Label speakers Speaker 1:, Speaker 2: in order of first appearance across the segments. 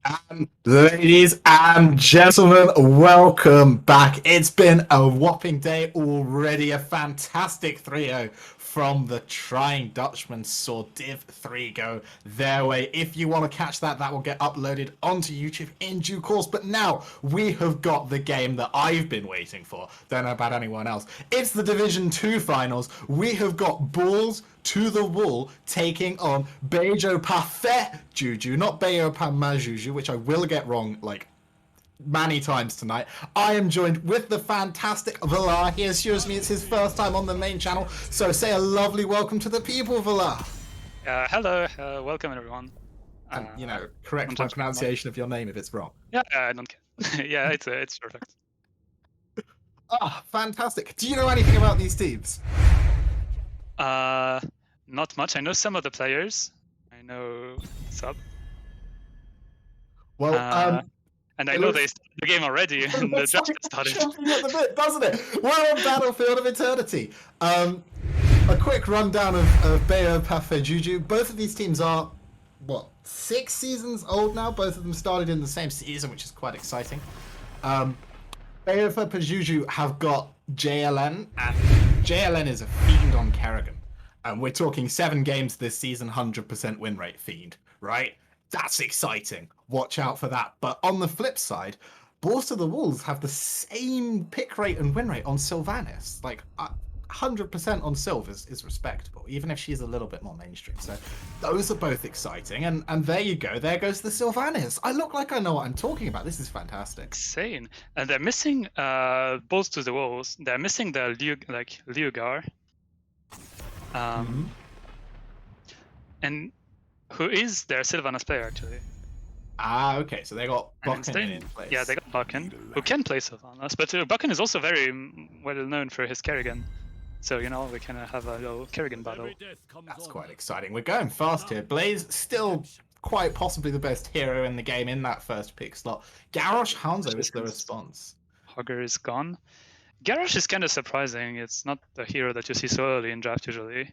Speaker 1: And ladies and gentlemen, welcome back. It's been a whopping day already. A fantastic 3-0 from the Trying Dutchman saw Div 3 go their way. If you want to catch that, that will get uploaded onto YouTube in due course. But now we have got the game that I've been waiting for. Don't know about anyone else. It's the Division 2 finals. We have got balls to the wall taking on BeJoPaFeJuJu, not BeJoPaFeJuJu, which I will get wrong like many times tonight. I am joined with the fantastic Valar. He assures me it's his first time on the main channel, so say a lovely welcome to the people, Valar.
Speaker 2: Hello, welcome everyone.
Speaker 1: And, correct my pronunciation of your name if it's wrong.
Speaker 2: Yeah, I don't care. Yeah, it's perfect.
Speaker 1: Fantastic. Do you know anything about these teams?
Speaker 2: Not much. I know some of the players. I know Sub.
Speaker 1: Well,
Speaker 2: and I know they started the game already, and the draft started.
Speaker 1: At the bit, doesn't it? We're on Battlefield of Eternity. A quick rundown of BeJoPaFeJuJu. Both of these teams are, 6 seasons old now? Both of them started in the same season, which is quite exciting. BeJoPaFeJuJu have got JLN, and JLN is a fiend on Kerrigan. And we're talking 7 games this season, 100% win rate fiend, right? That's exciting. Watch out for that. But on the flip side, Balls to the Wolves have the same pick rate and win rate on Sylvanas. Like, 100% on Sylv is respectable, even if she's a little bit more mainstream. So those are both exciting. And there you go. There goes the Sylvanas. I look like I know what I'm talking about. This is fantastic.
Speaker 2: Insane. And they're missing Balls to the Wolves. They're missing the Liugar. And who is their Sylvanas player actually?
Speaker 1: Okay, so they got Bucken in place.
Speaker 2: Yeah, they got Bucken, who can play Sylvanas, but Bucken is also very well known for his Kerrigan. So, we can have a little Kerrigan battle.
Speaker 1: That's quite exciting. We're going fast here. Blaze still quite possibly the best hero in the game in that first pick slot. Garrosh Hanzo is the response.
Speaker 2: Hogger is gone. Garrosh is kind of surprising. It's not the hero that you see so early in draft usually.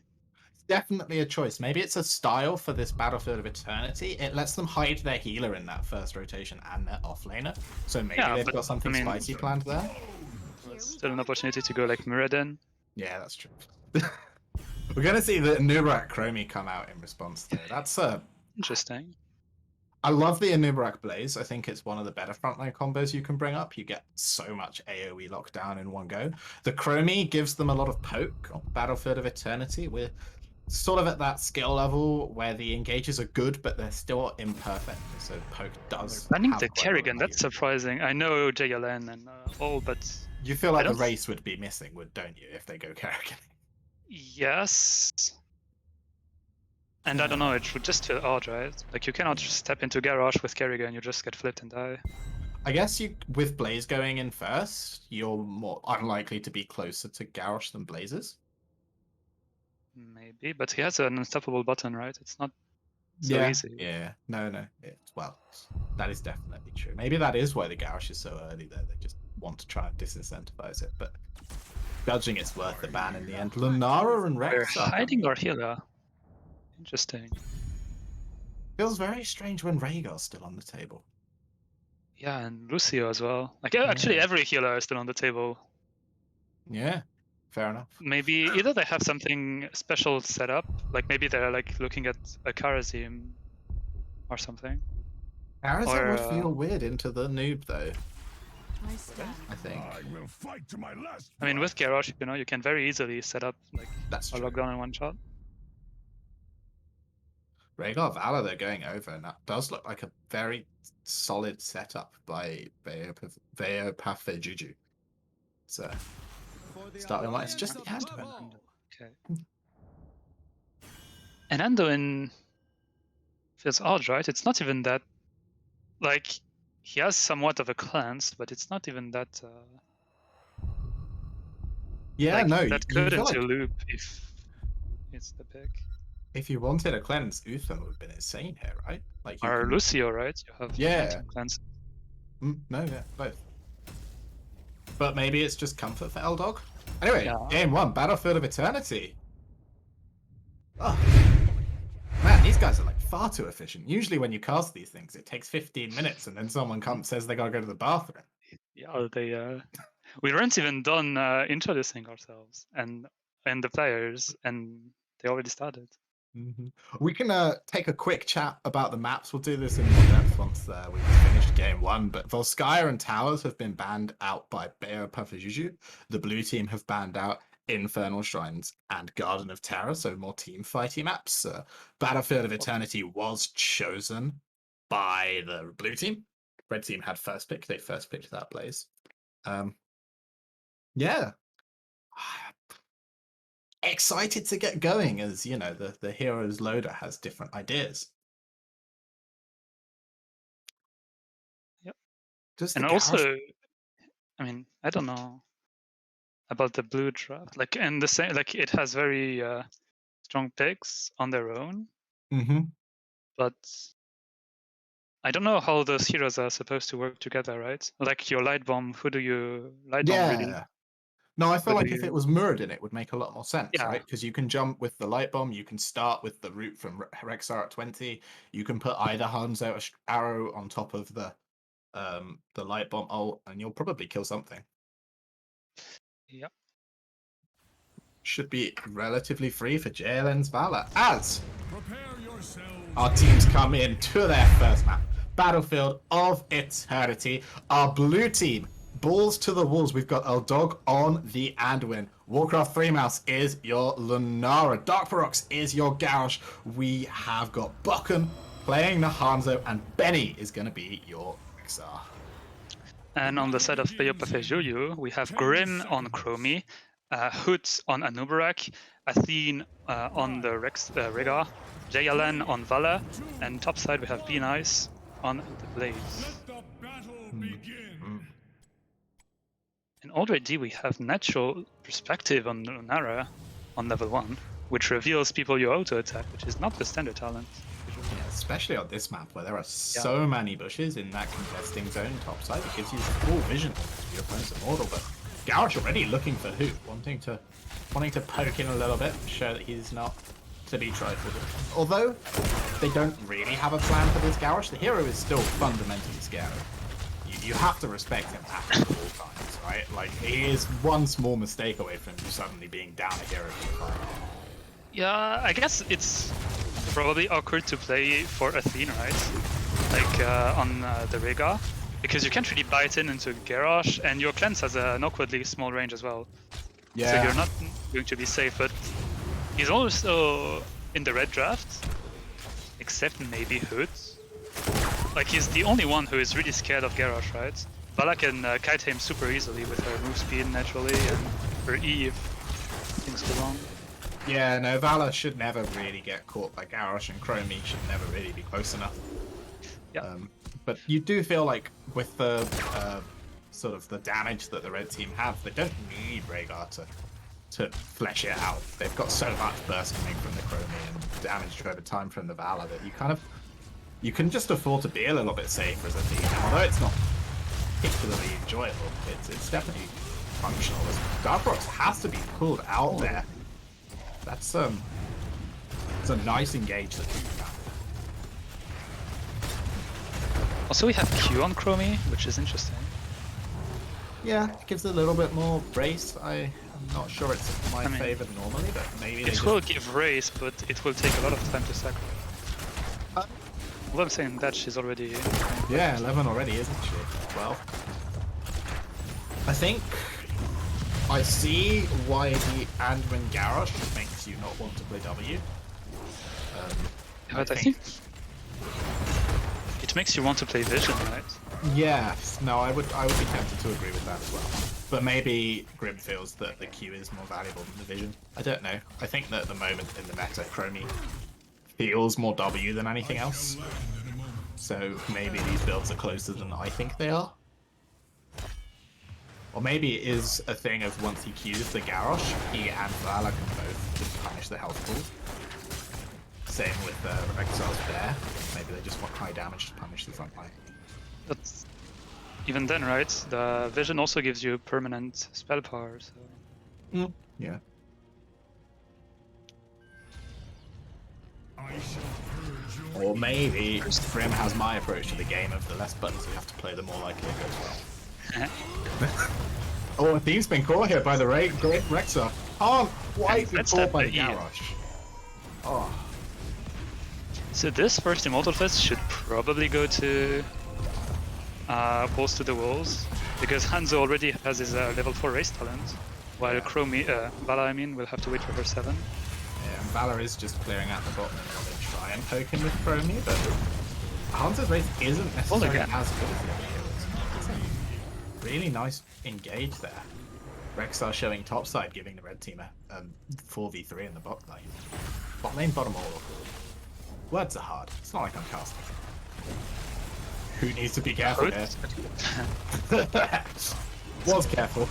Speaker 1: Definitely a choice. Maybe it's a style for this Battlefield of Eternity. It lets them hide their healer in that first rotation and their offlaner. So maybe they've got something spicy planned there.
Speaker 2: Still an opportunity to go like Muradin.
Speaker 1: Yeah, that's true. We're going to see the Anubarak Chromie come out in response to it. That's
Speaker 2: interesting.
Speaker 1: I love the Anubarak Blaze. I think it's one of the better frontline combos you can bring up. You get so much AoE lockdown in one go. The Chromie gives them a lot of poke on Battlefield of Eternity. We're sort of at that skill level where the engages are good, but they're still imperfect. So poke does.
Speaker 2: I think the Kerrigan, that's surprising. I know JLN and all, but
Speaker 1: you feel like the race would be missing, don't you, if they go Kerrigan?
Speaker 2: Yes. And I don't know, it would just feel odd, right? Like you cannot just step into Garrosh with Kerrigan, you just get flipped and die.
Speaker 1: I guess with Blaze going in first, you're more unlikely to be closer to Garrosh than Blaze is.
Speaker 2: Maybe, but he has an unstoppable button, right? It's not so easy.
Speaker 1: Yeah, no. That is definitely true. Maybe that is why the Garrosh is so early there. They just want to try and disincentivize it, but judging it's worth the ban in the end. Lunara and Rex
Speaker 2: are hiding our healer. Interesting.
Speaker 1: Feels very strange when Rhaegar's still on the table.
Speaker 2: Yeah, and Lucio as well. Like actually every healer is still on the table.
Speaker 1: Yeah. Fair enough.
Speaker 2: Maybe either they have something special set up, like maybe they're like looking at a Karazim or something.
Speaker 1: Karazim would feel weird into the noob though. I think.
Speaker 2: I mean, with Garrosh, you can very easily set up like a lockdown in one shot.
Speaker 1: Rhaegar Valor they're going over, and that does look like a very solid setup by BeJoPaFeJuJu. So. Starting light, it's just the Anduin.
Speaker 2: Okay. And Anduin feels odd, right? It's not even that. Like, he has somewhat of a cleanse, but it's not even that.
Speaker 1: Yeah,
Speaker 2: like,
Speaker 1: no.
Speaker 2: That couldn't loop if it's the pick.
Speaker 1: If you wanted a cleanse, Uther would have been insane here, right? Like
Speaker 2: or Lucio, right? You have cleanse.
Speaker 1: No, both. But maybe it's just comfort for L-Dog. Anyway, Game 1, Battlefield of Eternity. Oh. Man, these these guys are like far too efficient. Usually when you cast these things, it takes 15 minutes and then someone comes says they gotta go to the bathroom.
Speaker 2: Yeah, we weren't even done introducing ourselves and the players, and they already started.
Speaker 1: We can take a quick chat about the maps. We'll do this in more depth once we've finished game 1. But Volskaya and Towers have been banned out by BeJoPaFeJuJu. The blue team have banned out Infernal Shrines and Garden of Terror, so more team fighty maps. Battlefield of Eternity was chosen by the blue team. Red team had first pick. They first picked that Blaze. Yeah. Excited to get going as, you know, the heroes loader has different ideas.
Speaker 2: Yep.
Speaker 1: Does
Speaker 2: And
Speaker 1: the
Speaker 2: also, I mean, I don't know about the blue draft. Like, and the same, like, it has very strong picks on their own, but I don't know how those heroes are supposed to work together, right? Like your light bomb, who do you light bomb really?
Speaker 1: Yeah. No, I feel
Speaker 2: Who do
Speaker 1: like if it
Speaker 2: you?
Speaker 1: was mirrored in it would make a lot more sense,
Speaker 2: Yeah.
Speaker 1: right? Because you can jump with the light bomb, you can start with the route from Rexar at 20, you can put either Hanzo arrow on top of the light bomb ult, and you'll probably kill something.
Speaker 2: Yeah.
Speaker 1: Should be relatively free for JLN's Valor as our teams come in to their first map, Battlefield of Eternity. Our blue team, balls to the walls. We've got Eldog on the Anduin. Warcraft 3 Mouse is your Lunara. Dark Parox is your Garrosh. We have got Bucken playing the Hanzo, and Benny is going to be your Rexar.
Speaker 2: And on the side of BeJoPaFeJuJu, we have Grim on Chromie, Hood on Anubarak, Athene on the Rhaegar, JLN on Valor, and topside we have Be Nice on the Blaze. And already we have natural perspective on Lunara on level 1, which reveals people you auto attack, which is not the standard talent.
Speaker 1: Yeah, especially on this map where there are so many bushes in that contesting zone topside, it gives you full vision of your opponent's immortal. But Garrosh already looking for Hoot, wanting to poke in a little bit, show that he's not to be trifled with. Although they don't really have a plan for this Garrosh, the hero is still fundamentally scary. You have to respect him at all times, right? Like, he is one small mistake away from you suddenly being down a hero to fight.
Speaker 2: Yeah, I guess it's probably awkward to play for Athene, right? Like on the Rhaegar, because you can't really bite into Garrosh, and your cleanse has an awkwardly small range as well. Yeah. So you're not going to be safe, but he's also in the red draft, except maybe Hood. Like, he's the only one who is really scared of Garrosh, right? Vala can kite him super easily with her move speed naturally, and her E if things go wrong.
Speaker 1: Yeah, no, Vala should never really get caught by Garrosh, and Chromie should never really be close enough.
Speaker 2: Yeah.
Speaker 1: But you do feel like with the sort of the damage that the red team have, they don't need Rhaegar to flesh it out. They've got so much burst coming from the Chromie and damage over time from the Vala that you can just afford to be a little bit safer as a team. Although it's not particularly enjoyable, it's definitely functional. Dark Rocks has to be pulled out there. That's it's a nice engage that you have.
Speaker 2: Also, we have Q on Chromie, which is interesting.
Speaker 1: Yeah, it gives a little bit more race. I'm not sure it's my favorite normally, but maybe
Speaker 2: it will give race, but it will take a lot of time to sacrifice. Well, I'm saying that she's already...
Speaker 1: Yeah, 11 already, isn't she? 12. I think I see why the Anduin Garrosh makes you not want to play W.
Speaker 2: But I think it makes you want to play Vision, right?
Speaker 1: Yes. No, I would be tempted to agree with that as well. But maybe Grim feels that the Q is more valuable than the Vision. I don't know. I think that at the moment in the meta, Chromie feels more W than anything else. So maybe these builds are closer than I think they are. Or maybe it is a thing of once he Qs the Garrosh, he and Vala can both just punish the health pool. Same with Rexar's Bear. Maybe they just want high damage to punish the front line.
Speaker 2: But even then, right, the Vision also gives you permanent spell power, so...
Speaker 1: Yeah.
Speaker 3: I shall
Speaker 1: Or maybe Grim has my approach to the game of the less buttons you have to play, the more likely it goes well. Oh, a theme's been caught here by the great Rexar. Oh, why is it caught by the Garrosh? Oh.
Speaker 2: So this first Immortal Fist should probably go to Balls to the Walls, because Hanzo already has his level 4 race talent, while Vala, I mean, will have to wait for her 7.
Speaker 1: Yeah, and Valor is just clearing out the bottom and they try and poke him with Chromie, but Hanzo's race isn't necessarily as good as the other heroes. It's a really nice engage there. Rexar showing topside, giving the red team a 4v3 in the bot lane. Bot lane, bottom all. Words are hard. It's not like I'm casting. Who needs to be careful here? Was careful.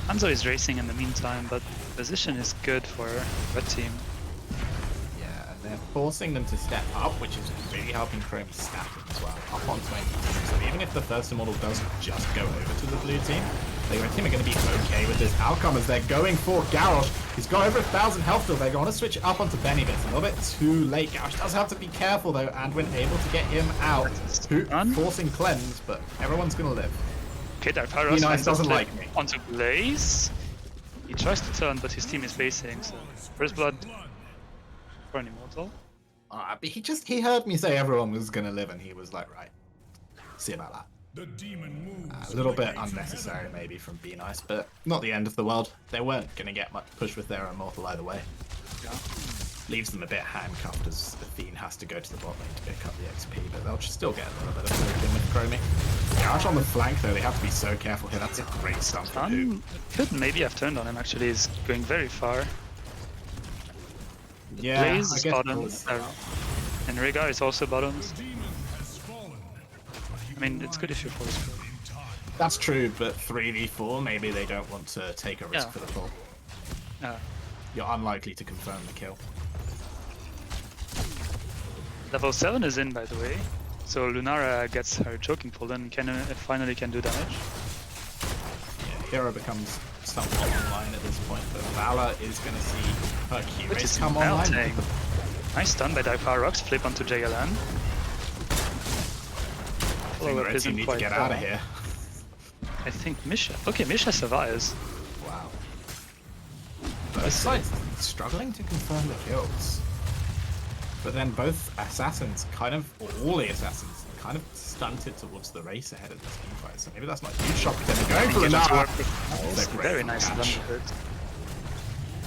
Speaker 2: Hanzo is racing in the meantime, but position is good for red team.
Speaker 1: Yeah, and they're forcing them to step up, which is really helping Chromie stacking as well. Up on 20. So even if the first immortal does just go over to the blue team, the red team are going to be okay with this outcome as they're going for Garrosh. He's got over 1,000 health still. They're going to switch up onto Benny, but it's a little bit too late. Garrosh does have to be careful though, and when able to get him out, forcing cleanse, but everyone's going to live.
Speaker 2: Okay, that Pyros
Speaker 1: Nice doesn't like me.
Speaker 2: Onto Blaze. He tries to turn, but his team is basing, so first blood for an immortal.
Speaker 1: But he heard me say everyone was going to live, and he was like, right, see about that.
Speaker 3: The demon moves
Speaker 1: A little bit unnecessary maybe from Be Nice, but not the end of the world. They weren't going to get much push with their immortal either way.
Speaker 2: Yeah.
Speaker 1: Leaves them a bit handcuffed as the Fiend has to go to the bot lane to pick up the XP, but they'll still get a little bit of poking with Chromie. Garrosh on the flank though, they have to be so careful here. That's a great stun for Hoop.
Speaker 2: Could maybe have turned on him actually, he's going very far.
Speaker 1: Yeah,
Speaker 2: Blaze
Speaker 1: I
Speaker 2: is
Speaker 1: guess
Speaker 2: bottom, and Rhaegar is also bottoms. I mean, it's good if you're forced.
Speaker 1: That's true, but 3v4, maybe they don't want to take a risk for the pull. You're unlikely to confirm the kill.
Speaker 2: Level 7 is in, by the way, so Lunara gets her choking pull and finally can do damage.
Speaker 1: Yeah, Hero becomes somewhat online at this point, but Valor is going to see her Q-rays come online.
Speaker 2: Nice stun by Pyrox, flip onto JLN.
Speaker 1: I think the red team need to get out of here.
Speaker 2: I think Misha. Okay, Misha survives.
Speaker 1: Wow. Both sides struggling to confirm the kills. But then both assassins all the assassins kind of stunted towards the race ahead of this team fight. So maybe that's not a huge shock, but then they're going for another.
Speaker 2: Very nice done with it.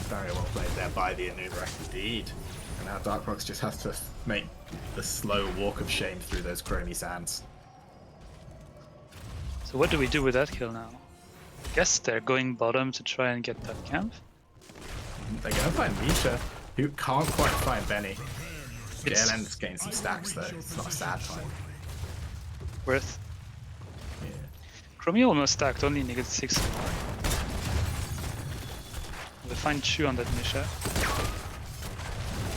Speaker 1: Very well played there by the Anubra indeed. And now Darkrox just has to make the slow walk of shame through those Chromie sands.
Speaker 2: So what do we do with that kill now? I guess they're going bottom to try and get that camp.
Speaker 1: They're going to find Misha, who can't quite find Benny. JLN's gained some stacks though, it's not a sad time.
Speaker 2: Worth.
Speaker 1: Yeah.
Speaker 2: Chromie almost stacked, only needed 6 more. We'll find Chu on that Misha.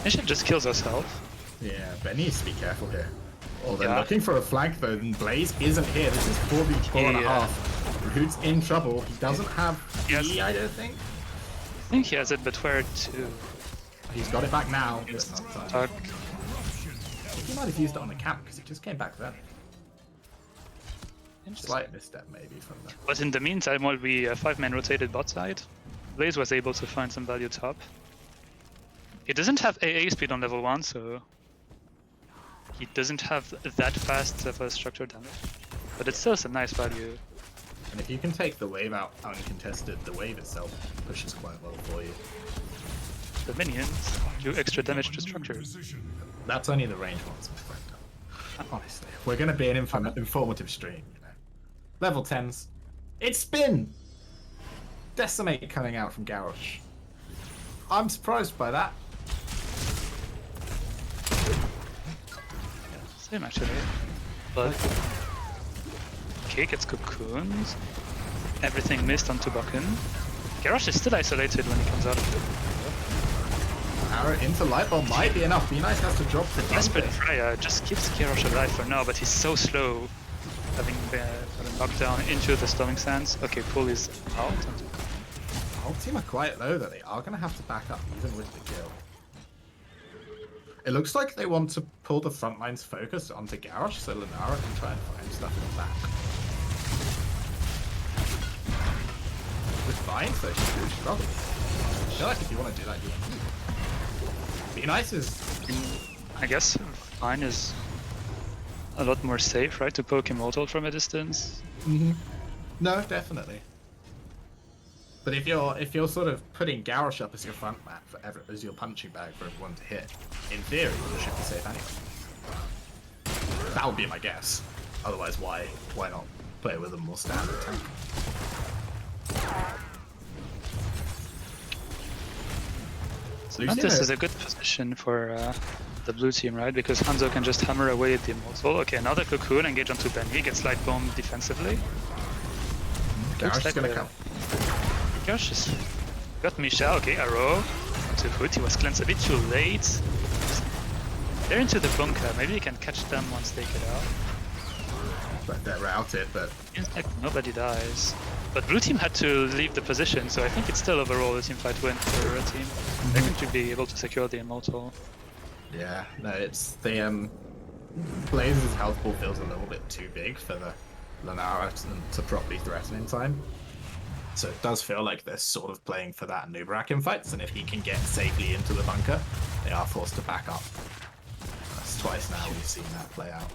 Speaker 2: Misha just kills herself.
Speaker 1: Yeah, Ben needs to be careful here. Oh, they're looking for a flank though, and Blaze isn't here. This is 4v4.5. Rahoot's in trouble. He doesn't have E, I don't think.
Speaker 2: I think he has it, but where to?
Speaker 1: He's got it back now.
Speaker 2: He
Speaker 1: might have used it on the camp because it just came back then. Slight misstep maybe from that.
Speaker 2: But in the meantime, while we 5-man rotated bot side, Blaze was able to find some value top. He doesn't have AA speed on level 1, so he doesn't have that fast of a structured damage. But it's still some nice value.
Speaker 1: And if you can take the wave out uncontested, the wave itself pushes quite well for you.
Speaker 2: The minions do extra damage to structure.
Speaker 1: That's only the range ones, my friend. Honestly, we're going to be an informative stream, you know. Level 10s. It's Spin! Decimate coming out from Garrosh. I'm surprised by that.
Speaker 2: Same actually. But okay, gets cocoons. Everything missed onto Bucken. Garrosh is still isolated when he comes out of it.
Speaker 1: Arrow into Lightbulb might be enough. Be Nice has to drop the
Speaker 2: Desperate Freya just keeps Garrosh alive for now, but he's so slow, having been knocked down into the Storming Sands. Okay, pull is out.
Speaker 1: The whole team are quite low though. They are going to have to back up even with the kill. It looks like they want to pull the front line's focus onto Garrosh, so Lunara can try and find stuff in the back. It's fine, so she's probably. I feel like if you want to do that, you want to. Be nice is.
Speaker 2: I guess fine is a lot more safe, right? To poke Immortal from a distance.
Speaker 1: No, definitely. But if you're sort of putting Garrosh up as your front mat as your punching bag for everyone to hit, in theory you should be safe anyway. That would be my guess. Otherwise, why not play with a more standard tank?
Speaker 2: So this is a good position for the blue team, right? Because Hanzo can just hammer away at the Immortal. Okay, another Cocoon, engage onto Benny, gets light bomb defensively.
Speaker 1: Garrosh is gonna come.
Speaker 2: Gosh, got Misha, okay, arrow to Hood, he was cleansed a bit too late. They're into the bunker, maybe you can catch them once they get out.
Speaker 1: But they're routed, but...
Speaker 2: Seems like nobody dies. But blue team had to leave the position, so I think it's still overall a team fight win for red team. They're going to be able to secure the Immortal.
Speaker 1: Yeah, no, it's the Blaze's health pool feels a little bit too big for the Lunara to properly threaten in time. So it does feel like they're sort of playing for that Nubarak in fights, and if he can get safely into the bunker, they are forced to back up. That's twice now we've seen that play out.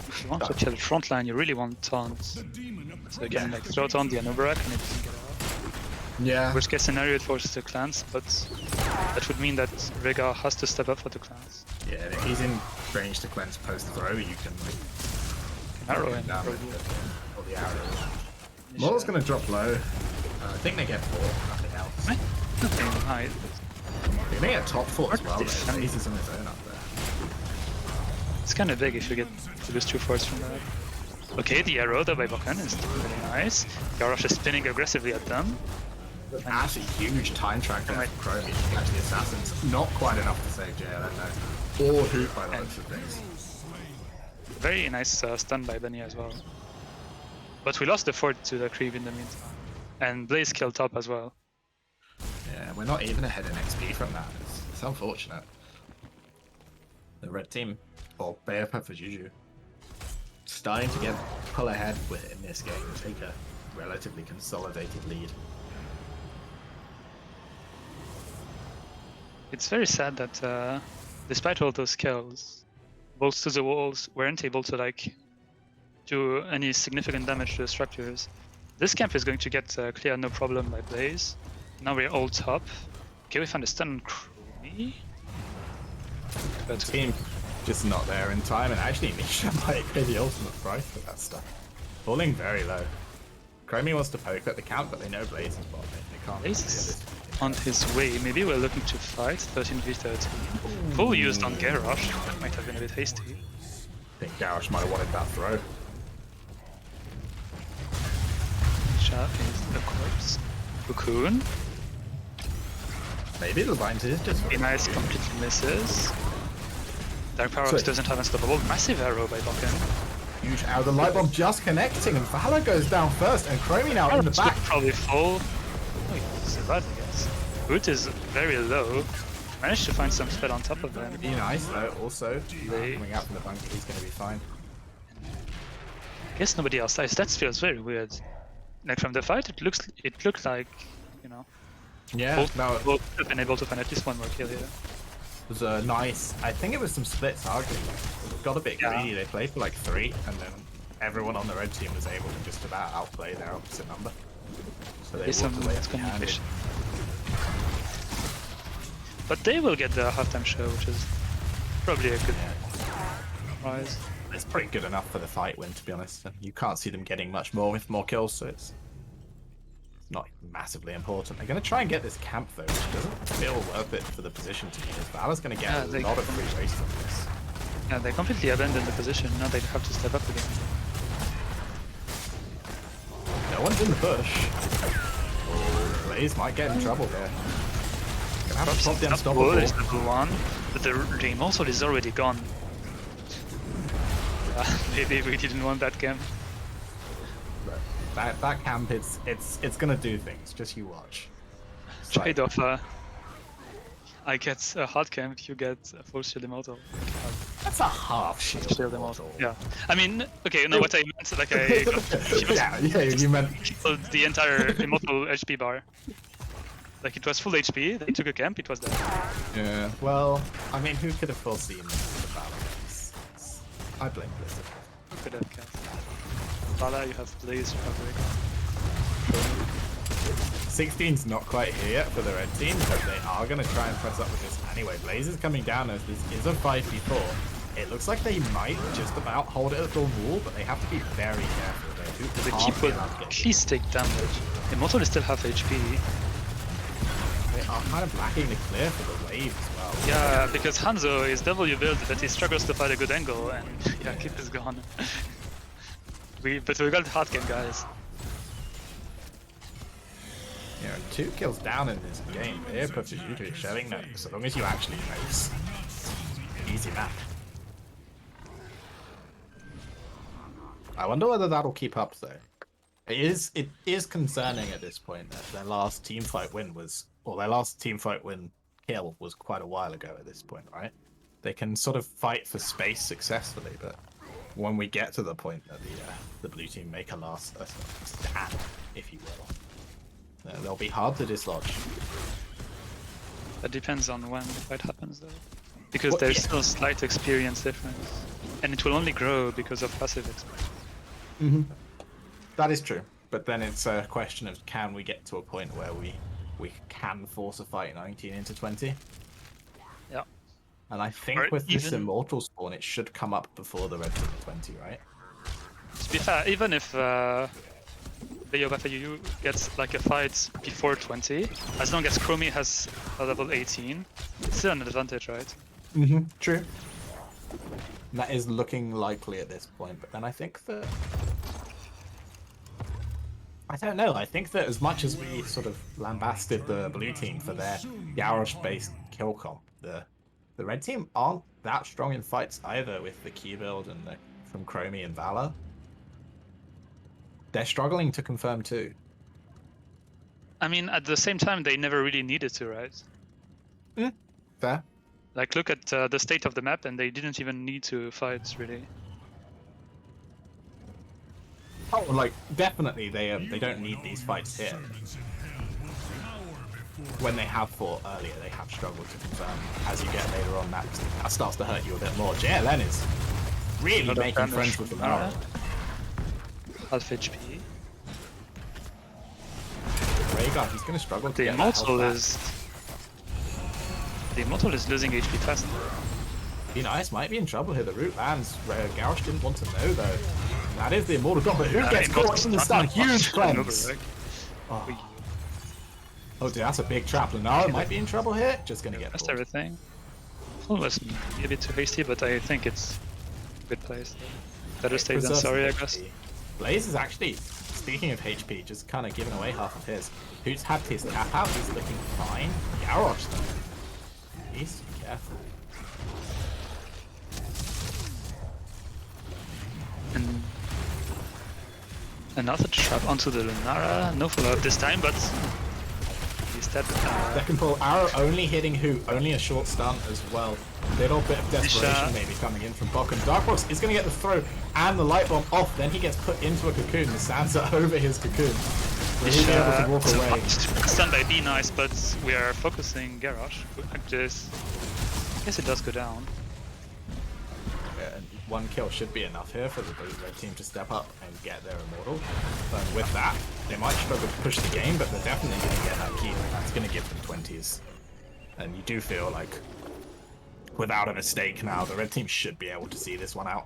Speaker 2: If you want to kill the front line, you really want taunts. So you can like throw it on the Nubarak and it doesn't get out.
Speaker 1: Yeah.
Speaker 2: Worst case scenario, it forces the clans, but that would mean that Rhaegar has to step up for the clans.
Speaker 1: Yeah, and if he's in range to cleanse post throw, you can like
Speaker 2: Arrow him
Speaker 1: down
Speaker 2: probably.
Speaker 1: or the arrow. Mortal's gonna drop low. I think they get 4, nothing else.
Speaker 2: Nothing high.
Speaker 1: They may get top 4 as well.
Speaker 2: This-
Speaker 1: Blaze is on his own up there.
Speaker 2: It's kind of big if you get to lose 2 force from that. Okay, the arrow though by Bokan is really nice. Garrosh is spinning aggressively at them.
Speaker 1: Actually, huge time track there for Chromie to catch the assassins. Not quite enough to save JLN though. Or Hoot by the looks of things.
Speaker 2: Very nice stun by Benny as well. But we lost the fort to the creep in the meantime. And Blaze killed top as well.
Speaker 1: Yeah, we're not even ahead in XP from that. It's unfortunate. The red team, or BeJoPaFeJuJu, starting to pull ahead with in this game and take a relatively consolidated lead.
Speaker 2: It's very sad that despite all those kills, bolts to the walls weren't able to like do any significant damage to the structures. This camp is going to get clear no problem by Blaze. Now we're all top. Okay, we found a stun on Chromie. But
Speaker 1: Team just not there in time, and actually Misha might pay the ultimate price for that stuff. Falling very low. Chromie wants to poke at the count, but they know Blaze is bot lane. They can't
Speaker 2: Blaze
Speaker 1: really
Speaker 2: is
Speaker 1: realistically.
Speaker 2: on his way. Maybe we're looking to fight 13v13. Full used on Garrosh. That might have been a bit hasty.
Speaker 1: I think Garrosh might have wanted that throw.
Speaker 2: Misha is the corpse. Cocoon.
Speaker 1: Maybe the Vines is just
Speaker 2: Be nice, completely misses. Dark Paradox doesn't have unstoppable. Massive arrow by Bokan.
Speaker 1: huge arrow. The light bulb just connecting, and Valor goes down first, and Chromie now in the back.
Speaker 2: Probably full. Oh, he survived, I guess. Root is very low. Managed to find some spell on top of them.
Speaker 1: Be nice though. Also,
Speaker 2: They-
Speaker 1: coming out from the bunker, he's going to be fine.
Speaker 2: I guess nobody else dies. That feels very weird. Like from the fight, it looked like, you know,
Speaker 1: Yeah,
Speaker 2: both
Speaker 1: no,
Speaker 2: both have been able to find at least one more kill here.
Speaker 1: it was a nice. I think it was some splits arguably. Got a bit
Speaker 2: Yeah.
Speaker 1: greedy. They played for like 3, and then everyone on the red team was able to just about outplay their opposite number. So they
Speaker 2: There's some
Speaker 1: walked away empty-handed.
Speaker 2: communication. But they will get the halftime show, which is probably a good prize.
Speaker 1: It's pretty good enough for the fight win, to be honest. And you can't see them getting much more with more kills, so it's not massively important. They're going to try and get this camp though, which doesn't feel worth it for the position to be. Because Valor's going to get
Speaker 2: Yeah,
Speaker 1: a
Speaker 2: they-
Speaker 1: lot of free race from this.
Speaker 2: Yeah, they completely abandoned the position. Now they have to step up again.
Speaker 1: No one's in the bush. Blaze might get in trouble here. Gonna have to pop the
Speaker 2: Unstoppable
Speaker 1: unstoppable.
Speaker 2: is level 1, but the immortal is already gone. Maybe we didn't want that camp.
Speaker 1: That camp, it's gonna do things. Just you watch. It's like-
Speaker 2: Trade off. I get a hard camp, you get a full shield immortal.
Speaker 1: That's a half shield.
Speaker 2: Shield immortal. Yeah. I mean, okay, no, what I meant, like I got
Speaker 1: yeah, you meant
Speaker 2: killed the entire immortal HP bar. Like it was full HP, they took a camp, it was dead.
Speaker 1: yeah. Well, I mean, who could have foreseen the balance? I blame Blizzard.
Speaker 2: Who could have cast? Vala, you have Blaze, you have Rhaegar.
Speaker 1: 16's not quite here yet for the red team, but they are going to try and press up with this anyway. Blaze is coming down as this is a 5v4. It looks like they might just about hold it at the wall, but they have to be very careful.
Speaker 2: The keep will at least take damage. Immortal is still half HP.
Speaker 1: They are kind of lacking the clear for the wave as well.
Speaker 2: Yeah, because Hanzo is W build, but he struggles to find a good angle, and yeah, keep is gone. But we got hard game, guys.
Speaker 1: Yeah, 2 kills down in this game. BeJoPaFeJuJu showing that so long as you actually race, easy map. I wonder whether that'll keep up though. It is concerning at this point that their last teamfight win was, or their last teamfight win kill was quite a while ago at this point, right? They can sort of fight for space successfully, but when we get to the point that the blue team make a last stand, if you will, they'll be hard to dislodge.
Speaker 2: That depends on when the fight happens though. Because there's still slight experience difference. And it will only grow because of passive experience.
Speaker 1: Mm-hmm. That is true. But then it's a question of can we get to a point where we can force a fight 19 into 20?
Speaker 2: Yeah.
Speaker 1: And I think
Speaker 2: Or
Speaker 1: with this immortal spawn it should come up before the red team 20, right?
Speaker 2: To be fair, even if BeJoPaFeJuJu gets like a fight before 20, as long as Chromie has a level 18, it's still an advantage, right?
Speaker 1: Mm-hmm. True. And that is looking likely at this point, but then I think that... I don't know, I think that as much as we sort of lambasted the blue team for their Garrosh-based kill comp, the red team aren't that strong in fights either with the key build and from Chromie and Valor. They're struggling to confirm too.
Speaker 2: I mean, at the same time, they never really needed to, right?
Speaker 1: Fair.
Speaker 2: Like, look at the state of the map, and they didn't even need to fight, really.
Speaker 1: Oh, like, definitely they don't need these fights here. When they have fought earlier, they have struggled to confirm. As you get later on, that starts to hurt you a bit more. JLN is really making friends with the Mara.
Speaker 2: Half HP.
Speaker 1: Rhaegar, he's going to struggle to
Speaker 2: The
Speaker 1: get
Speaker 2: Immortal is... The Immortal is losing HP fast.
Speaker 1: Be nice, might be in trouble here. The root lands. Garrosh didn't want to know though. That is the Immortal God, but who gets caught in the stun? Huge cleanse! Oh. Oh dude, that's a big trap. Lunara might be in trouble here. Just gonna get
Speaker 2: That's everything. Almost a bit too hasty, but I think it's a good place. Better stay than sorry, I guess.
Speaker 1: Blaze is actually, speaking of HP, just kind of giving away half of his. Who's had his tap out? He's looking fine. Garrosh though. He's careful.
Speaker 2: And another trap onto the Lunara. No follow-up this time, but he's dead.
Speaker 1: Second pull, arrow only hitting who? Only a short stun as well. Little bit of desperation maybe coming in from Bok, and Darkbox is going to get the throw and the light bomb off. Then he gets put into a cocoon. The Sansa over his cocoon. Will he be able to walk away?
Speaker 2: Stunned by B, nice, but we are focusing Garrosh. I guess it does go down.
Speaker 1: Yeah, and one kill should be enough here for the red team to step up and get their Immortal. And with that, they might struggle to push the game, but they're definitely going to get that key. That's going to give them 20s. And you do feel like, without a mistake now, the red team should be able to see this one out.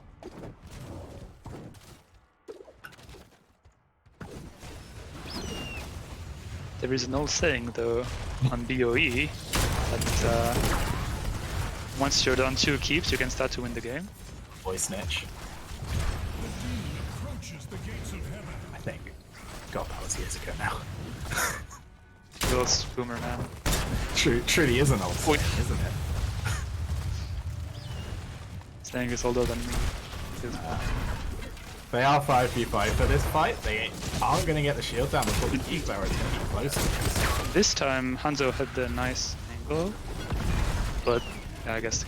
Speaker 2: There is an old saying, though, on BOE, that once you're done 2 keeps, you can start to win the game.
Speaker 1: Boy snitch. I think. God, that was years ago now.
Speaker 2: Little boomer man.
Speaker 1: Truly is an old saying, isn't it?
Speaker 2: Saying is older than me.
Speaker 1: They are 5v5 for this fight. They aren't going to get the shield down before the key clear is going to be close.
Speaker 2: This time Hanzo had the nice angle. but yeah, I guess.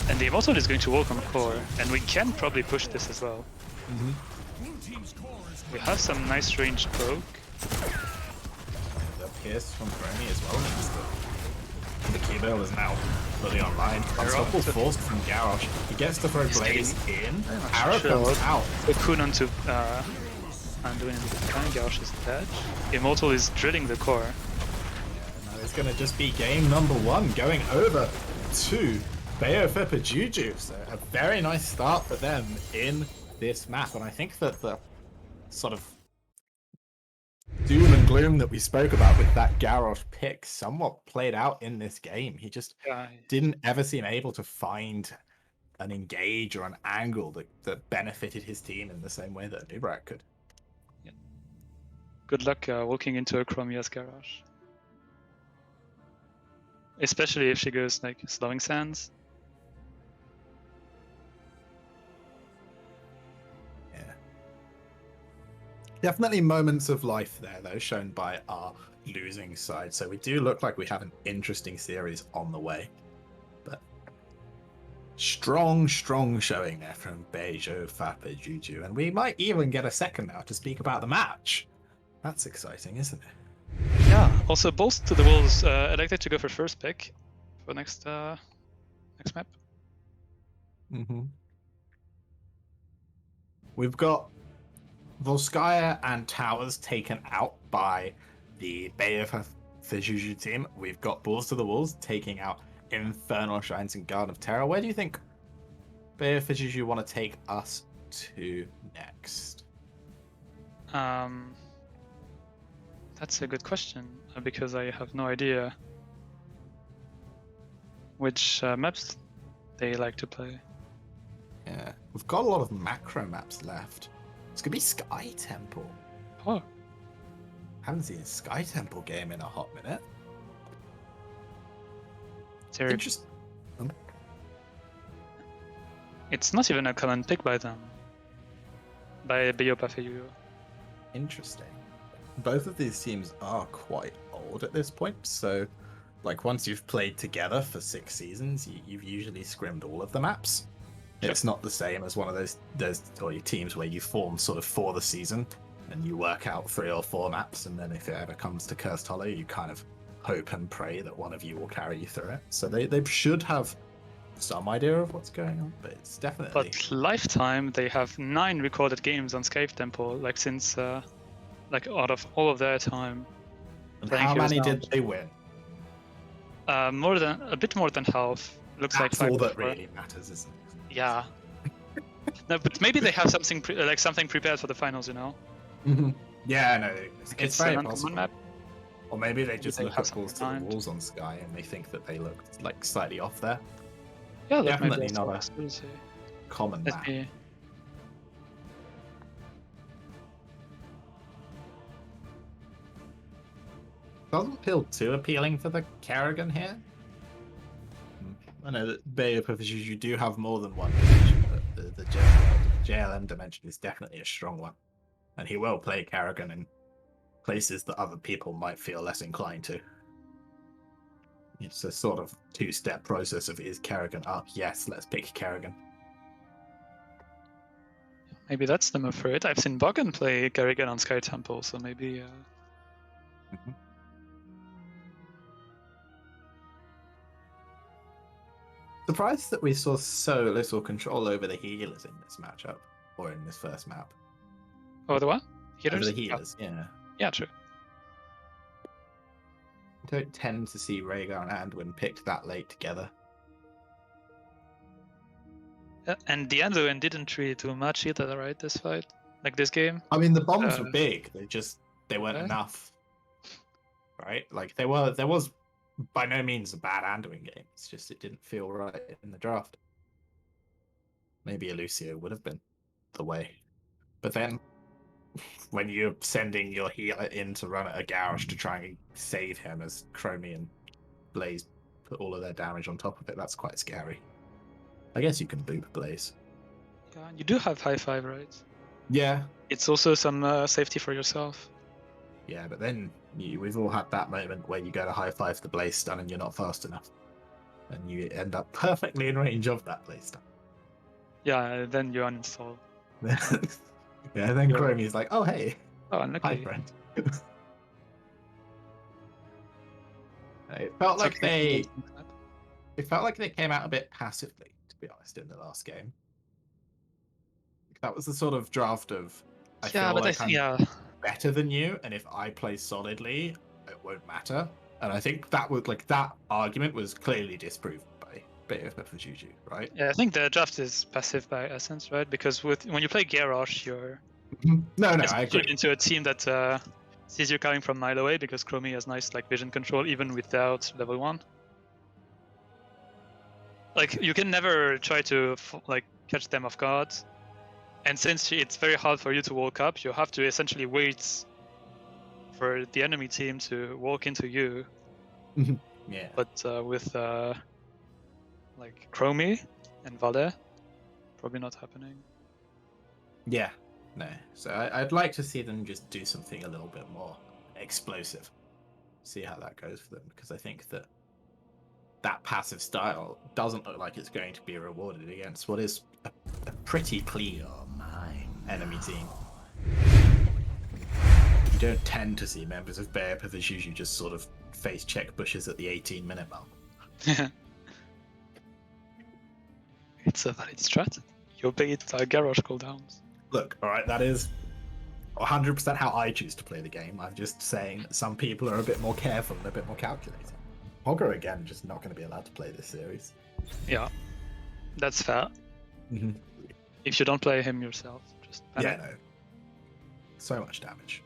Speaker 2: And the Immortal is going to walk on core, and we can probably push this as well. We have some nice range poke.
Speaker 1: The Pierce from Brony as well. The Keybell is now fully online. Unstoppable forced from Garrosh. He gets to throw Blaze in. Arrow comes out.
Speaker 2: Cocoon onto Anduin and Garrosh is dead. Immortal is drilling the core.
Speaker 1: Now it's going to just be game number 1 going over to BeJoPaFeJuJu. So a very nice start for them in this map. And I think that the sort of doom and gloom that we spoke about with that Garrosh pick somewhat played out in this game. He just didn't ever seem able to find an engage or an angle that benefited his team in the same way that Nubrak could.
Speaker 2: Yeah. Good luck walking into a Chromia's Garrosh. Especially if she goes like slowing sands.
Speaker 1: Definitely moments of life there, though, shown by our losing side. So we do look like we have an interesting series on the way. But strong showing there from BeJoPaFeJuJu. And we might even get a second now to speak about the match. That's exciting, isn't it?
Speaker 2: Yeah, also Balls to the Walls elected to go for first pick for next map.
Speaker 1: We've got Volskaya and Towers taken out by the BeJoPaFeJuJu team. We've got Balls to the Walls taking out Infernal Shrines and Garden of Terror. Where do you think BeJoPaFeJuJu want to take us to next?
Speaker 2: That's a good question, because I have no idea which maps they like to play.
Speaker 1: Yeah, we've got a lot of macro maps left. It's gonna be Sky Temple.
Speaker 2: Oh.
Speaker 1: Haven't seen a Sky Temple game in a hot minute.
Speaker 2: Interesting. It's not even a common pick by them. By BeJoPaFeJuJu.
Speaker 1: Interesting. Both of these teams are quite old at this point, so like once you've played together for 6 seasons, you've usually scrimmed all of the maps. It's not the same as one of those teams where you form sort of for the season and you work out 3 or 4 maps, and then if it ever comes to Cursed Hollow, you kind of hope and pray that one of you will carry you through it. So they should have some idea of what's going on, but it's definitely.
Speaker 2: But lifetime, they have 9 recorded games on Sky Temple, like since like out of all of their time.
Speaker 1: And how many did they win?
Speaker 2: A bit more than half. Looks
Speaker 1: That's
Speaker 2: like
Speaker 1: all that really matters, isn't it?
Speaker 2: Yeah. No, but maybe they have something something prepared for the finals, you know?
Speaker 1: Yeah, no, it's very
Speaker 2: an
Speaker 1: possible.
Speaker 2: map.
Speaker 1: Or maybe they just look at Balls to the
Speaker 2: timed.
Speaker 1: Walls on Sky and they think that they look like slightly off there.
Speaker 2: Yeah, that
Speaker 1: Definitely
Speaker 2: might be
Speaker 1: not a
Speaker 2: possibility.
Speaker 1: common
Speaker 2: Let
Speaker 1: map.
Speaker 2: me...
Speaker 1: Doesn't feel too appealing for the Kerrigan here. I know that BeJoPaFeJuJu do have more than one dimension, but the JLM dimension is definitely a strong one. And he will play Kerrigan in places that other people might feel less inclined to. It's a sort of 2-step process of, is Kerrigan up? Yes, let's pick Kerrigan.
Speaker 2: Maybe that's the move for it. I've seen Bogan play Kerrigan on Sky Temple, so maybe...
Speaker 1: Surprised that we saw so little control over the healers in this matchup, or in this first map.
Speaker 2: Oh, the what?
Speaker 1: Over the healers, yeah.
Speaker 2: Yeah, true.
Speaker 1: I don't tend to see Rhaegar and Anduin picked that late together.
Speaker 2: And the Anduin didn't really do much either, right, this fight? Like this game?
Speaker 1: I mean, the bombs were big, they weren't
Speaker 2: Okay.
Speaker 1: enough. Right? Like, there was by no means a bad Anduin game. It's just it didn't feel right in the draft. Maybe a Lucio would have been the way. But then, when you're sending your healer in to run at a Garrosh to try and save him as Chromie and Blaze put all of their damage on top of it, that's quite scary. I guess you can boop Blaze.
Speaker 2: Yeah, you do have high 5, right?
Speaker 1: Yeah.
Speaker 2: It's also some safety for yourself.
Speaker 1: Yeah, but then we've all had that moment where you go to high 5 the Blaze stun and you're not fast enough. and you end up perfectly in range of that playstyle.
Speaker 2: Yeah, then you uninstall.
Speaker 1: Yeah, then
Speaker 2: Yeah.
Speaker 1: Chromie's like, oh hey,
Speaker 2: Oh,
Speaker 1: hi
Speaker 2: unlucky.
Speaker 1: friend. It felt
Speaker 2: It's
Speaker 1: like
Speaker 2: okay.
Speaker 1: it felt like they came out a bit passively, to be honest, in the last game. That was the sort of draft of I
Speaker 2: Yeah,
Speaker 1: feel
Speaker 2: but
Speaker 1: like I'm
Speaker 2: yeah,
Speaker 1: better than you, and if I play solidly, it won't matter. And I think that would that argument was clearly disproved by BeJoPaFeJuJu, right?
Speaker 2: yeah, I think the draft is passive by essence, right? Because when you play Garrosh, you're
Speaker 1: No, I
Speaker 2: especially
Speaker 1: agree.
Speaker 2: into a team that sees you coming from a mile away because Chromie has nice like vision control even without level 1. Like you can never try to like catch them off guard, and since it's very hard for you to walk up, you have to essentially wait for the enemy team to walk into you.
Speaker 1: Yeah.
Speaker 2: But with like Chromie and Vale, probably not happening.
Speaker 1: Yeah. No. So I'd like to see them just do something a little bit more explosive. See how that goes for them, because I think that passive style doesn't look like it's going to be rewarded against what is a pretty clean enemy team. You don't tend to see members of BeJoPaFeJuJu just sort of face check bushes at the 18-minute mark.
Speaker 2: It's a valid strat. You bait Garrosh cooldowns.
Speaker 1: Look, all right, that is 100% how I choose to play the game. I'm just saying that some people are a bit more careful and a bit more calculating. Hogger, again, just not going to be allowed to play this series.
Speaker 2: Yeah, that's fair.
Speaker 1: Mm-hmm.
Speaker 2: If you don't play him yourself, just panic.
Speaker 1: Yeah, no. So much damage.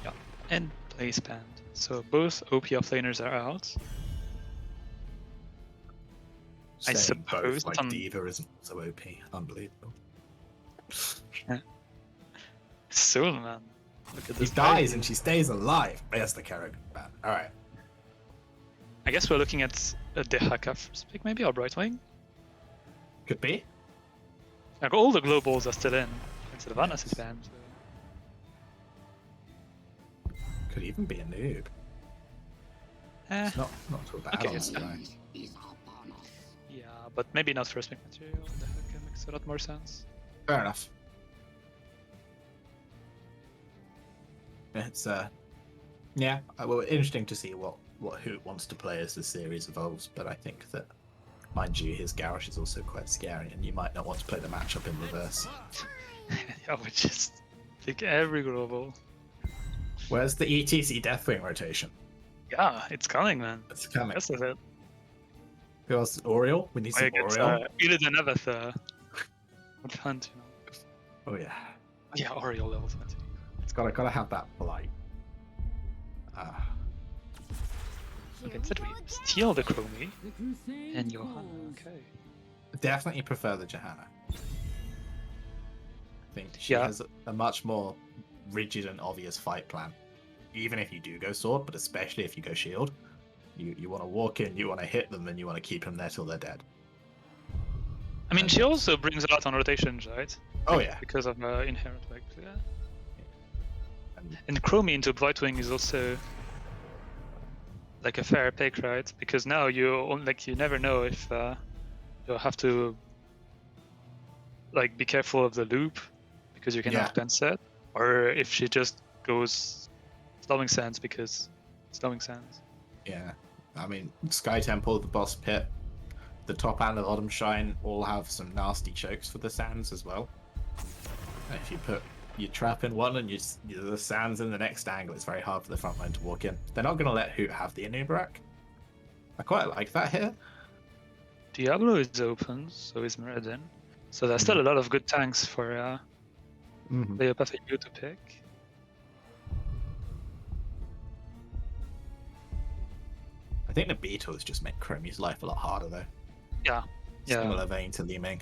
Speaker 2: Yeah, and place banned. So both OP offlaners are out. I
Speaker 1: Saying
Speaker 2: suppose
Speaker 1: both, like
Speaker 2: some-
Speaker 1: Diva isn't so OP. Unbelievable.
Speaker 2: Soul, man. Look at
Speaker 1: He
Speaker 2: this
Speaker 1: dies
Speaker 2: guy.
Speaker 1: and she stays alive. There's the character. All right.
Speaker 2: I guess we're looking at a Dehaka first pick, maybe, or Brightwing.
Speaker 1: Could be.
Speaker 2: Like all the globals are still in, and Sylvanas is banned. So.
Speaker 1: Could even be a noob. It's not too bad.
Speaker 2: Okay,
Speaker 1: on
Speaker 2: it's
Speaker 1: that
Speaker 2: fine.
Speaker 1: guy.
Speaker 2: Yeah, but maybe not first pick material. Dehaka makes a lot more sense.
Speaker 1: Fair enough. It's yeah. Well, interesting to see what Hoot wants to play as the series evolves. But I think that, mind you, his Garrosh is also quite scary, and you might not want to play the matchup in reverse.
Speaker 2: Yeah, we just pick every global.
Speaker 1: Where's the ETC Deathwing rotation?
Speaker 2: Yeah, it's coming, man.
Speaker 1: It's coming.
Speaker 2: That's it.
Speaker 1: Who else? Oriole? We need some
Speaker 2: I get
Speaker 1: Oriole.
Speaker 2: Illidan Avatar. What fun, you know.
Speaker 1: Oh yeah.
Speaker 2: Yeah, Oriole level 20.
Speaker 1: It's gotta have that blight.
Speaker 2: Okay, instead we steal the Chromie and Johanna. Okay.
Speaker 1: Definitely prefer the Johanna. I think she
Speaker 2: Yeah.
Speaker 1: has a much more rigid and obvious fight plan. Even if you do go sword, but especially if you go shield, you want to walk in, you want to hit them, and you want to keep them there till they're dead.
Speaker 2: I mean, she also brings a lot on rotations, right?
Speaker 1: Oh yeah.
Speaker 2: Because of her inherent like. Yeah.
Speaker 1: And
Speaker 2: And Chromie into Brightwing is also like a fair pick, right? Because now you never know if you'll have to like be careful of the loop because you can have pen set, or if she just goes Slowing Sands because Slowing Sands.
Speaker 1: yeah, I mean, Sky Temple, the Boss Pit, the top and the bottom Shrine all have some nasty chokes for the Sands as well. And if you put your trap in one and the Sands in the next angle, it's very hard for the front line to walk in. They're not going to let Hoot have the Anubarak. I quite like that here.
Speaker 2: Diablo is open, so is Muradin. So there's still a lot of good tanks for BeJoPaFeJuJu to pick.
Speaker 1: I think the Beetles just make Chromie's life a lot harder though.
Speaker 2: Yeah. Yeah.
Speaker 1: Similar vein to Li Ming.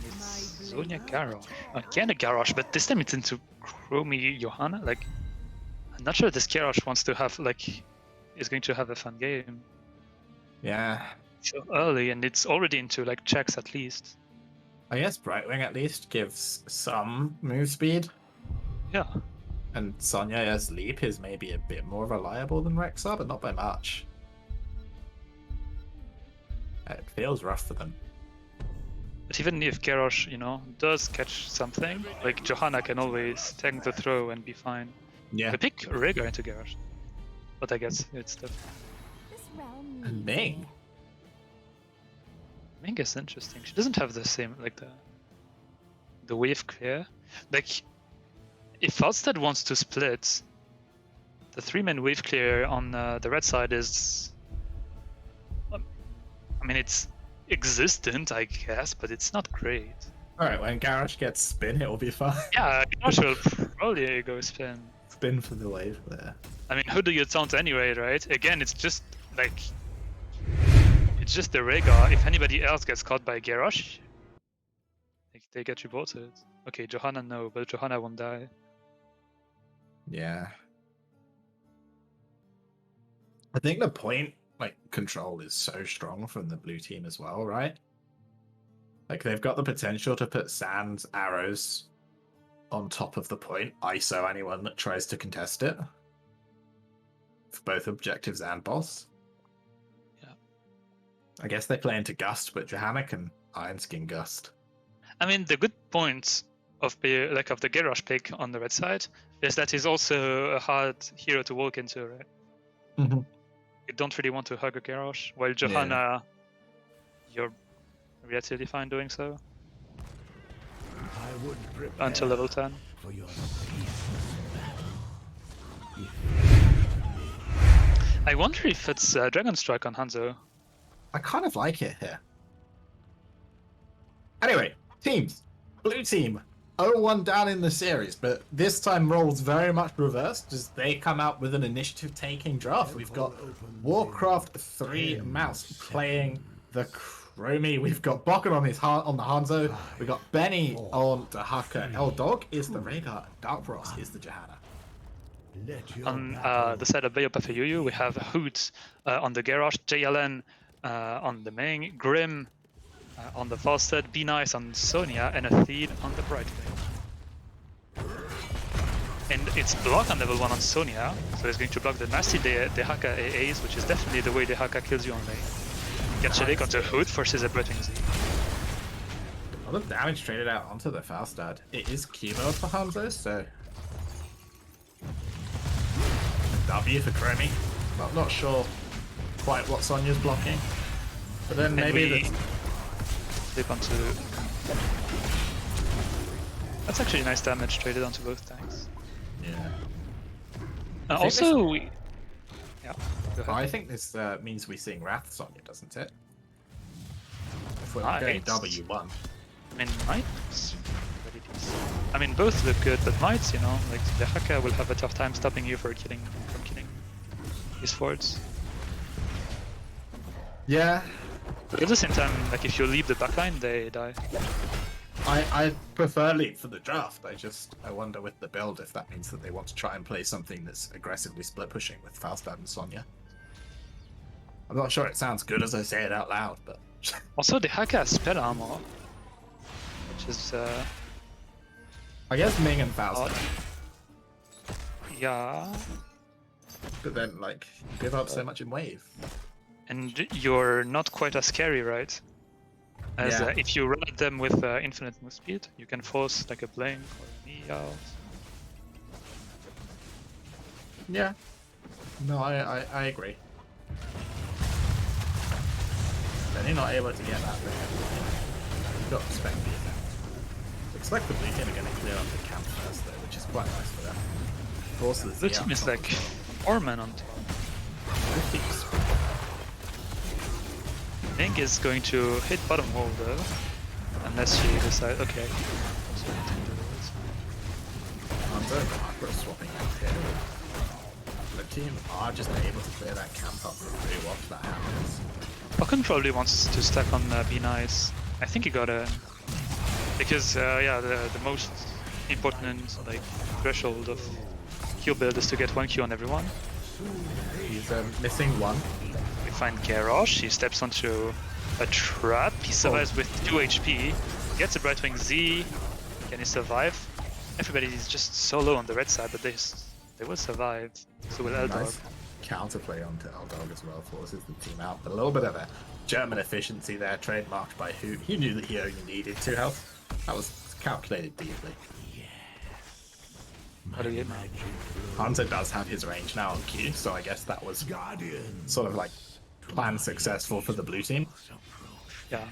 Speaker 2: It's Zonia Garrosh. Again a Garrosh, but this time it's into Chromie Johanna. Like, I'm not sure this Garrosh wants to have, like, is going to have a fun game.
Speaker 1: Yeah.
Speaker 2: So early, and it's already into, like, checks at least.
Speaker 1: I guess Brightwing at least gives some move speed.
Speaker 2: Yeah.
Speaker 1: And Sonya's leap is maybe a bit more reliable than Rexar, but not by much. It feels rough for them.
Speaker 2: But even if Garrosh, you know, does catch something, like Johanna can always tank the throw and be fine.
Speaker 1: Yeah.
Speaker 2: I pick Rhaegar into Garrosh, but I guess it's tough.
Speaker 1: And Ming.
Speaker 2: Ming is interesting. She doesn't have the same, like the wave clear. Like, if Falstad wants to split, the 3-man wave clear on the red side is... I mean, it's existent, I guess, but it's not great.
Speaker 1: Alright, when Garrosh gets spin, it will be fine.
Speaker 2: Yeah, Garrosh will probably go spin.
Speaker 1: Spin for the wave there.
Speaker 2: I mean, who do you taunt anyway, right? Again, it's just, like... It's just the Rhaegar. If anybody else gets caught by Garrosh, they get reported. Okay, Johanna no, but Johanna won't die.
Speaker 1: Yeah. I think the point, like, control is so strong from the blue team as well, right? Like, they've got the potential to put sands, arrows on top of the point, ISO anyone that tries to contest it. For both objectives and boss.
Speaker 2: Yeah.
Speaker 1: I guess they play into Gust, but Johanna can Iron Skin Gust.
Speaker 2: I mean, the good point of the Garrosh pick on the red side is that he's also a hard hero to walk into, right?
Speaker 1: Mm-hmm.
Speaker 2: You don't really want to hug a Garrosh, while Johanna, you're relatively fine doing so.
Speaker 3: I would
Speaker 2: Until level 10.
Speaker 3: for your
Speaker 2: I wonder if it's Dragon Strike on Hanzo.
Speaker 1: I kind of like it here. Anyway, teams. Blue team, 0-1 down in the series, but this time roles very much reversed as they come out with an initiative-taking draft. We've got Warcraft 3 Mouse playing the Chromie. We've got Bokken on the Hanzo. We've got Benny on the Haka. L-Dog is the Rhaegar. Darkfrost is the Johanna.
Speaker 2: On the side of BeJoPaFeJuJu, we have Hoot on the Garrosh, JLN on the Ming, Grim on the Falstad, Be Nice on Sonya, and a Theed on the Brightwing. And it's blocked on level 1 on Sonya, so it's going to block the nasty Dehaka AAs, which is definitely the way Dehaka kills you on lane. Get Shalik onto Hoot forces a Brightwing Z.
Speaker 1: A lot of damage traded out onto the Falstad. It is Keyboard for Hanzo, so... W for Chromie. Well, not sure quite what Sonya's blocking. But then maybe
Speaker 2: flip onto... That's actually nice damage traded onto both tanks.
Speaker 1: Yeah.
Speaker 2: Also, we... Yeah, go ahead.
Speaker 1: I think this means we're seeing Wrath Sonya, doesn't it? If we're
Speaker 2: Nice.
Speaker 1: going W1.
Speaker 2: I mean, Mites... very decent. I mean, both look good, but Mites, you know, like, the Haka will have a tough time stopping you from killing his forts.
Speaker 1: Yeah.
Speaker 2: But at the same time, like, if you leave the backline, they die.
Speaker 1: I prefer Leap for the draft. I wonder with the build if that means that they want to try and play something that's aggressively split pushing with Falstad and Sonya. I'm not sure it sounds good as I say it out loud, but...
Speaker 2: Also, the Haka has spell armor, which is,
Speaker 1: I guess Ming and Falstad.
Speaker 2: yeah...
Speaker 1: But then, like, you give up so much in wave.
Speaker 2: And you're not quite as scary, right? As
Speaker 1: Yeah.
Speaker 2: if you run at them with infinite move speed, you can force like a blink or a knee out.
Speaker 1: Yeah. No, I agree. Then you're not able to get that there. You've got to respect the effect. Expect the blue team are going to clear up the camp first though, which is quite nice for them. Forces
Speaker 2: The team is like 4 men on top. Ming is going to hit bottom wall though, unless she decides, okay.
Speaker 1: I'm very awkward swapping out here. The team are just able to clear that camp up for free once that happens.
Speaker 2: Bokken probably wants to stack on Be Nice. I think he got a... Because, yeah, the most important like threshold of Q build is to get 1 Q on everyone.
Speaker 1: He's missing one.
Speaker 2: We find Garrosh, he steps onto a trap, he survives with 2 HP, gets a Brightwing Z, can he survive? Everybody's just so low on the red side, but they will survive. So will L-Dog.
Speaker 1: Nice counterplay onto L-Dog as well, forces the team out. But a little bit of a German efficiency there, trademarked by who. He knew that he only needed 2 health. That was calculated deeply.
Speaker 2: What do you get now?
Speaker 1: Hunter does have his range now on Q, so I guess that was sort of like plan successful for the blue team.
Speaker 2: Yeah.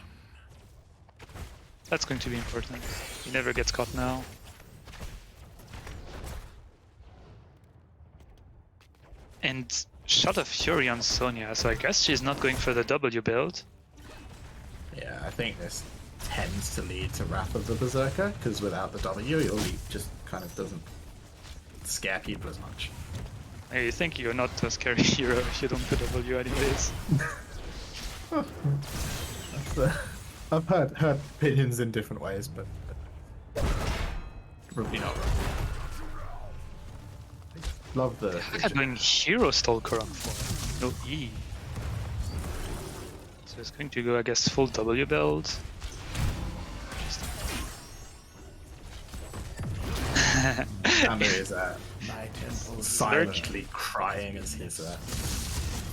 Speaker 2: That's going to be important. He never gets caught now. And shot of Fury on Sonya, so I guess she's not going for the W build.
Speaker 1: Yeah, I think this tends to lead to Wrath of the Berserker, because without the W, your leap just kind of doesn't scare people as much.
Speaker 2: I think you're not a scary hero if you don't put W anyways.
Speaker 1: I've heard opinions in different ways, but probably not wrong. Love the.
Speaker 2: I'm going Hero Stalker on 4. No E. So it's going to go, I guess, full W build.
Speaker 1: Amber is silently crying as his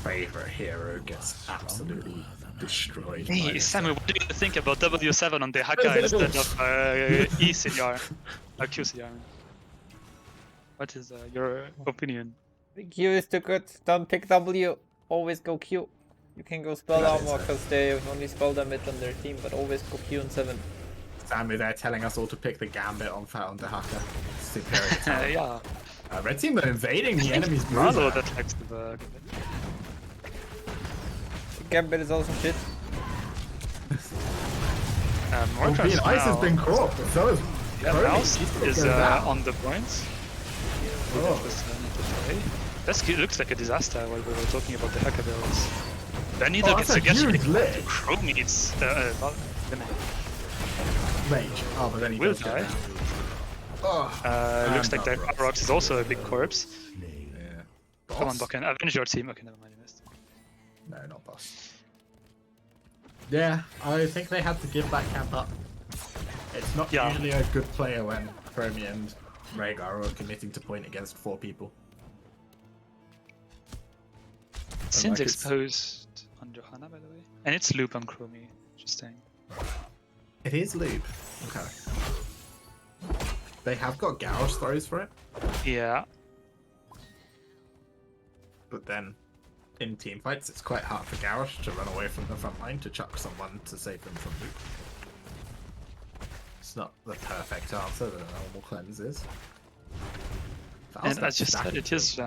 Speaker 1: favorite hero gets absolutely destroyed.
Speaker 2: Hey, Samu, what do you think about W7 on the Haka instead of E CDR? Q CDR. What is your opinion?
Speaker 3: Q is too good. Don't pick W. Always go Q. You can go spell armor because they only spell damage on their team, but always go Q on 7.
Speaker 1: Samu, they're telling us all to pick the Gambit on the Haka. Superior.
Speaker 2: Yeah.
Speaker 1: Red team are invading the enemy's
Speaker 2: Bravo
Speaker 1: bruiser.
Speaker 2: that likes the
Speaker 3: Gambit is also shit.
Speaker 1: Being Ice has been caught, but so is Crowley.
Speaker 2: Mouse
Speaker 1: He's gonna
Speaker 2: is
Speaker 1: go down.
Speaker 2: on the points. That looks like a disaster while we were talking about the hacker builds. Then either gets
Speaker 1: that's
Speaker 2: a
Speaker 1: a huge
Speaker 2: guess
Speaker 1: lick.
Speaker 2: Chromie needs
Speaker 1: Rage. Oh, but then he
Speaker 2: will
Speaker 1: does get
Speaker 2: die.
Speaker 1: down. Oh,
Speaker 2: Looks like
Speaker 1: and
Speaker 2: that Rocks is also a big corpse.
Speaker 1: Yeah.
Speaker 2: Come on,
Speaker 1: Boss?
Speaker 2: Bokken, avenge your team. Okay, never mind, you missed.
Speaker 1: No, not boss. Yeah, I think they had to give that camp up. It's not
Speaker 2: Yeah.
Speaker 1: usually a good player when Chromie and Rhaegar are committing to point against 4 people.
Speaker 2: Sin's
Speaker 1: like it's-
Speaker 2: exposed on Johanna, by the way. And it's loop on Chromie. Interesting.
Speaker 1: It is loop. Okay. They have got Garrosh throws for it,
Speaker 2: Yeah.
Speaker 1: but then in team fights it's quite hard for Garrosh to run away from the front line to chuck someone to save them from loop. It's not the perfect answer that a normal cleanse is.
Speaker 2: And as you said, it is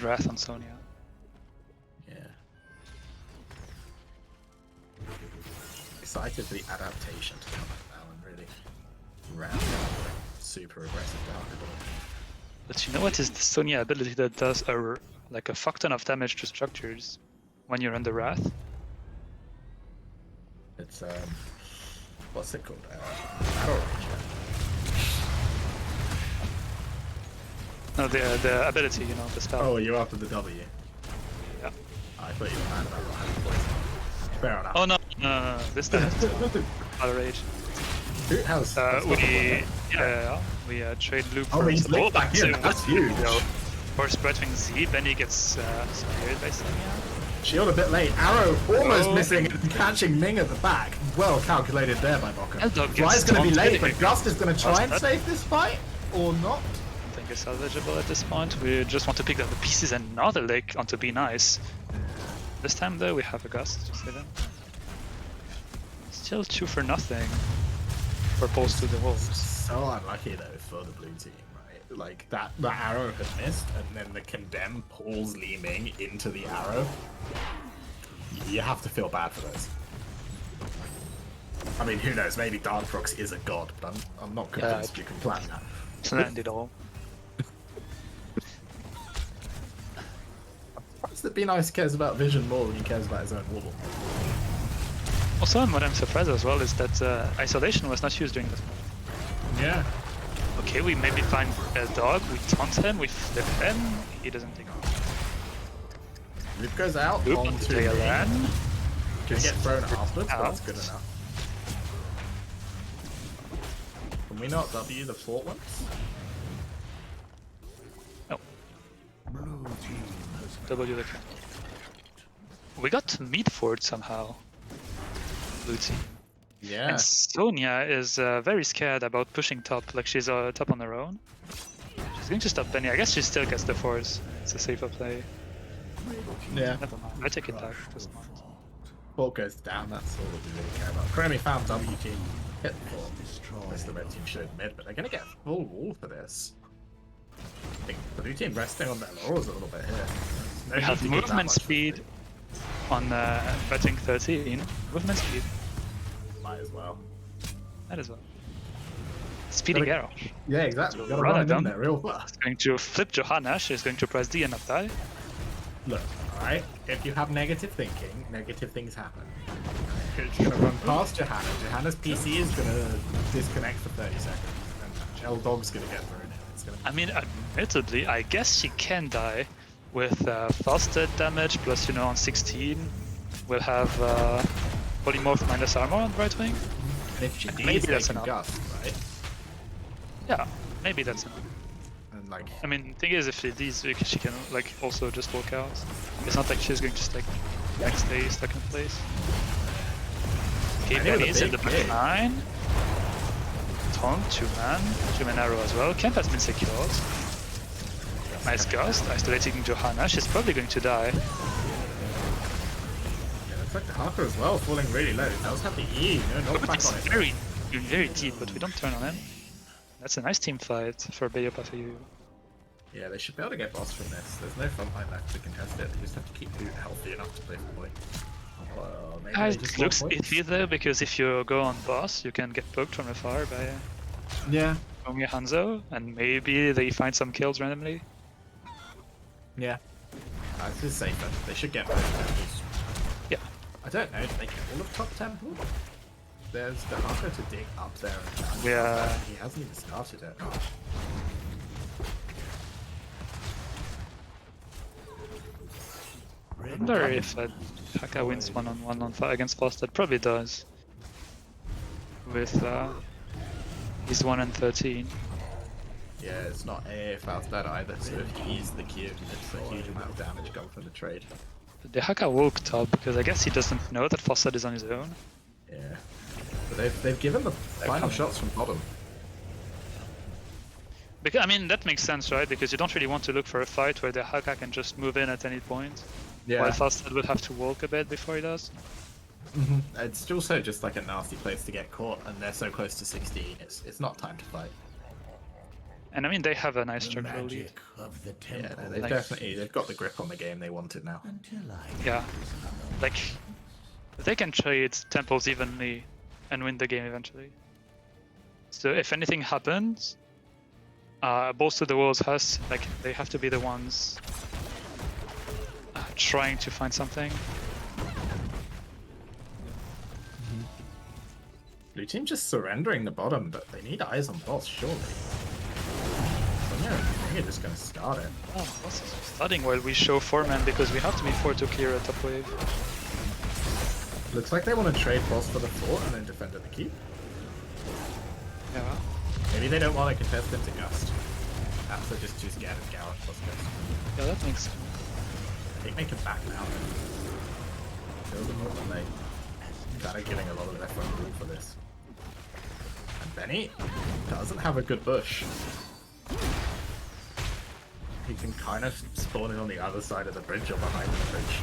Speaker 2: Wrath on Sonya.
Speaker 1: Yeah. Excited for the adaptation to come out now and really round out super aggressive Dark Lord.
Speaker 2: But you know what is the Sonya ability that does like a fuck ton of damage to structures when you're under Wrath?
Speaker 1: It's what's it called? Battle Rage.
Speaker 2: No, the ability, you know, the spell.
Speaker 1: Oh, you're after the W.
Speaker 2: Yeah.
Speaker 1: I thought you were mad about not having poison. Fair enough.
Speaker 2: Oh no, this time it's Battle Rage.
Speaker 1: Who has?
Speaker 2: We trade loop
Speaker 1: Oh,
Speaker 2: for
Speaker 1: he's linked
Speaker 2: Soul,
Speaker 1: back in.
Speaker 2: so-
Speaker 1: That's huge.
Speaker 2: you know, for spreading Z, Benny gets scared by Sonya.
Speaker 1: Shield a bit late. Arrow almost
Speaker 2: Oh.
Speaker 1: missing and catching Ming at the back. Well calculated there by Bokken.
Speaker 2: L-Dog
Speaker 1: Fly's
Speaker 2: gets
Speaker 1: going to be
Speaker 2: taunted.
Speaker 1: late, but Gust is going to try and
Speaker 2: Gust-
Speaker 1: save this fight, or not?
Speaker 2: I think it's salvageable at this point. We just want to pick up the pieces and another lick onto Be Nice. This time though, we have a Gust to save him. Still 2 for nothing for pulls to the wolves.
Speaker 1: So unlucky though for the blue team, right? Like that arrow had missed, and then the condemn pulls Li Ming into the arrow. You have to feel bad for those. I mean, who knows? Maybe Dark Fox is a god, but I'm not convinced you can plan that.
Speaker 2: Land it all.
Speaker 1: Perhaps that Be Nice cares about Vision more than he cares about his own wobble.
Speaker 2: Also, what I'm surprised as well is that isolation was not used during this match.
Speaker 1: Yeah.
Speaker 2: Okay, we maybe find a dog, we taunt him, we flip him, he doesn't take off.
Speaker 1: Loop goes out
Speaker 2: Loop
Speaker 1: onto
Speaker 2: onto
Speaker 1: Ming.
Speaker 2: JLN.
Speaker 1: Can get thrown afterwards, but
Speaker 2: Out.
Speaker 1: that's good enough. Can we not W the fort once?
Speaker 2: No. W the can. We got mid fort somehow. Blue team.
Speaker 1: Yeah.
Speaker 2: And Sonia is very scared about pushing top, like she's top on her own. She's going to stop Benny. I guess she still gets the force. It's a safer play.
Speaker 1: Yeah.
Speaker 2: Never mind. I take it back. That's smart.
Speaker 1: Fort goes down, that's all that we really care about. Chromie found WG. Hit the fort. As the red team showed mid, but they're gonna get full wall for this. I think the blue team resting on their laurels a little bit here. No
Speaker 2: We have
Speaker 1: need to give that
Speaker 2: movement
Speaker 1: much
Speaker 2: speed on betting 13. Movement speed.
Speaker 1: Might as well.
Speaker 2: That as well. Speedy
Speaker 1: Gotta-
Speaker 2: Garrosh.
Speaker 1: Yeah, exactly. You gotta
Speaker 2: Run
Speaker 1: run
Speaker 2: it
Speaker 1: him in
Speaker 2: down.
Speaker 1: there real fast.
Speaker 2: She's going to flip Johanna. She's going to press D and not die.
Speaker 1: Look, alright? If you have negative thinking, negative things happen. It's gonna run past Johanna. Johanna's PC is gonna disconnect for 30 seconds. And Shell Dog's gonna get through it. It's gonna
Speaker 2: I mean, admittedly, I guess she can die with faster damage plus, you know, on 16. We'll have polymorph minus armor on the right wing.
Speaker 1: and if she
Speaker 2: maybe
Speaker 1: Ds,
Speaker 2: that's
Speaker 1: they can
Speaker 2: enough.
Speaker 1: gust, right?
Speaker 2: Yeah, maybe that's enough.
Speaker 1: And like,
Speaker 2: I mean, thing is, if she Ds, she can like also just walk out. It's not like she's going to stay stuck in place. Okay,
Speaker 1: I know the
Speaker 2: Benny's in the
Speaker 1: big
Speaker 2: back
Speaker 1: gig.
Speaker 2: line. Taunt, 2-man arrow as well. Camp has been secured. Nice gust, isolating Johanna. She's probably going to die.
Speaker 1: yeah, looks like the Harker as well, falling really low. It does have the E, no
Speaker 2: But
Speaker 1: knockback
Speaker 2: it's
Speaker 1: on it.
Speaker 2: very deep, but we don't turn on him. That's a nice team fight for BeJoPaFeJuJu.
Speaker 1: Yeah, they should be able to get boss from this. There's no front line left to contest it. They just have to keep Boot healthy enough to play for point. Well, maybe they
Speaker 2: It
Speaker 1: just
Speaker 2: looks
Speaker 1: want points.
Speaker 2: iffy though, because if you go on boss, you can get poked from afar by
Speaker 1: Yeah,
Speaker 2: Omi Hanzo, and maybe they find some kills randomly.
Speaker 1: yeah. This is safer. They should get both temples.
Speaker 2: Yeah.
Speaker 1: I don't know, do they get all of top temple? There's the Harker to dig up there. And
Speaker 2: Yeah.
Speaker 1: He hasn't even started it.
Speaker 2: I wonder if Haka wins one-on-one on against Foster. Probably does. With he's 1-13.
Speaker 1: Yeah, it's not AA fast that either, so if he eats the cube, it's a huge amount of damage gone from the trade.
Speaker 2: The Haka woke top because I guess he doesn't know that Foster is on his own.
Speaker 1: Yeah. But they've given the final
Speaker 2: coming.
Speaker 1: shots from bottom.
Speaker 2: Because, I mean, that makes sense, right? Because you don't really want to look for a fight where the Haka can just move in at any point. While Foster will have to walk a bit before he does.
Speaker 1: It's also just like a nasty place to get caught, and they're so close to 16. It's not time to fight.
Speaker 2: And I mean, they have a nice structural lead.
Speaker 1: Yeah, no, they've got the grip on the game they wanted now.
Speaker 2: Yeah. Like, they can trade temples evenly and win the game eventually. So if anything happens, both of the walls they have to be the ones trying to find something.
Speaker 1: Blue team just surrendering the bottom, but they need eyes on boss, surely. They're just gonna start it.
Speaker 2: Oh, boss is starting while we show 4-man because we have to be 4 to clear a top wave.
Speaker 1: Looks like they want to trade boss for the fort and then defend at the keep.
Speaker 2: Yeah.
Speaker 1: Maybe they don't want to contest into Gust. Perhaps they're just too scared of Garrett plus Gust.
Speaker 2: Yeah, that makes sense.
Speaker 1: I think they can back now. Build them up and they kind of giving a lot of their front room for this. And Benny doesn't have a good bush. He can kind of spawn in on the other side of the bridge or behind the bridge.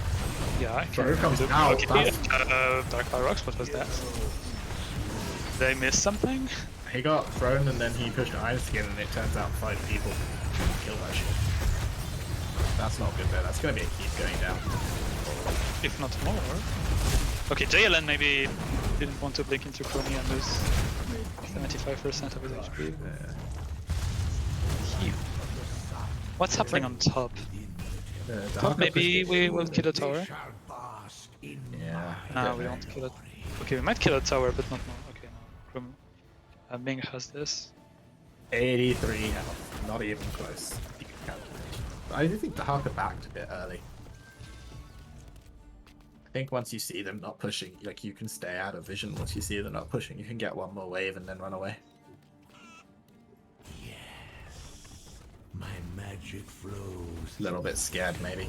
Speaker 2: Yeah, I
Speaker 1: So
Speaker 2: can
Speaker 1: here comes
Speaker 2: do-
Speaker 1: Al,
Speaker 2: okay,
Speaker 1: that's-
Speaker 2: Dark Fire Rocks, what was that? Did I miss something?
Speaker 1: He got thrown and then he pushed Iron Skin and it turns out 5 people kill that shit. That's not good there. That's going to be a keep going down.
Speaker 2: If not more. Okay, JLN maybe didn't want to blink into Chromie and lose 75% of his HP. Phew. What's happening on top?
Speaker 1: The
Speaker 2: Top,
Speaker 1: Harker
Speaker 2: maybe
Speaker 1: pushed-
Speaker 2: we will kill a tower.
Speaker 1: Yeah.
Speaker 2: No, we won't kill it. Okay, we might kill a tower, but not more. Okay, no. Ming has this.
Speaker 1: 83 health. Not even close. You can calculate. I do think the Harker backed a bit early. I think once you see them not pushing, like you can stay out of vision. Once you see them not pushing, you can get one more wave and then run away. A little bit scared, maybe.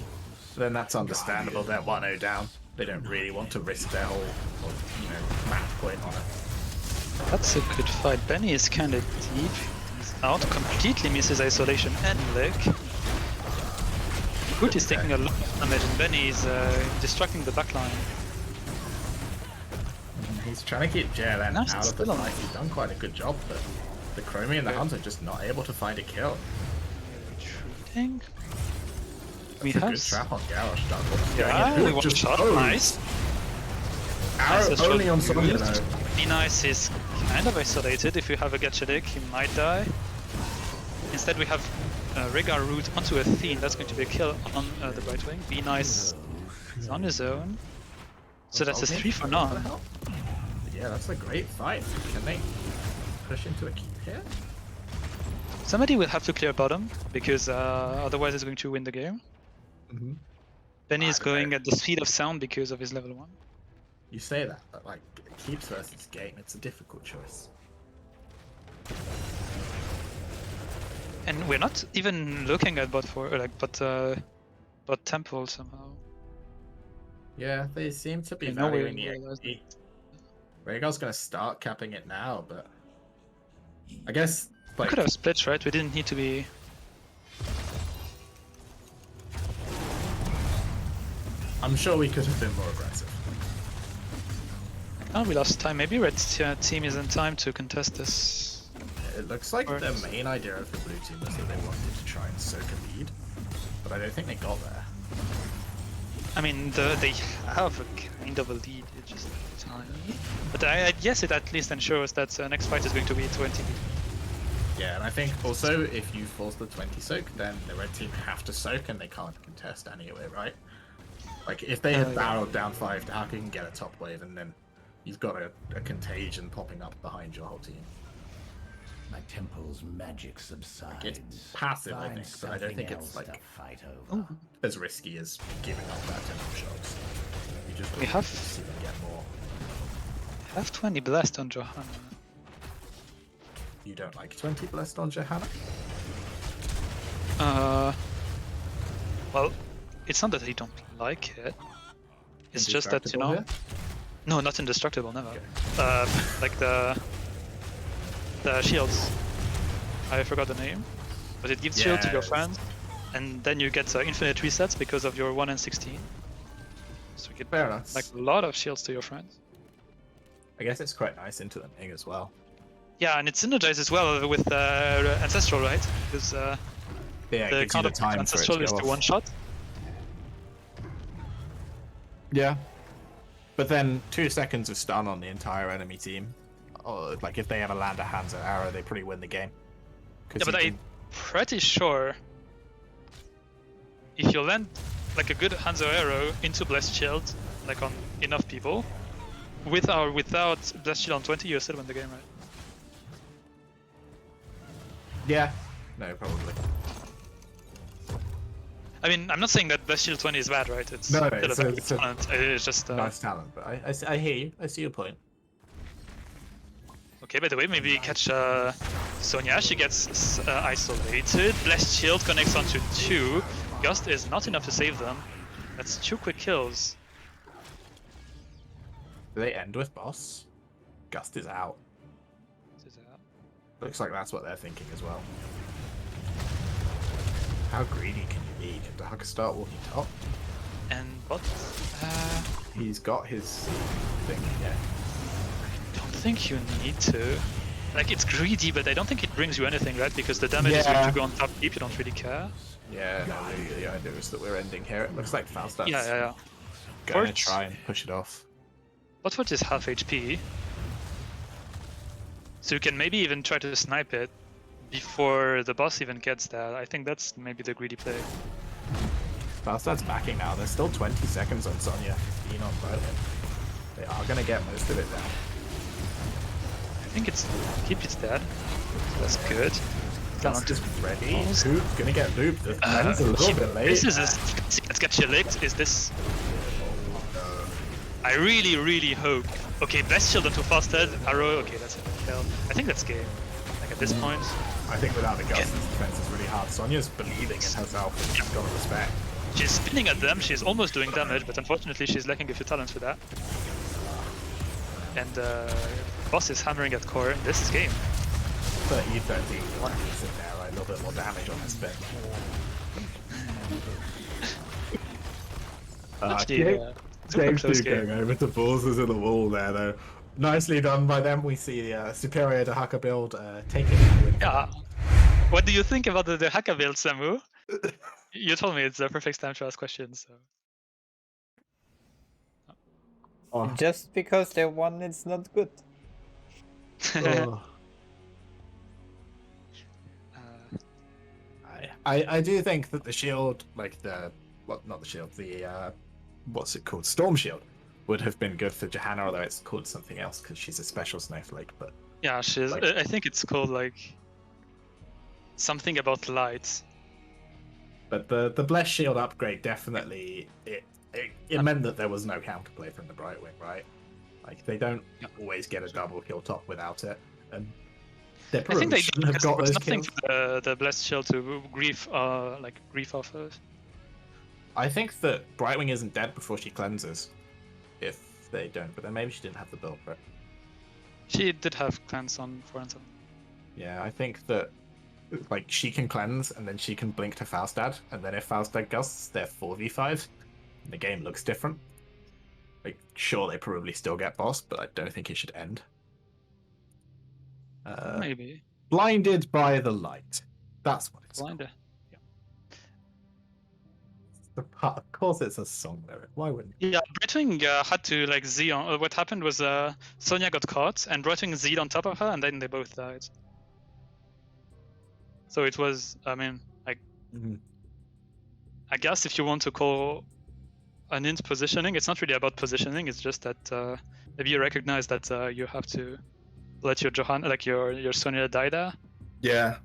Speaker 1: Then that's understandable. They're 1-0 down. They don't really want to risk their whole, match point on it.
Speaker 2: That's a good fight. Benny is kind of deep. He's out, completely misses isolation and leg. Good is taking a lot of damage, and Benny is destructing the backline.
Speaker 1: He's trying to keep JLN
Speaker 2: Nice,
Speaker 1: out of the
Speaker 2: still
Speaker 1: fight.
Speaker 2: alive.
Speaker 1: He's done quite a good job, but the Chromie and the Hunter just not able to find a kill.
Speaker 2: Retreating. We
Speaker 1: That's a
Speaker 2: have
Speaker 1: good trap on Garrosh.
Speaker 2: yeah, we want shot. Nice.
Speaker 1: Arrow
Speaker 2: Nice
Speaker 1: only on
Speaker 2: shot.
Speaker 1: Sonya though.
Speaker 2: Be nice is kind of isolated. If you have a Gatchalik, he might die. Instead, we have Rhaegar root onto Athene. That's going to be a kill on the right wing. Be nice is on his own. So that's a 3 for none.
Speaker 1: Yeah, that's a great fight. Can they push into a keep here?
Speaker 2: Somebody will have to clear bottom because otherwise it's going to win the game.
Speaker 1: Mm-hmm.
Speaker 2: Benny is
Speaker 1: I don't
Speaker 2: going
Speaker 1: know.
Speaker 2: at the speed of sound because of his level 1.
Speaker 1: You say that, but like keeps versus game, it's a difficult choice.
Speaker 2: And we're not even looking at bot temple somehow.
Speaker 1: Yeah, they seem to be
Speaker 2: I know we
Speaker 1: valuing the
Speaker 2: realized
Speaker 1: XP. Rhaegar's gonna start capping it now, but I guess
Speaker 2: We
Speaker 1: like
Speaker 2: could have split, right? We didn't need to be.
Speaker 1: I'm sure we could have been more aggressive.
Speaker 2: Oh, we lost time. Maybe red team is in time to contest this.
Speaker 1: It looks like
Speaker 2: Or-
Speaker 1: the main idea of the blue team was that they wanted to try and soak a lead, but I don't think they got there.
Speaker 2: I mean, they have a kind of a lead, it's just tiny. But I guess it at least ensures that next fight is going to be 20.
Speaker 1: Yeah, and I think also if you force the 20 soak, then the red team have to soak and they can't contest anyway, right? Like if they had
Speaker 2: Yeah.
Speaker 1: barreled down 5, how can you get a top wave and then you've got a contagion popping up behind your whole team?
Speaker 4: My temple's magic subsides.
Speaker 1: It's passive, I think, but I don't think it's like
Speaker 4: fight over.
Speaker 1: as risky as giving up that temple shots. You just
Speaker 2: We have-
Speaker 1: see them get more.
Speaker 2: Have 20 blast on Johanna.
Speaker 1: You don't like 20 blessed on Johanna?
Speaker 2: Well, it's not that I don't like it. It's just that, you know.
Speaker 1: Indestructible
Speaker 2: No, not indestructible, never. Like the shields. I forgot the name, but it gives shield to your
Speaker 1: Yes.
Speaker 2: friends, and then you get infinite resets because of your 1 and 16. So you get
Speaker 1: Fair enough.
Speaker 2: like a lot of shields to your friends.
Speaker 1: I guess it's quite nice into the Ming as well.
Speaker 2: Yeah, and it synergizes as well with ancestral, right? Because
Speaker 1: Yeah, it
Speaker 2: the
Speaker 1: gives you
Speaker 2: count
Speaker 1: the
Speaker 2: of
Speaker 1: time for it
Speaker 2: ancestral
Speaker 1: to
Speaker 2: is
Speaker 1: go
Speaker 2: to
Speaker 1: off.
Speaker 2: one shot.
Speaker 1: Yeah. But then 2 seconds of stun on the entire enemy team. Oh, like if they ever land a Hanzo arrow, they pretty win the game. 'Cause
Speaker 2: Yeah, but
Speaker 1: you
Speaker 2: I'm
Speaker 1: can-
Speaker 2: pretty sure if you land like a good Hanzo arrow into Blessed Shield, like on enough people, with or without Blessed Shield on 20, you still win the game, right?
Speaker 1: Yeah. No, probably.
Speaker 2: I mean, I'm not saying that Blessed Shield 20 is bad, right? It's
Speaker 1: No,
Speaker 2: still
Speaker 1: it's
Speaker 2: a
Speaker 1: a-
Speaker 2: very
Speaker 1: it's
Speaker 2: good
Speaker 1: a
Speaker 2: talent. It's just
Speaker 1: Nice talent, but I hear you. I see your point.
Speaker 2: okay. By the way, maybe catch Sonya. She gets isolated. Blessed Shield connects onto 2. Gust is not enough to save them. That's 2 quick kills.
Speaker 1: Do they end with boss? Gust is out. Looks like that's what they're thinking as well. How greedy can you be? Can Darker start walking top?
Speaker 2: And bot.
Speaker 1: He's got his thing, yeah.
Speaker 2: Don't think you need to. Like, it's greedy, but I don't think it brings you anything, right? Because the damage is going
Speaker 1: Yeah.
Speaker 2: to go on top deep, you don't really care.
Speaker 1: Yeah, no, the idea is that we're ending here. It looks like Falstad's
Speaker 2: Yeah.
Speaker 1: going to
Speaker 2: Fort-
Speaker 1: try and push it off.
Speaker 2: Botfort is half HP. So you can maybe even try to snipe it before the boss even gets there. I think that's maybe the greedy play.
Speaker 1: Falstad's backing now. There's still 20 seconds on Sonya. Being on Berlin. They are going to get most of it down.
Speaker 2: I think it's keep it dead. That's good.
Speaker 1: Gust is ready.
Speaker 2: Balls.
Speaker 1: Hoop's going to get looped. The friend's a little bit late.
Speaker 2: This is let's get you licked. Is this? I really hope. Okay, Blessed Shield onto Fasted, Arrow. Okay, that's a kill. I think that's game. Like at this point.
Speaker 1: I think without the Gus, this defense is really hard. Sonya's believing in herself, and she's got to respect.
Speaker 2: She's spinning at them, she's almost doing damage, but unfortunately she's lacking a few talents for that. And boss is hammering at core, and this is game.
Speaker 1: 30-13, one piece in there, right? A little bit more damage on his spin. James
Speaker 2: close
Speaker 1: going
Speaker 2: game.
Speaker 1: over to Balls in the wall there, though. Nicely done by them. We see superior to Haka build taking that win.
Speaker 2: Yeah. What do you think about the Haka build, Samu? You told me it's the perfect time to ask questions. So.
Speaker 1: Oh,
Speaker 3: Just because they won, it's not good.
Speaker 1: oh. I do think that the shield, like not the shield, what's it called? Storm Shield would have been good for Johanna, although it's called something else because she's a special snowflake. But
Speaker 2: Yeah, she's.
Speaker 1: Like-
Speaker 2: I think it's called like something about light.
Speaker 1: But the Blessed Shield upgrade definitely it meant that there was no counterplay from the Brightwing, right? Like they don't always get a double kill top without it, and they
Speaker 2: I think
Speaker 1: probably
Speaker 2: they
Speaker 1: shouldn't have
Speaker 2: because there
Speaker 1: got
Speaker 2: was
Speaker 1: those
Speaker 2: nothing
Speaker 1: kills.
Speaker 2: for the blessed shield to grief off of.
Speaker 1: I think that Brightwing isn't dead before she cleanses, if they don't. But then maybe she didn't have the build for it.
Speaker 2: She did have cleanse on 4 and 7.
Speaker 1: Yeah, I think that like she can cleanse and then she can blink to Faustad, and then if Faustad gusts, they're 4v5. The game looks different. Like, sure, they probably still get boss, but I don't think it should end.
Speaker 2: Maybe.
Speaker 1: Blinded by the light. That's what it's called.
Speaker 2: Blinder.
Speaker 1: Of course, it's a song lyric. Why wouldn't?
Speaker 2: Yeah, Brightwing had to like Z on. What happened was Sonya got caught and Brightwing Z'd on top of her, and then they both died. So it was. I mean, like, I guess if you want to call an int positioning, it's not really about positioning. It's just that maybe you recognize that you have to let your Johanna, like your Sonya, die there.
Speaker 1: Yeah.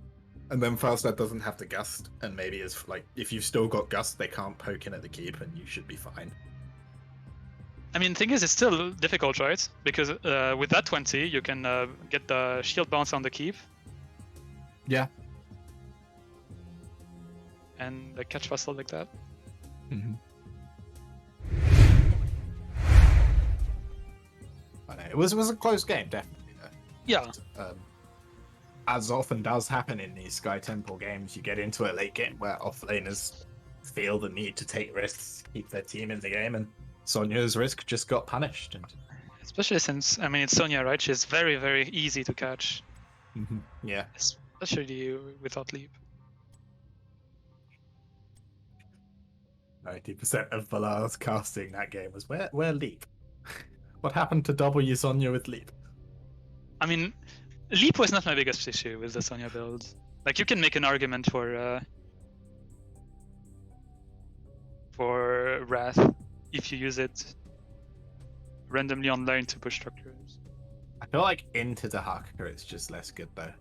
Speaker 1: And then Faustad doesn't have to gust, and maybe it's like if you've still got gust, they can't poke in at the keep, and you should be fine.
Speaker 2: I mean, thing is, it's still difficult, right? Because with that 20, you can get the shield bounce on the keep
Speaker 1: Yeah.
Speaker 2: and like, catch vassal like that.
Speaker 1: Mm-hmm. I know. It was a close game, definitely. Though.
Speaker 2: Yeah.
Speaker 1: As often does happen in these Sky Temple games, you get into a late game where offlaners feel the need to take risks, keep their team in the game, and Sonya's risk just got punished. And
Speaker 2: Especially since, I mean, it's Sonya, right? She's very, very easy to catch,
Speaker 1: yeah,
Speaker 2: especially without leap.
Speaker 1: 90% of Valar's casting that game was where leap. What happened to W Sonya with leap?
Speaker 2: I mean, leap was not my biggest issue with the Sonya build. Like, you can make an argument for Wrath if you use it randomly on lane to push structures.
Speaker 1: I feel like into the Haka it's just less good though,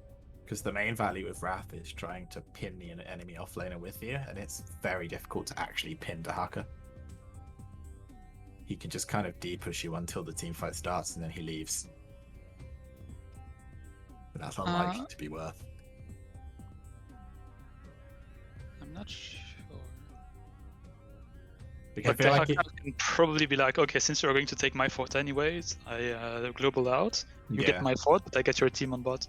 Speaker 1: because the main value of Wrath is trying to pin the enemy offlaner with you, and it's very difficult to actually pin the Haka. He can just kind of D-push you until the team fight starts, and then he leaves. But that's unlikely to be worth.
Speaker 2: I'm not sure.
Speaker 1: Because
Speaker 2: But
Speaker 1: I feel
Speaker 2: the
Speaker 1: like
Speaker 2: Haka can probably be like, okay, since you're going to take my fort anyways, I global out. You
Speaker 1: Yeah.
Speaker 2: get my fort, but I get your team on bot.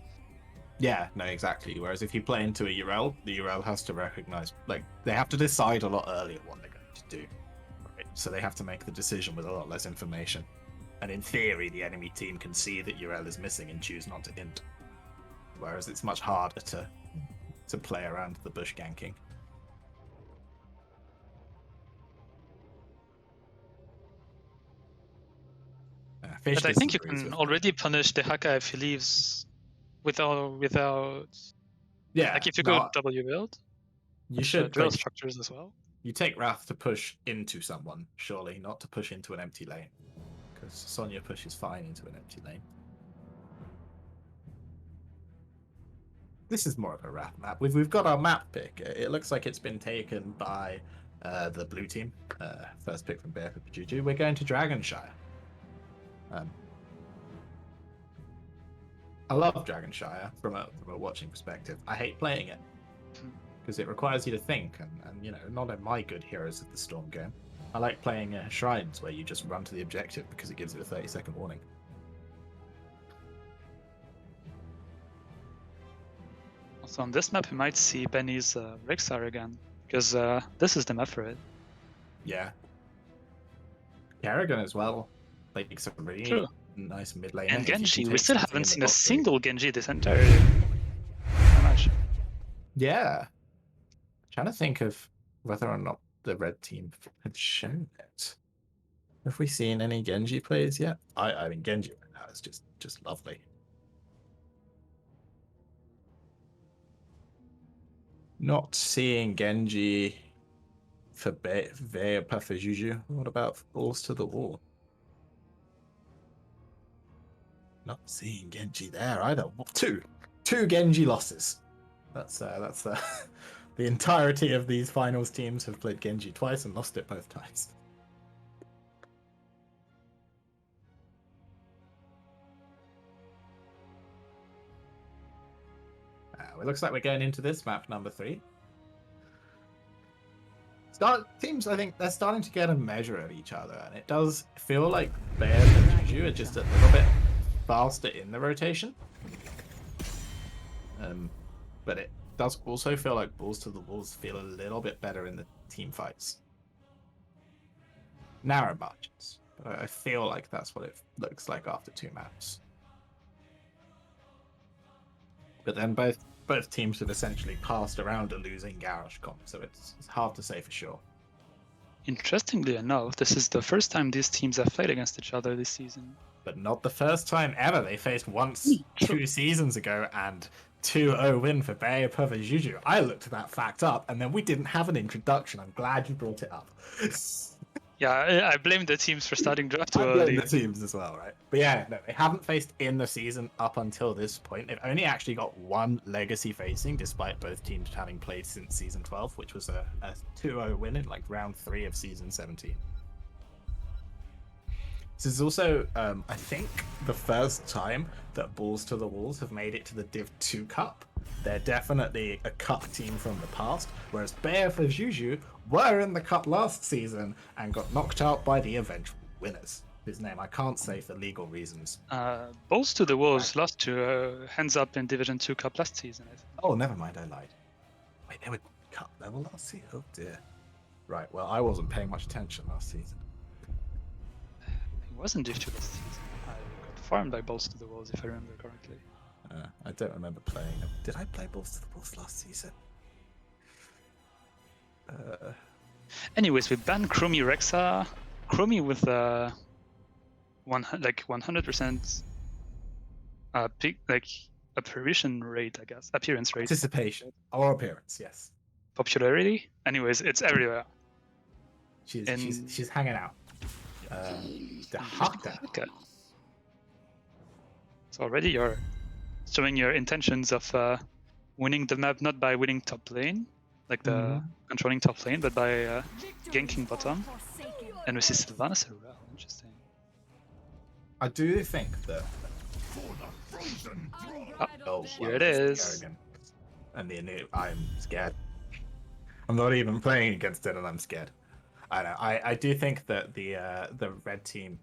Speaker 1: Yeah, no, exactly. Whereas if you play into a URL, the URL has to recognize, like, they have to decide a lot earlier what they're going to do. Right? So they have to make the decision with a lot less information. And in theory, the enemy team can see that URL is missing and choose not to int. Whereas it's much harder to play around the bush ganking.
Speaker 2: But I think you can already punish the Haka if he leaves without
Speaker 1: Yeah,
Speaker 2: like if you
Speaker 1: no,
Speaker 2: go W build.
Speaker 1: you should
Speaker 2: drill
Speaker 1: like,
Speaker 2: structures as well.
Speaker 1: you take Wrath to push into someone, surely, not to push into an empty lane. Because Sonya pushes fine into an empty lane. This is more of a Wrath map. We've got our map pick. It looks like it's been taken by the blue team. First pick from BeJoPaFeJuJu. We're going to Dragonshire. I love Dragonshire from a watching perspective. I hate playing it because it requires you to think, and you know, not in my good Heroes of the Storm game. I like playing Shrines where you just run to the objective because it gives you a 30-second warning.
Speaker 2: Also on this map, we might see Benny's Rexar again, because this is the map for it.
Speaker 1: Yeah. Kerrigan as well. Like some really
Speaker 2: True.
Speaker 1: nice mid lane.
Speaker 2: And Genji, we still haven't seen a single Genji this entire match.
Speaker 1: Yeah. Trying to think of whether or not the red team had shown it. Have we seen any Genji plays yet? I mean, Genji right now is just lovely. Not seeing Genji for BeJoPaFeJuJu. What about balls to the wall? Not seeing Genji there either. Two Genji losses. That's the entirety of these finals teams have played Genji twice and lost it both times. It looks like we're going into this map number 3. Teams, I think they're starting to get a measure of each other, and it does feel like Bear and Juju are just a little bit faster in the rotation. But it does also feel like balls to the walls feel a little bit better in the team fights. Narrow margins, but I feel like that's what it looks like after 2 maps. But then both teams have essentially passed around a losing Garrosh comp, so it's hard to say for sure.
Speaker 2: Interestingly enough, this is the first time these teams have played against each other this season.
Speaker 1: But not the first time ever. They faced once 2 seasons ago, and 2-0 win for BeJoPaFeJuJu. I looked that fact up, and then we didn't have an introduction. I'm glad you brought it up.
Speaker 2: Yeah, I blame the teams for starting draft too
Speaker 1: I blame
Speaker 2: early.
Speaker 1: the teams as well, right? But yeah, no, they haven't faced in the season up until this point. They've only actually got 1 legacy facing, despite both teams having played since season 12, which was a 2-0 win in like round 3 of season 17. This is also, I think, the first time that Balls to the Walls have made it to the Div 2 Cup. They're definitely a cup team from the past, whereas BeJoPaFeJuJu were in the cup last season and got knocked out by the eventual winners, whose name I can't say for legal reasons.
Speaker 2: Balls to the Wolves lost to Hands Up in Division 2 Cup last season, I think.
Speaker 1: Oh, never mind, I lied. Wait, they were cup level last season? Oh dear. Right, well, I wasn't paying much attention last season.
Speaker 2: It wasn't Div 2 last season. I got farmed by Balls to the Wolves, if I remember correctly.
Speaker 1: I don't remember playing them. Did I play Balls to the Walls last season?
Speaker 2: Anyways, we banned Chromie Rexa. Chromie with 100% apparition rate, I guess. Appearance rate.
Speaker 1: Participation or appearance, yes.
Speaker 2: Popularity. Anyways, it's everywhere.
Speaker 1: She's hanging out. The Haka.
Speaker 2: Okay. So already you're showing your intentions of winning the map not by winning top lane, like the controlling top lane, but by ganking bottom. And we see Sylvanas as well. Interesting.
Speaker 1: I do think that. Oh,
Speaker 2: here it is.
Speaker 1: And I'm scared. I'm not even playing against it, and I'm scared. I know. I do think that the red team,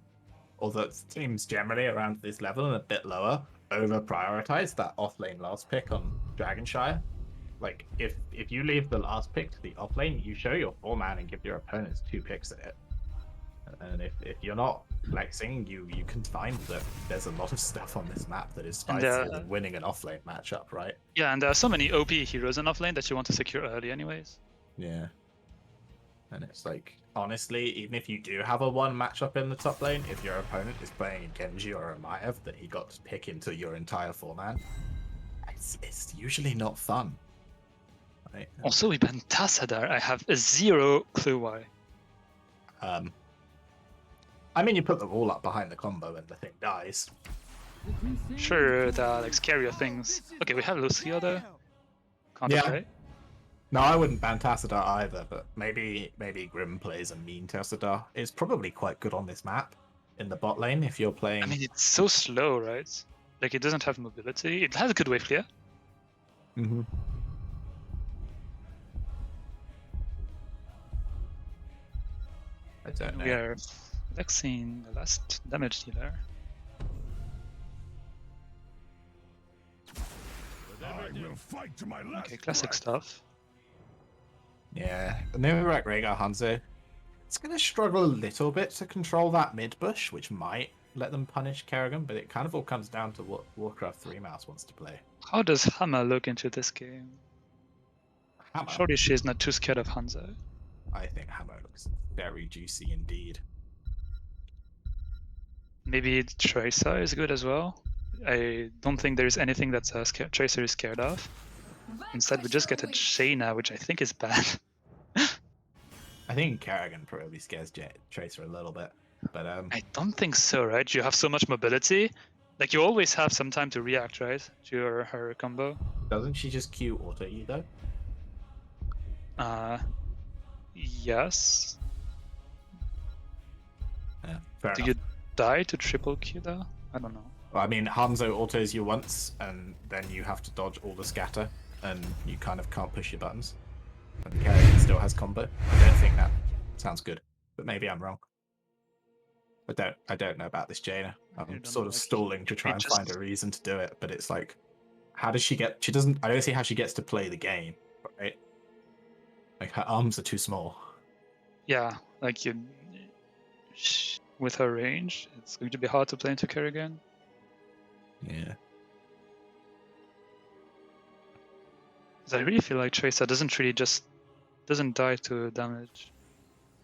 Speaker 1: or the teams generally around this level and a bit lower, over prioritize that off lane last pick on Dragonshire. Like if you leave the last pick to the off lane, you show your 4-man and give your opponents 2 picks at it. And if you're not flexing, you can find that there's a lot of stuff on this map that is spicier than winning an off lane matchup, right?
Speaker 2: Yeah, and there are so many OP heroes in off lane that you want to secure early anyways.
Speaker 1: Yeah. And it's like, honestly, even if you do have a 1 matchup in the top lane, if your opponent is playing a Genji or a Maev that he got to pick into your entire 4-man, it's usually not fun. Right?
Speaker 2: Also, we banned Tassadar. I have 0 clue why.
Speaker 1: I mean, you put them all up behind the combo and the thing dies.
Speaker 2: Sure, there are like scarier things. Okay, we have Lucio though. Can't play.
Speaker 1: No, I wouldn't ban Tassadar either, but maybe Grim plays a mean Tassadar. It's probably quite good on this map in the bot lane if you're playing.
Speaker 2: I mean, it's so slow, right? Like it doesn't have mobility. It has a good wave clear.
Speaker 1: Mm-hmm. I don't
Speaker 2: We
Speaker 1: know.
Speaker 2: are flexing the last damage dealer.
Speaker 4: I will fight to my last
Speaker 2: Okay, classic
Speaker 4: breath.
Speaker 2: stuff.
Speaker 1: Yeah, the Numerak Rhaegar Hanzo. It's going to struggle a little bit to control that mid bush, which might let them punish Kerrigan, but it kind of all comes down to what Warcraft 3 Mouse wants to play.
Speaker 2: How does Hammer look into this game?
Speaker 1: Hammer.
Speaker 2: Surely she is not too scared of Hanzo.
Speaker 1: I think Hammer looks very juicy indeed.
Speaker 2: Maybe Tracer is good as well. I don't think there's anything that Tracer is scared of. Instead, we just get a Jaina, which I think is bad.
Speaker 1: I think Kerrigan probably scares Tracer a little bit, but
Speaker 2: I don't think so, right? You have so much mobility. Like, you always have some time to react, right? To her combo.
Speaker 1: doesn't she just Q auto you though?
Speaker 2: Yes.
Speaker 1: Yeah, fair
Speaker 2: Do
Speaker 1: enough.
Speaker 2: you die to triple Q though? I don't know.
Speaker 1: Well, I mean, Hanzo autos you once, and then you have to dodge all the scatter, and you kind of can't push your buttons. And Kerrigan still has combo. I don't think that sounds good, but maybe I'm wrong. I don't know about this Jaina. I'm
Speaker 2: don't
Speaker 1: sort
Speaker 2: know,
Speaker 1: of
Speaker 2: like,
Speaker 1: stalling to try and
Speaker 2: just-
Speaker 1: find a reason to do it, but it's like, how does she get? She doesn't. I don't see how she gets to play the game, right? Like her arms are too small.
Speaker 2: Yeah, like with her range, it's going to be hard to play into Kerrigan.
Speaker 1: Yeah.
Speaker 2: Because I really feel like Tracer doesn't die to damage.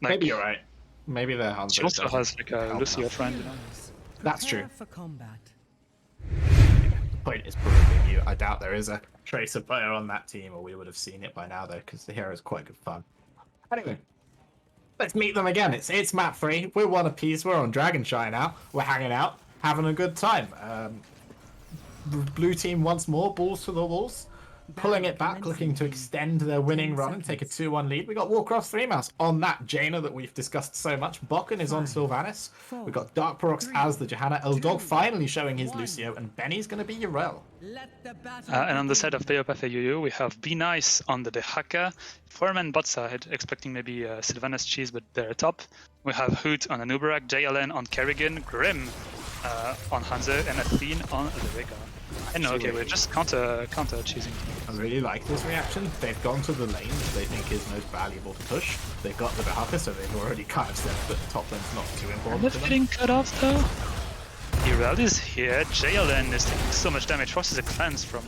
Speaker 2: Like,
Speaker 1: Maybe you're right. Maybe the Hanzo
Speaker 2: she also
Speaker 1: doesn't
Speaker 2: has like a
Speaker 1: help
Speaker 2: Lucio
Speaker 1: enough.
Speaker 2: friend, you know?
Speaker 1: That's true.
Speaker 5: For combat.
Speaker 1: The point is probably you. I doubt there is a Tracer player on that team, or we would have seen it by now, though, because the hero is quite good fun. Anyway, let's meet them again. It's map 3. We're one apiece. We're on Dragonshire now. We're hanging out, having a good time. Blue team once more, balls to the walls. Pulling it back, looking to extend their winning run and take a 2-1 lead. We got Warcraft 3 Mouse on that Jaina that we've discussed so much. Bokken is on Sylvanas. We've got Dark Parox as the Johanna. Eldog finally showing his Lucio, and Benny's going to be Yrel.
Speaker 2: And on the side of BeJoPaFeJuJu, we have Be Nice on the Dehaka, 4-man bot side, expecting maybe Sylvanas cheese, but they're top. We have Hoot on Anubarak, JLN on Kerrigan, Grim on Hanzo, and Athene on the Rhaegar. And okay, we're just counter cheesing.
Speaker 1: I really like this reaction. They've gone to the lane that they think is most valuable to push. They've got the Dehaka, so they've already kind of said that the top lane's not too important
Speaker 2: Not
Speaker 1: to them.
Speaker 2: getting cut off though. Yrel is here, JLN is taking so much damage, Frost is a cleanse from...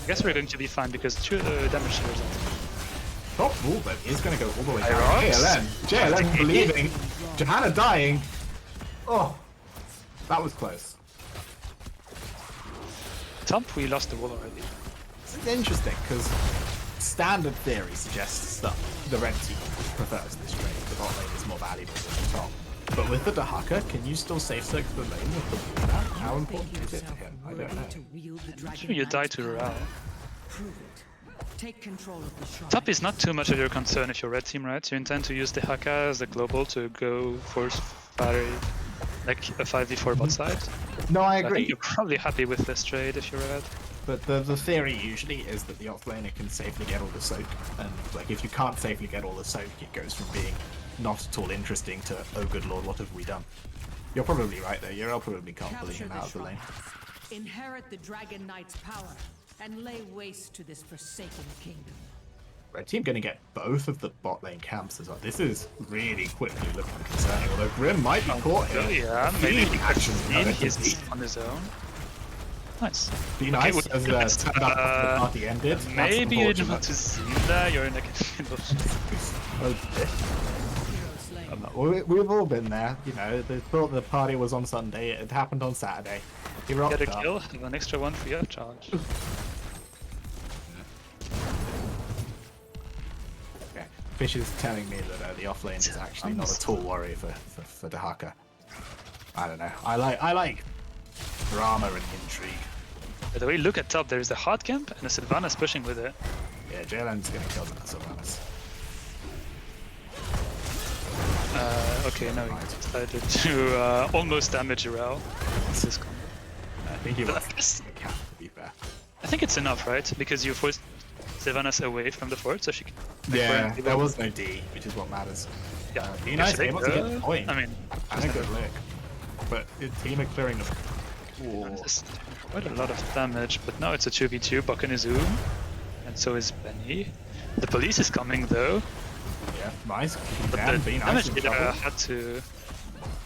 Speaker 2: I guess we're going to be fine because 2 damage dealers are...
Speaker 1: Top wall, though, is going to go all the way down.
Speaker 2: Irox?
Speaker 1: JLN believing. Johanna dying. Oh, that was close.
Speaker 2: Top, we lost the wall already.
Speaker 1: It's interesting because standard theory suggests that the red team prefers this trade. The bot lane is more valuable than the top. But with the Dehaka, can you still safe search the lane with the wall? How important is it to him? I don't know.
Speaker 2: I'm sure you die to Yrel.
Speaker 5: Prove it. Take control of the shrine.
Speaker 2: Top is not too much of your concern if you're red team, right? You intend to use the Haka as the global to go force parry like a 5v4 bot side.
Speaker 1: No, I
Speaker 2: I think
Speaker 1: agree.
Speaker 2: you're probably happy with this trade if you're red.
Speaker 1: But the theory usually is that the offlaner can safely get all the soak. And like if you can't safely get all the soak, it goes from being not at all interesting to, oh good lord, what have we done? You're probably right there. You're probably can't bully
Speaker 5: Capture
Speaker 1: him
Speaker 5: the
Speaker 1: out of the lane.
Speaker 5: shrine. Inherit the Dragon Knight's power and lay waste to this forsaken kingdom.
Speaker 1: Red team going to get both of the bot lane camps as well. This is really quickly looking concerning. Although Grim might be caught here.
Speaker 2: Oh yeah, maybe
Speaker 1: He actually
Speaker 2: he's on his own. Nice.
Speaker 1: Be nice
Speaker 2: Okay,
Speaker 1: as
Speaker 2: well,
Speaker 1: stand up after the party ended. That's
Speaker 2: Maybe you didn't want
Speaker 1: unfortunate.
Speaker 2: to see that. You're in like a middle.
Speaker 1: Oh, dear.
Speaker 5: Hero slain.
Speaker 1: We've all been there. You know, they thought the party was on Sunday. It happened on Saturday. He rocked
Speaker 2: Get a
Speaker 1: up.
Speaker 2: kill, have an extra one free of charge.
Speaker 1: Okay. Fish is telling me that the offlane is actually not at all worry for Dehaka. I don't know. I like drama and intrigue.
Speaker 2: By the way, look at top. There is a hard camp and a Sylvanas pushing with it.
Speaker 1: Yeah, Jalen's gonna kill that Sylvanas.
Speaker 2: Okay, no, he decided to almost damage Yrel. That's his combo.
Speaker 1: I think he
Speaker 2: But
Speaker 1: wants
Speaker 2: I guess-
Speaker 1: the cap, to be fair.
Speaker 2: I think it's enough, right? Because you forced Sylvanas away from the fort, so she can.
Speaker 1: Yeah, there was no D, which is what matters.
Speaker 2: Yeah.
Speaker 1: Dina is
Speaker 2: Should they
Speaker 1: able to get the
Speaker 2: go?
Speaker 1: point.
Speaker 2: I mean,
Speaker 1: and a good lick. But the team are clearing the...
Speaker 2: just quite a lot of damage, but now it's a 2v2. Bucken is Zoom, and so is Benny. The police is coming though,
Speaker 1: Yeah, nice.
Speaker 2: but
Speaker 1: Damn,
Speaker 2: the
Speaker 1: be nice
Speaker 2: damage
Speaker 1: in
Speaker 2: dealer
Speaker 1: trouble.
Speaker 2: had to.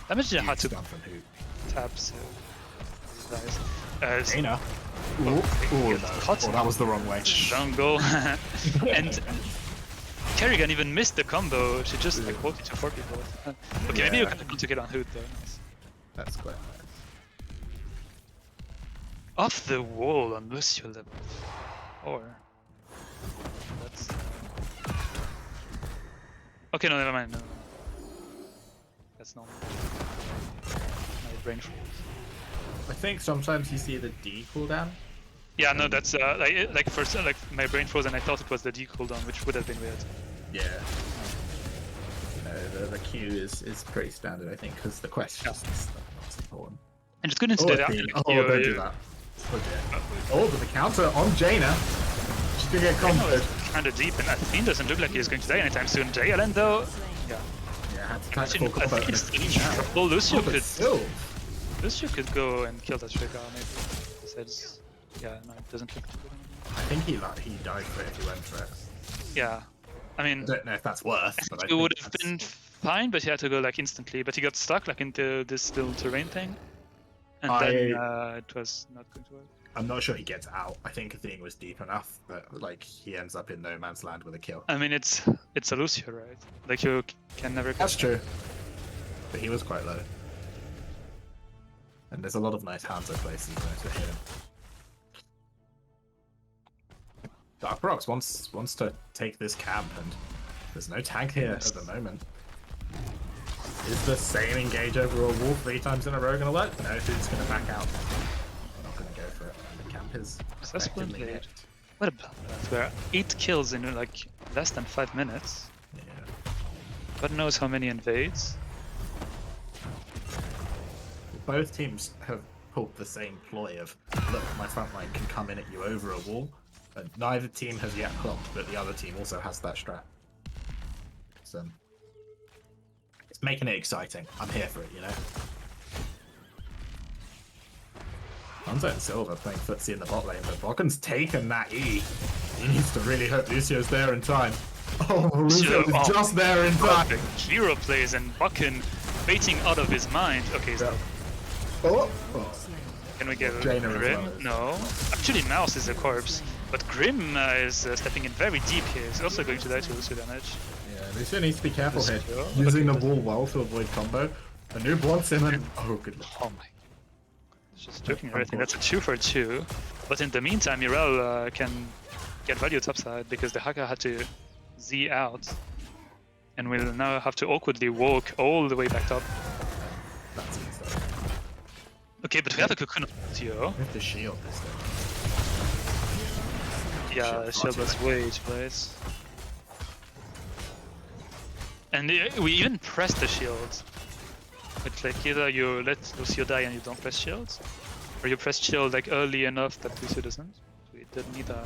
Speaker 2: Damage dealer had
Speaker 1: Huge
Speaker 2: to
Speaker 1: stuff from Hoot.
Speaker 2: tap, so. Nice.
Speaker 1: Dana. Ooh,
Speaker 2: he
Speaker 1: ooh,
Speaker 2: got
Speaker 1: no.
Speaker 2: caught
Speaker 1: Oh, that was the wrong way.
Speaker 2: jungle, and Kerrigan even missed the combo. She just like walked into 4 people. Okay, maybe you
Speaker 1: Yeah.
Speaker 2: can to get on Hoot though. Nice.
Speaker 1: That's quite nice.
Speaker 2: Off the wall on Lucio level 4. That's. Okay, no, never mind. No. That's normal. My brain froze.
Speaker 1: I think sometimes you see the D cooldown.
Speaker 2: Yeah, no, that's like first like my brain froze and I thought it was the D cooldown, which would have been weird.
Speaker 1: Yeah. No, the Q is pretty standard, I think, because the question is not important.
Speaker 2: And just couldn't
Speaker 1: Oh,
Speaker 2: do that.
Speaker 1: don't do that. Okay. Oh, but the counter on Jaina. She's gonna get comboed.
Speaker 2: Kind of deep, and Athene doesn't look like he's going to die anytime soon. JLN though, yeah.
Speaker 1: Yeah, had to catch
Speaker 2: Actually,
Speaker 1: full
Speaker 2: I
Speaker 1: combo.
Speaker 2: think
Speaker 1: and
Speaker 2: it's
Speaker 1: a
Speaker 2: in
Speaker 1: clean out.
Speaker 2: trouble. Lucio
Speaker 1: Oh, but still.
Speaker 2: could go and kill that trigger maybe. Besides, yeah, no, it doesn't look too good anymore.
Speaker 1: I think he died for it if he went for it.
Speaker 2: Yeah, I mean,
Speaker 1: I don't know if that's worth, but I
Speaker 2: it
Speaker 1: think
Speaker 2: would have
Speaker 1: that's-
Speaker 2: been fine, but he had to go like instantly. But he got stuck like into this little terrain thing, and then it was not going to work.
Speaker 1: I'm not sure he gets out. I think Athene was deep enough that like he ends up in no man's land with a kill.
Speaker 2: I mean, it's a Lucio, right? Like you can never.
Speaker 1: That's true. But he was quite low. And there's a lot of nice Hanzo places there to hit him. Dark Brox wants to take this camp, and there's no tank here at the moment. Is the same engage over a wall 3 times in a row gonna work? No, Hoot's gonna back out. I'm not gonna go for it. The camp is
Speaker 2: Successfully
Speaker 1: effectively
Speaker 2: played.
Speaker 1: nicked.
Speaker 2: What a bloodbath! Where 8 kills in like less than 5 minutes.
Speaker 1: Yeah.
Speaker 2: God knows how many invades.
Speaker 1: Both teams have pulled the same ploy of, look, my front line can come in at you over a wall. And neither team has yet clocked, but the other team also has that strat. So it's making it exciting. I'm here for it, you know. Hanzo and Silver playing footsie in the bot lane, but Boggan's taken that E. He needs to really hope Lucio's there in time. Oh, Lucio is
Speaker 2: oh,
Speaker 1: just there in time.
Speaker 2: Perfect. Zero plays and Bucken waiting out of his mind. Okay, he's dead.
Speaker 1: Oh.
Speaker 2: Can we get
Speaker 1: Jaina as
Speaker 2: Grim?
Speaker 1: well.
Speaker 2: No. Actually, Mouse is a corpse. But Grim is stepping in very deep here. He's also going to die to Lucio damage.
Speaker 1: Yeah, Lucio needs to be careful here.
Speaker 2: Lucio?
Speaker 1: Using
Speaker 2: Okay.
Speaker 1: the wall well to avoid combo. A noob wants him and... Oh, good lord.
Speaker 2: Oh my. It's just joking everything. That's a 2 for 2. But in the meantime, Mirel can get value topside because the hacker had to Z out. And will now have to awkwardly walk all the way back up.
Speaker 1: That's good stuff.
Speaker 2: Okay, but we have a cocoon of Lucio.
Speaker 1: We have to shield this thing.
Speaker 2: Yeah, shield was way too late. And we even pressed the shield. It's like either you let Lucio die and you don't press shield, or you press shield like early enough that Lucio doesn't. We did neither.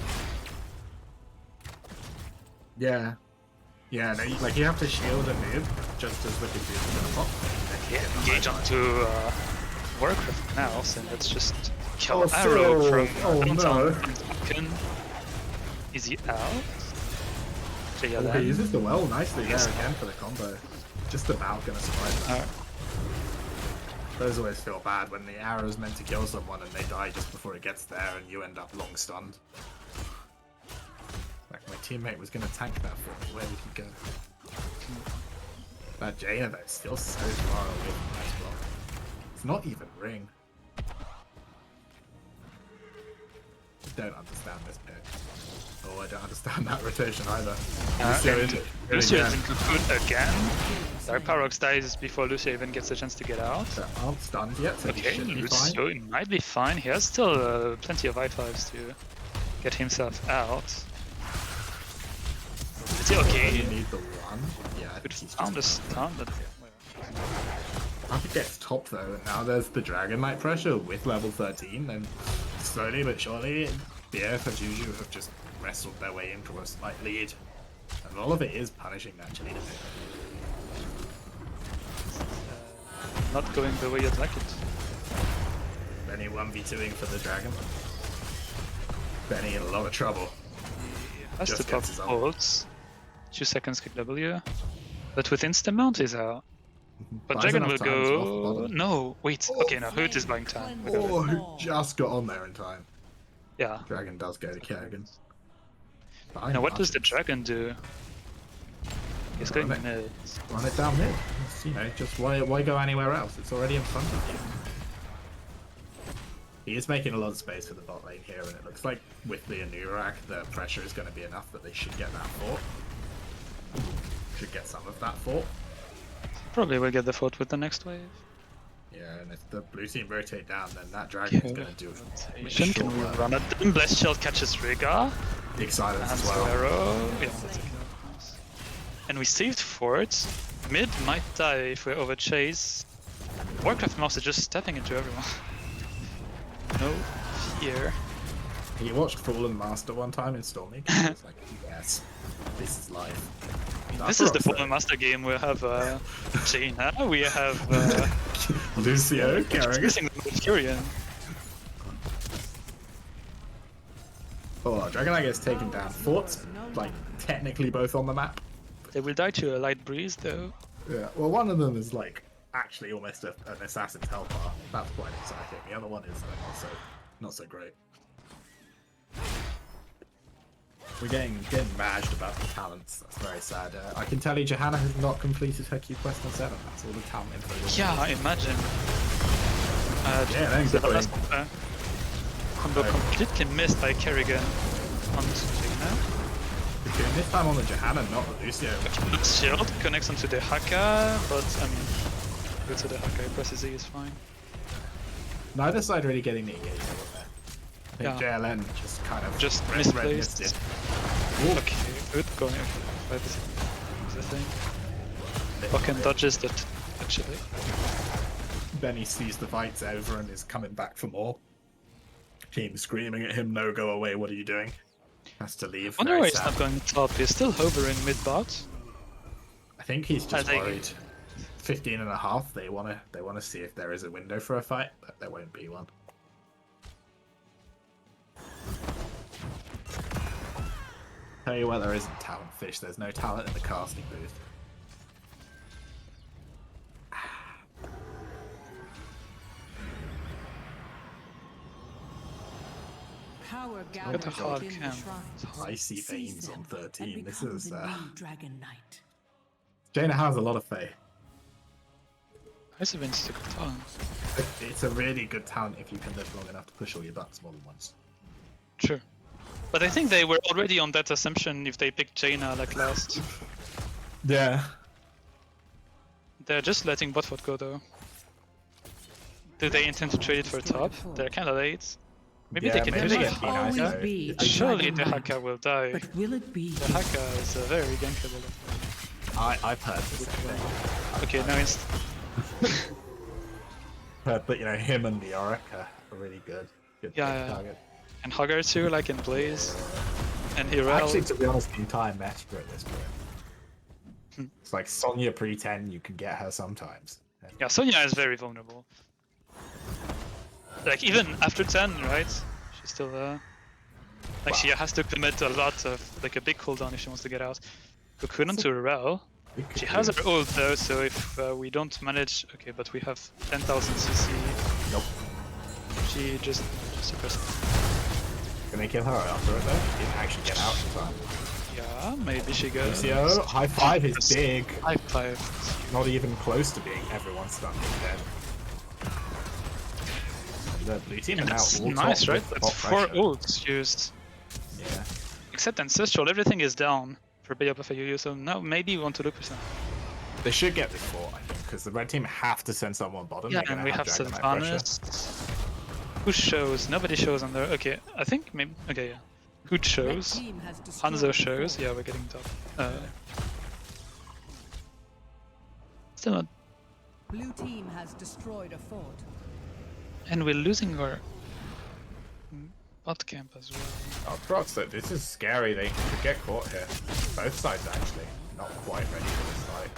Speaker 1: Yeah. Yeah, no, like you have to shield a noob just as Wicked Dude is gonna pop.
Speaker 2: Yeah, engage onto Warcraft now, so let's just kill
Speaker 1: Oh,
Speaker 2: Arrow
Speaker 1: so-
Speaker 2: from
Speaker 1: oh,
Speaker 2: downtown.
Speaker 1: no.
Speaker 2: Is he out?
Speaker 1: Oh, he
Speaker 2: JLN.
Speaker 1: uses the well nicely
Speaker 2: Yes.
Speaker 1: there again for the combo. Just about gonna survive that. Those always feel bad when the arrow's meant to kill someone and they die just before it gets there and you end up long stunned. Like my teammate was gonna tank that for me, where we can go. That Jaina though is still so far away from nice block. It's not even ring. I don't understand this pick. Oh, I don't understand that rotation either. Lucio
Speaker 2: And
Speaker 1: is it,
Speaker 2: Lucio
Speaker 1: yeah.
Speaker 2: is in cocoon again. Dark Parox dies before Lucio even gets a chance to get out.
Speaker 1: So aren't stunned yet, so he
Speaker 2: Okay,
Speaker 1: should be fine.
Speaker 2: Lucio might be fine. He has still plenty of I5s to get himself out. Is he okay?
Speaker 1: You need the one. Yeah, I
Speaker 2: Could
Speaker 1: think he's
Speaker 2: found a
Speaker 1: just...
Speaker 2: stun, but
Speaker 1: If it gets top though, and now there's the Dragon Knight pressure with level 13, and slowly but surely, BeJoPaFeJuJu have just wrestled their way into a slight lead. And all of it is punishing that Jaina pick.
Speaker 2: Not going the way you'd like it.
Speaker 1: Benny 1v2ing for the Dragon. Benny in a lot of trouble.
Speaker 2: Has
Speaker 1: Just
Speaker 2: to pop
Speaker 1: gets his ult.
Speaker 2: ults. 2 seconds kick W. But with instant mount he's out. But
Speaker 1: Buys
Speaker 2: Dragon
Speaker 1: enough
Speaker 2: will
Speaker 1: time to off
Speaker 2: go...
Speaker 1: bottom.
Speaker 2: No, wait. Okay, no, Hoot is buying time. I got it.
Speaker 1: Oh, who just got on there in time.
Speaker 2: Yeah.
Speaker 1: Dragon does go to Kerrigan.
Speaker 2: Now what does the Dragon do? He's going
Speaker 1: Run it.
Speaker 2: mid.
Speaker 1: Run it down mid. It's, you know, just why go anywhere else? It's already in front of you. He is making a lot of space for the bot lane here, and it looks like with the Anurak, the pressure is going to be enough that they should get that fort. Should get some of that fort.
Speaker 2: Probably will get the fort with the next wave.
Speaker 1: Yeah, and if the blue team rotate down, then that Dragon is going to do
Speaker 2: Mission, can we run it? Then Blessed Shield catches Rhaegar.
Speaker 1: big silence
Speaker 2: And
Speaker 1: as well.
Speaker 2: Arrow. Yeah, that's okay. Nice. And we saved fort. Mid might die if we overchase. Warcraft mouse is just stepping into everyone. No fear.
Speaker 1: He watched Fallen Master one time in Storm League. He was like, yes, this is life.
Speaker 2: This is the Fallen Master game. We have Jaina, we have
Speaker 1: Lucio, Kerrigan.
Speaker 2: missing the Furion.
Speaker 1: Oh, Dragon Knight gets taken down. Forts, like, technically both on the map.
Speaker 2: They will die to a light breeze though.
Speaker 1: Yeah, well, one of them is, like, actually almost an assassin's helper. That's quite exciting. The other one is not so great. We're getting mashed about the talents. That's very sad. I can tell you, Johanna has not completed her Q quest on 7. That's all the talent info.
Speaker 2: Yeah, imagine.
Speaker 1: Yeah, then
Speaker 2: the
Speaker 1: going.
Speaker 2: last combo completely missed by Kerrigan on Jaina.
Speaker 1: Okay, this time on the Johanna, not the Lucio.
Speaker 2: Shield connects onto the Haka, but I mean, go to the Haka, presses E is fine.
Speaker 1: Neither side really getting the engagement with there. I think
Speaker 2: Yeah.
Speaker 1: JLN just kind of
Speaker 2: Just
Speaker 1: red
Speaker 2: misplaced.
Speaker 1: missed it.
Speaker 2: Okay, good going. Okay, 5 is the thing. Fucking dodges that actually.
Speaker 1: Benny sees the fight's over and is coming back for more. Team screaming at him, no, go away, what are you doing? Has to leave.
Speaker 2: Wonder
Speaker 1: very
Speaker 2: why he's
Speaker 1: sad.
Speaker 2: not going top. He's still hovering mid bot.
Speaker 1: I think he's just
Speaker 2: think-
Speaker 1: worried. 15 and a half, they wanna see if there is a window for a fight, but there won't be one. Tell you what, there isn't talent, Fish. There's no talent in the casting booth.
Speaker 5: Power
Speaker 2: at the
Speaker 5: gathers
Speaker 2: hard
Speaker 5: within the
Speaker 2: camp.
Speaker 5: shrines.
Speaker 1: Icy
Speaker 5: Seize
Speaker 1: veins
Speaker 5: them
Speaker 1: on 13.
Speaker 5: and
Speaker 1: This
Speaker 5: become
Speaker 1: is
Speaker 5: the new Dragon Knight.
Speaker 1: Jaina has a lot of faith.
Speaker 2: Icy Veins is a good talent.
Speaker 1: It's a really good talent if you can live long enough to push all your buttons more than once.
Speaker 2: Sure. But I think they were already on that assumption if they picked Jaina like last.
Speaker 1: Yeah.
Speaker 2: They're just letting Botford go though. Do they intend to trade it for top? They're kinda late. Maybe they can
Speaker 1: maybe
Speaker 2: push
Speaker 1: they
Speaker 2: it.
Speaker 1: can be nice,
Speaker 5: Always
Speaker 1: though.
Speaker 5: be a
Speaker 2: Surely the
Speaker 5: Dragon Knight.
Speaker 2: Haka will die.
Speaker 5: But will it be?
Speaker 2: The Haka is a very gankable.
Speaker 1: I've heard the same thing.
Speaker 2: Okay, now it's
Speaker 1: Heard that, you know, him and the Auric are really good. Good
Speaker 2: Yeah, yeah.
Speaker 1: target.
Speaker 2: and Hagar too, like in Blaze. And Irel.
Speaker 1: Actually, to be honest, the entire meta at this point.
Speaker 2: Hmm.
Speaker 1: It's like Sonya pre-10, you can get her sometimes.
Speaker 2: Yeah, Sonya is very vulnerable. Like even after 10, right? She's still like she has to commit a lot of like a big cooldown if she wants to get out. Cocoon onto Irel. She has her ult though, so if we don't manage, okay, but we have 10,000 CC.
Speaker 1: Nope.
Speaker 2: She just suppressed.
Speaker 1: Can they kill her after it though? She didn't actually get out in time.
Speaker 2: Yeah, maybe she goes.
Speaker 1: Lucio, high five is big.
Speaker 2: High five.
Speaker 1: Not even close to being everyone stunned and dead. And the blue team are now
Speaker 2: That's
Speaker 1: all
Speaker 2: nice,
Speaker 1: top
Speaker 2: right?
Speaker 1: with the
Speaker 2: That's
Speaker 1: bot
Speaker 2: 4
Speaker 1: pressure.
Speaker 2: ults used.
Speaker 1: Yeah.
Speaker 2: Except Ancestral, everything is down for BeJoPaFeJuJu, so now maybe you want to look for some.
Speaker 1: They should get this fort, I think, because the red team have to send someone bottom.
Speaker 2: Yeah,
Speaker 1: They're
Speaker 2: and
Speaker 1: gonna
Speaker 2: we have
Speaker 1: Dragon Knight pressure.
Speaker 2: Sylvanas. Who shows? Nobody shows on there. Okay, I think maybe. Okay, yeah. Hood shows.
Speaker 5: Team has destroyed
Speaker 2: Hanzo
Speaker 5: the
Speaker 2: shows.
Speaker 5: fort.
Speaker 2: Yeah, we're getting top. Still not
Speaker 5: Blue team has destroyed a fort.
Speaker 2: And we're losing our bot camp as well.
Speaker 1: Oh, Prox, this is scary. They could get caught here. Both sides actually not quite ready for this fight.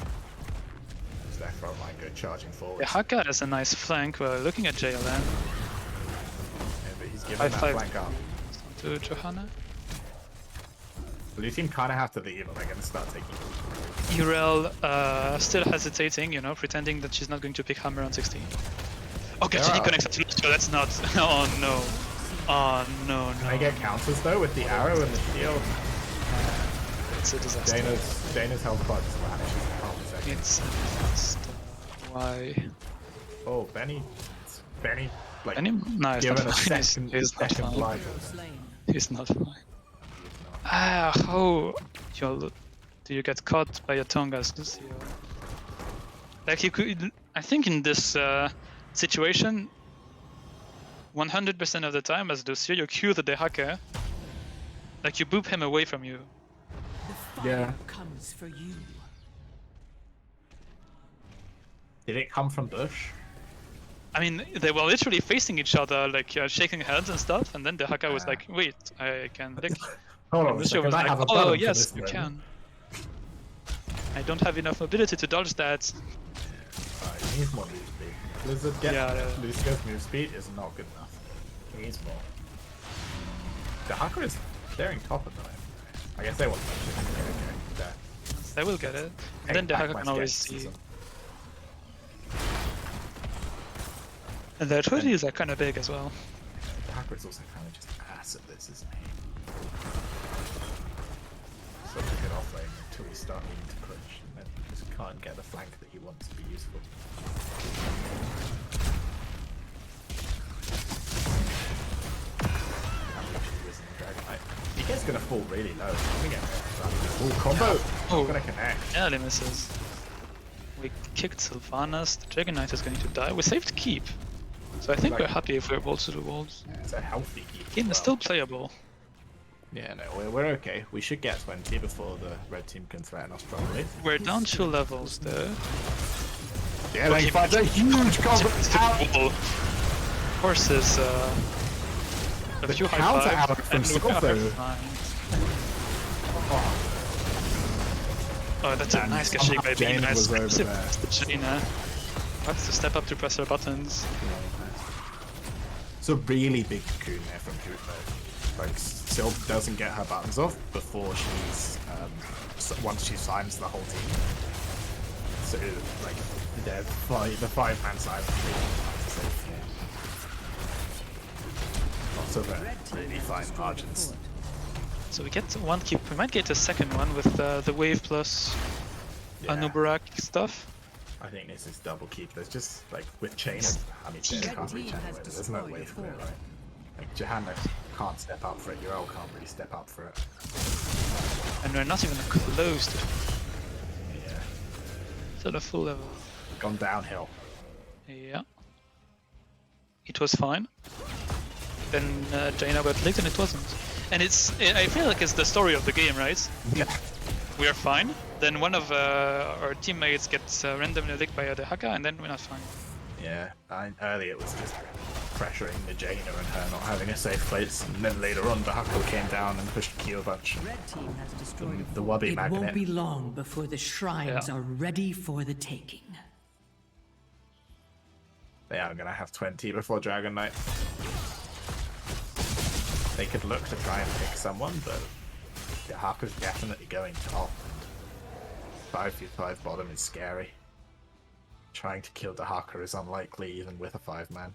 Speaker 1: As their front line go charging forward.
Speaker 2: The Haka has a nice flank. We're looking at JLN.
Speaker 1: Yeah, but he's giving that
Speaker 2: 5-5.
Speaker 1: flank up.
Speaker 2: To Johanna.
Speaker 1: Blue team kind of have to leave, or they're going to start taking.
Speaker 2: Urel still hesitating, you know, pretending that she's not going to pick Hammer on 16. Okay,
Speaker 1: Yeah.
Speaker 2: she connects to Lucio, that's not. Oh no. Oh no,
Speaker 1: Can I
Speaker 2: no.
Speaker 1: get counters though with the arrow and the shield?
Speaker 2: It's a disaster.
Speaker 1: Dana's health bar just vanishes in half a second.
Speaker 2: It's a disaster. Why?
Speaker 1: Oh, Benny, like
Speaker 2: Benny? No, it's
Speaker 1: given
Speaker 2: not
Speaker 1: a
Speaker 2: fine.
Speaker 1: second
Speaker 2: fine.
Speaker 1: blind.
Speaker 5: Slain.
Speaker 2: He's not fine. Ah, how do you get caught by a tongue as Lucio? Like you could, I think in this situation, 100% of the time as Lucio, you cue the Dehaka, like you boop him away from you.
Speaker 5: The fire
Speaker 1: Yeah.
Speaker 5: comes for you.
Speaker 1: Did it come from Bush?
Speaker 2: I mean, they were literally facing each other, like shaking hands and stuff, and then Dehaka was like, wait, I can lick.
Speaker 1: Hold on,
Speaker 2: And
Speaker 1: a
Speaker 2: Lucio
Speaker 1: second,
Speaker 2: was
Speaker 1: I
Speaker 2: like,
Speaker 1: have a
Speaker 2: oh
Speaker 1: button for
Speaker 2: yes,
Speaker 1: this
Speaker 2: you
Speaker 1: room.
Speaker 2: can. I don't have enough mobility to dodge that.
Speaker 1: Alright, he needs more move speed. Blizzard get
Speaker 2: Yeah.
Speaker 1: Lucio's move speed is not good enough. He needs more. The Hacker is clearing top at the moment. I guess they want to okay. There.
Speaker 2: They will get it.
Speaker 1: Hey,
Speaker 2: And then
Speaker 1: back
Speaker 2: Dehaka
Speaker 1: my
Speaker 2: can always
Speaker 1: skepticism.
Speaker 2: see. And their hoodies are kind of big as well.
Speaker 1: The Hacker is also kind of just ass at this, isn't he? Such a good offlane until we start needing to push, and then he just can't get the flank that he wants to be useful. DK's gonna fall really low. I'm gonna get full combo.
Speaker 2: Oh.
Speaker 1: I'm gonna connect.
Speaker 2: Nearly misses. We kicked Sylvanas, the Dragon Knight is going to die. We saved Keep. So I think we're happy if we're balls to the walls.
Speaker 1: It's a healthy keep.
Speaker 2: Game
Speaker 1: as
Speaker 2: is
Speaker 1: well.
Speaker 2: still playable.
Speaker 1: Yeah, no, we're okay. We should get 20 before the red team can threaten us properly.
Speaker 2: We're down 2 levels though.
Speaker 1: Yeah, they find a huge combo out.
Speaker 2: Of course, is a few high
Speaker 1: counter
Speaker 2: fives,
Speaker 1: out from
Speaker 2: and we're gonna
Speaker 1: Scorpio.
Speaker 2: Oh, that's a
Speaker 1: And
Speaker 2: nice catching by
Speaker 1: Jaina
Speaker 2: being nice.
Speaker 1: was over there.
Speaker 2: Jaina has to step up to press her buttons.
Speaker 1: It's a really big cocoon there from Hoot though. Like, Sylv doesn't get her buttons off before she's, once she signs the whole team. So, like, the 5-man side is really hard to save here. Lots of really fine margins.
Speaker 2: So we get one keep. We might get a second one with the wave plus
Speaker 1: Yeah.
Speaker 2: Anubarak stuff.
Speaker 1: I think this is double keep. There's just, like, with chain, I mean, they
Speaker 5: Red
Speaker 1: can't reach
Speaker 5: team has
Speaker 1: anywhere. There's no
Speaker 5: destroyed
Speaker 1: way
Speaker 5: a
Speaker 1: for it,
Speaker 5: fort.
Speaker 1: right? Like, Johanna can't step up for it. Urel can't really step up for it.
Speaker 2: And we're not even close to
Speaker 1: Yeah.
Speaker 2: the full level.
Speaker 1: Gone downhill.
Speaker 2: Yeah. It was fine. Then Jaina got licked and it wasn't. And I feel like it's the story of the game, right?
Speaker 1: Yeah.
Speaker 2: We are fine. Then one of our teammates gets randomly licked by the Haka, and then we're not fine.
Speaker 1: Yeah. Earlier it was just pressuring the Jaina and her not having a safe place, and then later on Bahako came down and pushed Q a bunch.
Speaker 5: Red team has destroyed a
Speaker 1: The
Speaker 5: fort.
Speaker 1: Wubby
Speaker 5: It
Speaker 1: magnet.
Speaker 5: won't be long before the shrines
Speaker 2: Yeah.
Speaker 5: are ready for the taking.
Speaker 1: They are gonna have 20 before Dragon Knight. They could look to try and pick someone, but the Haku's definitely going top. 5v5 bottom is scary. Trying to kill the Haku is unlikely even with a 5-man.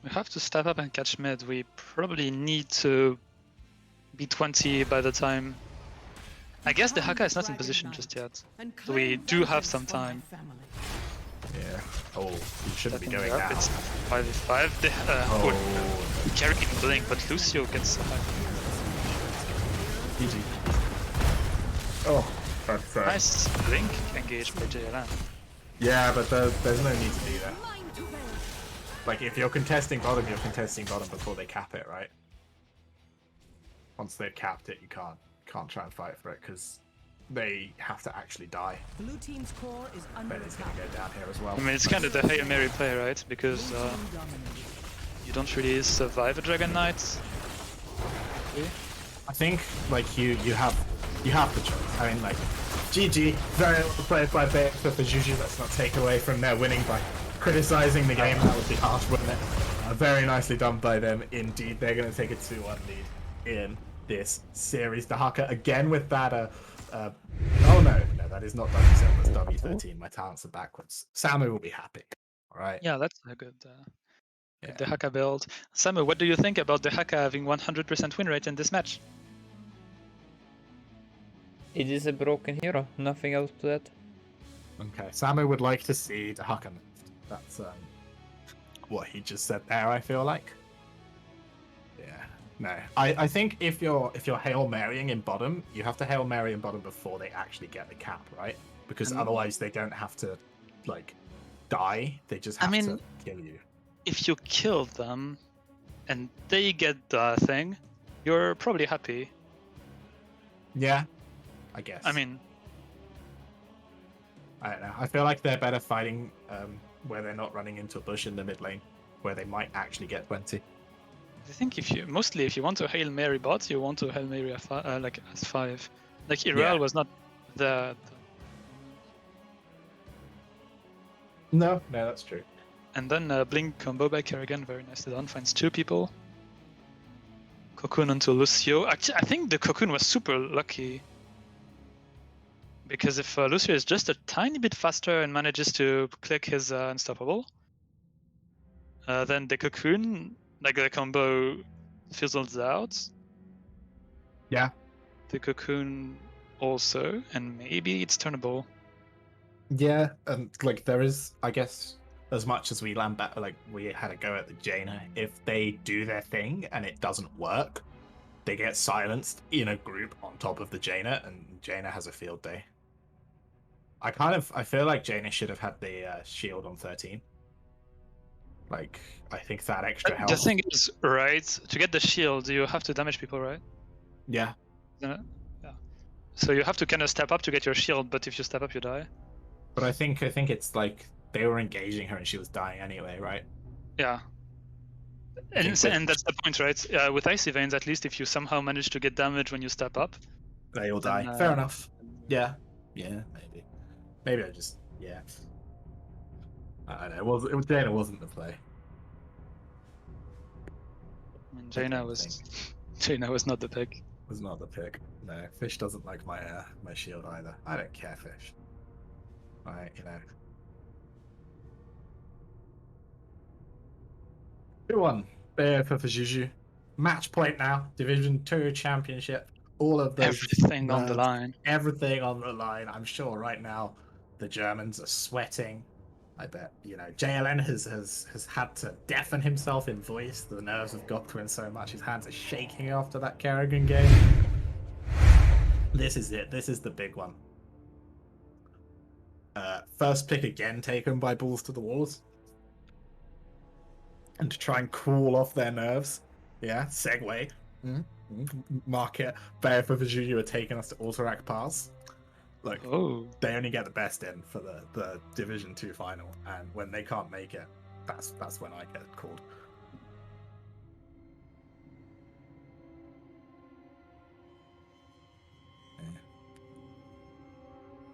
Speaker 2: We have to step up and catch mid. We probably need to be 20 by the time. I guess the Haka is not in position just yet.
Speaker 5: And
Speaker 2: So we
Speaker 5: claim
Speaker 2: do have
Speaker 5: vengeance
Speaker 2: some
Speaker 5: for my
Speaker 2: time.
Speaker 5: family.
Speaker 1: Yeah. Oh, you shouldn't be
Speaker 2: Stepping
Speaker 1: going
Speaker 2: up,
Speaker 1: now.
Speaker 2: it's 5v5.
Speaker 1: Oh,
Speaker 2: Carry can blink, but Lucio gets
Speaker 1: GG. Oh, that's
Speaker 2: nice blink engaged by JLN.
Speaker 1: Yeah, but there's no need to do that. Like, if you're contesting bottom before they cap it, right? Once they've capped it, you can't try and fight for it, because they have to actually die.
Speaker 5: Blue team's core is under
Speaker 1: Then it's going
Speaker 5: attack.
Speaker 1: to go down here as well.
Speaker 2: I mean, it's kind of the Hail Mary play, right? Because
Speaker 5: Blue team dominated.
Speaker 2: you don't really survive a Dragon Knight.
Speaker 1: I think like you have the choice. I mean, like GG, very well played by BeJoPaFeJuJu. Let's not take away from their winning by criticizing the game. That would be harsh, wouldn't it? Very nicely done by them indeed. They're going to take a 2-1 lead in this series. The Haka again with that. Oh no, that is not W7. That's W13. My talents are backwards. Samu will be happy. All right.
Speaker 2: Yeah, that's a good.
Speaker 1: Yeah.
Speaker 2: The Haka build. Samu, what do you think about the Haka having 100% win rate in this match?
Speaker 3: It is a broken hero, nothing else to that.
Speaker 1: Okay. Samu would like to see the Haka. That's what he just said there. I feel like. Yeah. No. I think if you're Hail Marying in bottom, you have to Hail Mary in bottom before they actually get the cap, right? Because otherwise they don't have to like die. They just have to kill you.
Speaker 2: If you kill them and they get the thing, you're probably happy.
Speaker 1: Yeah. I guess.
Speaker 2: I mean,
Speaker 1: I don't know. I feel like they're better fighting where they're not running into a bush in the mid lane, where they might actually get 20.
Speaker 2: I think if you want to Hail Mary bot, you want to Hail Mary like S5. Like Irel
Speaker 1: Yeah.
Speaker 2: was not the
Speaker 1: No, that's true.
Speaker 2: And then Blink combo by Kerrigan, very nicely done. Finds 2 people. Cocoon onto Lucio. Actually, I think the Cocoon was super lucky. Because if Lucio is just a tiny bit faster and manages to click his Unstoppable, then the Cocoon, like the combo, fizzles out.
Speaker 1: Yeah.
Speaker 2: The Cocoon also, and maybe it's turnable.
Speaker 1: Yeah, and like there is, I guess, as much as we land back, like we had a go at the Jaina, if they do their thing and it doesn't work, they get silenced in a group on top of the Jaina, and Jaina has a field day. I feel like Jaina should have had the shield on 13. Like, I think that extra help.
Speaker 2: The thing is, right, to get the shield, you have to damage people, right?
Speaker 1: Yeah.
Speaker 2: Yeah. So you have to kind of step up to get your shield, but if you step up, you die.
Speaker 1: But I think it's like they were engaging her and she was dying anyway, right?
Speaker 2: Yeah. And that's the point, right? With Icy Veins, at least if you somehow manage to get damage when you step up,
Speaker 1: They all die.
Speaker 2: then,
Speaker 1: Fair enough. Yeah, maybe. Maybe I just, I don't know. Jaina wasn't the play.
Speaker 2: I mean, Jaina was not the pick.
Speaker 1: Was not the pick. No, Fish doesn't like my my shield either. I don't care, Fish. Right, 2-1. BeJoPaFeJuJu. Match point now. Division 2 championship. All of those.
Speaker 2: Everything on the line.
Speaker 1: Everything on the line. I'm sure right now the Germans are sweating. I bet, JLN has had to deafen himself in voice. The nerves have got to him so much. His hands are shaking after that Kerrigan game. This is it. This is the big one. First pick again taken by Balls to the Walls. And to try and cool off their nerves. Yeah, segue. Mark it. BeJoPaFeJuJu are taking us to Alterac Pass. Look, they only get the best in for the Division 2 final, and when they can't make it, that's when I get called.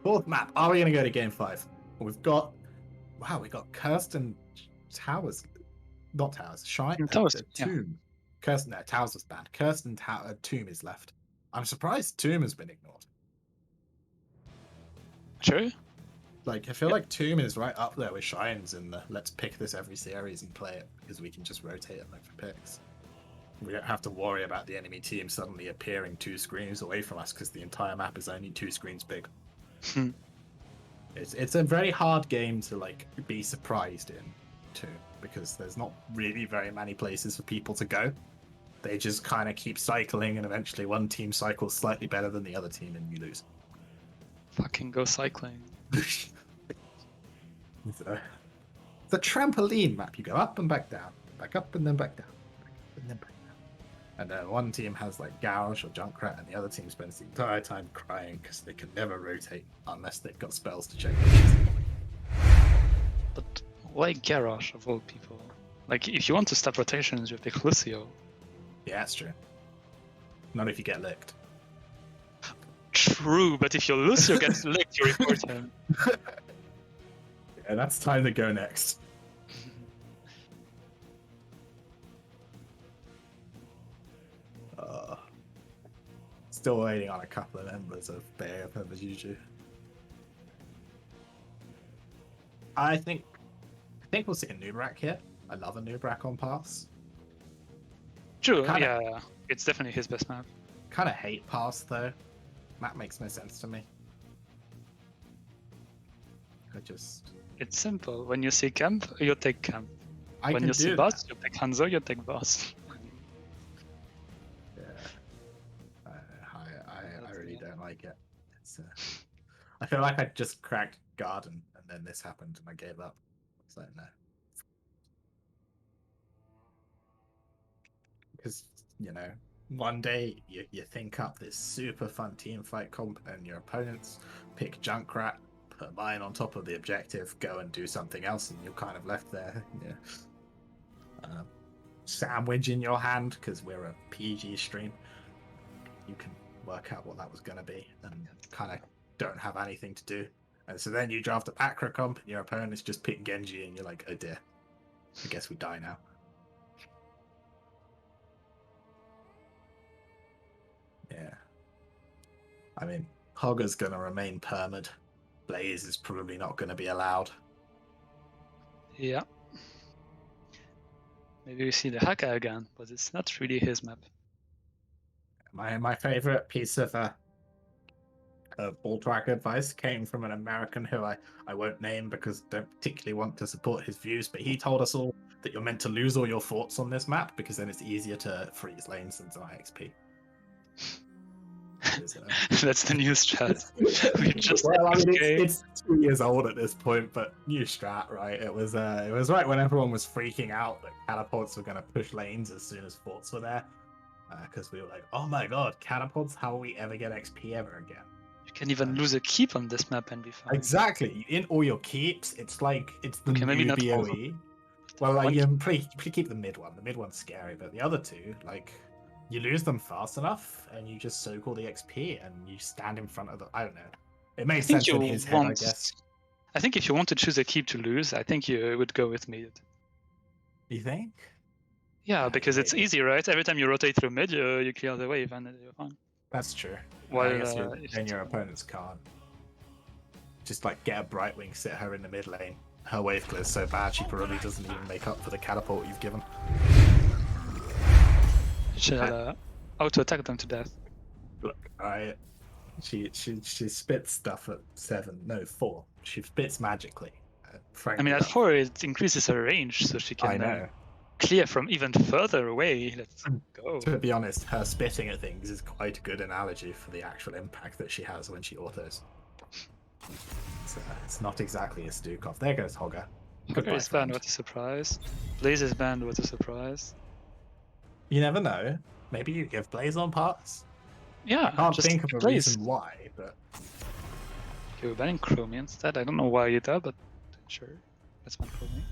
Speaker 1: Fourth map. Are we going to go to Game 5? We've got... Wow, we got Kirsten Towers. Not Towers. Shine?
Speaker 2: Towers,
Speaker 1: Tomb. Kirsten... No, Towers was banned. Kirsten Tomb is left. I'm surprised Tomb has been ignored.
Speaker 2: True.
Speaker 1: Like, I feel like Tomb is right up there with Shines in the let's pick this every series and play it, because we can just rotate it like for picks. We don't have to worry about the enemy team suddenly appearing 2 screens away from us because the entire map is only 2 screens big. It's a very hard game to like be surprised in too, because there's not really very many places for people to go. They just kind of keep cycling, and eventually one team cycles slightly better than the other team, and you lose.
Speaker 2: Fucking go cycling.
Speaker 1: It's a trampoline map. You go up and back down, back up and then back down, back up and then back down. And then one team has like Garrosh or Junkrat, and the other team spends the entire time crying because they can never rotate unless they've got spells to check.
Speaker 2: But why Garrosh of all people? Like, if you want to stop rotations, you pick Lucio.
Speaker 1: Yeah, that's true. Not if you get licked.
Speaker 2: True, but if your Lucio gets licked, you report him.
Speaker 1: Yeah, that's time to go next. Still waiting on a couple of members of BeJoPaFeJuJu. I think we'll see a Nubrak here. I love a Nubrak on pass.
Speaker 2: True,
Speaker 1: Kinda-
Speaker 2: yeah, it's definitely his best map.
Speaker 1: Kind of hate pass though. Map makes no sense to me.
Speaker 2: It's simple. When you see camp, you take camp.
Speaker 1: I
Speaker 2: When
Speaker 1: can
Speaker 2: you see
Speaker 1: do
Speaker 2: boss,
Speaker 1: that.
Speaker 2: you take Hanzo, you take boss.
Speaker 1: Yeah. I really don't like it. It's I feel like I just cracked Garden and then this happened and I gave up. It's like no. Because, you know, one day you think up this super fun team fight comp and your opponents pick Junkrat, put mine on top of the objective, go and do something else, and you're kind of left there. Yeah. Sandwich in your hand, because we're a PG stream. You can work out what that was going to be and kind of don't have anything to do. And so then you draft a Pakra comp and your opponent's just pick Genji and you're like, oh dear, I guess we die now. Yeah. I mean, Hogger's going to remain permed. Blaze is probably not going to be allowed.
Speaker 2: Yeah. Maybe we see the Haka again, but it's not really his map.
Speaker 1: My favorite piece of ball track advice came from an American who I won't name because I don't particularly want to support his views, but he told us all that you're meant to lose all your forts on this map because then it's easier to freeze lanes and die XP.
Speaker 2: That's the new strat. We just
Speaker 1: Well, I mean,
Speaker 2: AFK.
Speaker 1: it's 2 years old at this point, but new strat, right? It was right when everyone was freaking out that catapults were going to push lanes as soon as forts were there, because we were like, oh my god, catapults! How will we ever get XP ever again?
Speaker 2: You can even lose a keep on this map and be fine.
Speaker 1: Exactly. In all your keeps, it's like it's the
Speaker 2: Okay, maybe
Speaker 1: new
Speaker 2: not all.
Speaker 1: BOE. Well, like
Speaker 2: One
Speaker 1: you probably keep the mid one. The mid one's scary, but the other two, like, you lose them fast enough, and you just soak all the XP, and you stand in front of the. I don't know. It made
Speaker 2: I think
Speaker 1: sense
Speaker 2: you
Speaker 1: in his head, I
Speaker 2: want.
Speaker 1: guess.
Speaker 2: I think if you want to choose a keep to lose, I think you would go with mid.
Speaker 1: You think?
Speaker 2: Yeah,
Speaker 1: Yeah,
Speaker 2: because it's
Speaker 1: maybe.
Speaker 2: easy, right? Every time you rotate through mid, you clear the wave and you're fine.
Speaker 1: That's true.
Speaker 2: While,
Speaker 1: I guess
Speaker 2: if
Speaker 1: then
Speaker 2: it's-
Speaker 1: your opponents can't. Just like get a Brightwing, sit her in the mid lane. Her wave clear's so bad she probably doesn't even make up for the catapult you've given.
Speaker 2: She'll auto attack them to death.
Speaker 1: Look, she spits stuff at 4. She spits magically.
Speaker 2: I mean, at 4 it increases her range, so she can
Speaker 1: I know.
Speaker 2: clear from even further away. Let's go.
Speaker 1: To be honest, her spitting at things is quite a good analogy for the actual impact that she has when she autos. It's not exactly a Stukov. There goes Hogger.
Speaker 2: Hogger
Speaker 1: Goodbye,
Speaker 2: is banned,
Speaker 1: friend.
Speaker 2: what a surprise. Blaze is banned, what a surprise.
Speaker 1: You never know. Maybe you give Blaze on pass.
Speaker 2: Yeah,
Speaker 1: I can't
Speaker 2: just
Speaker 1: think of a
Speaker 2: Blaze.
Speaker 1: reason why, but
Speaker 2: You're banning Chromie instead. I don't know why you did, but sure. Let's ban Chromie.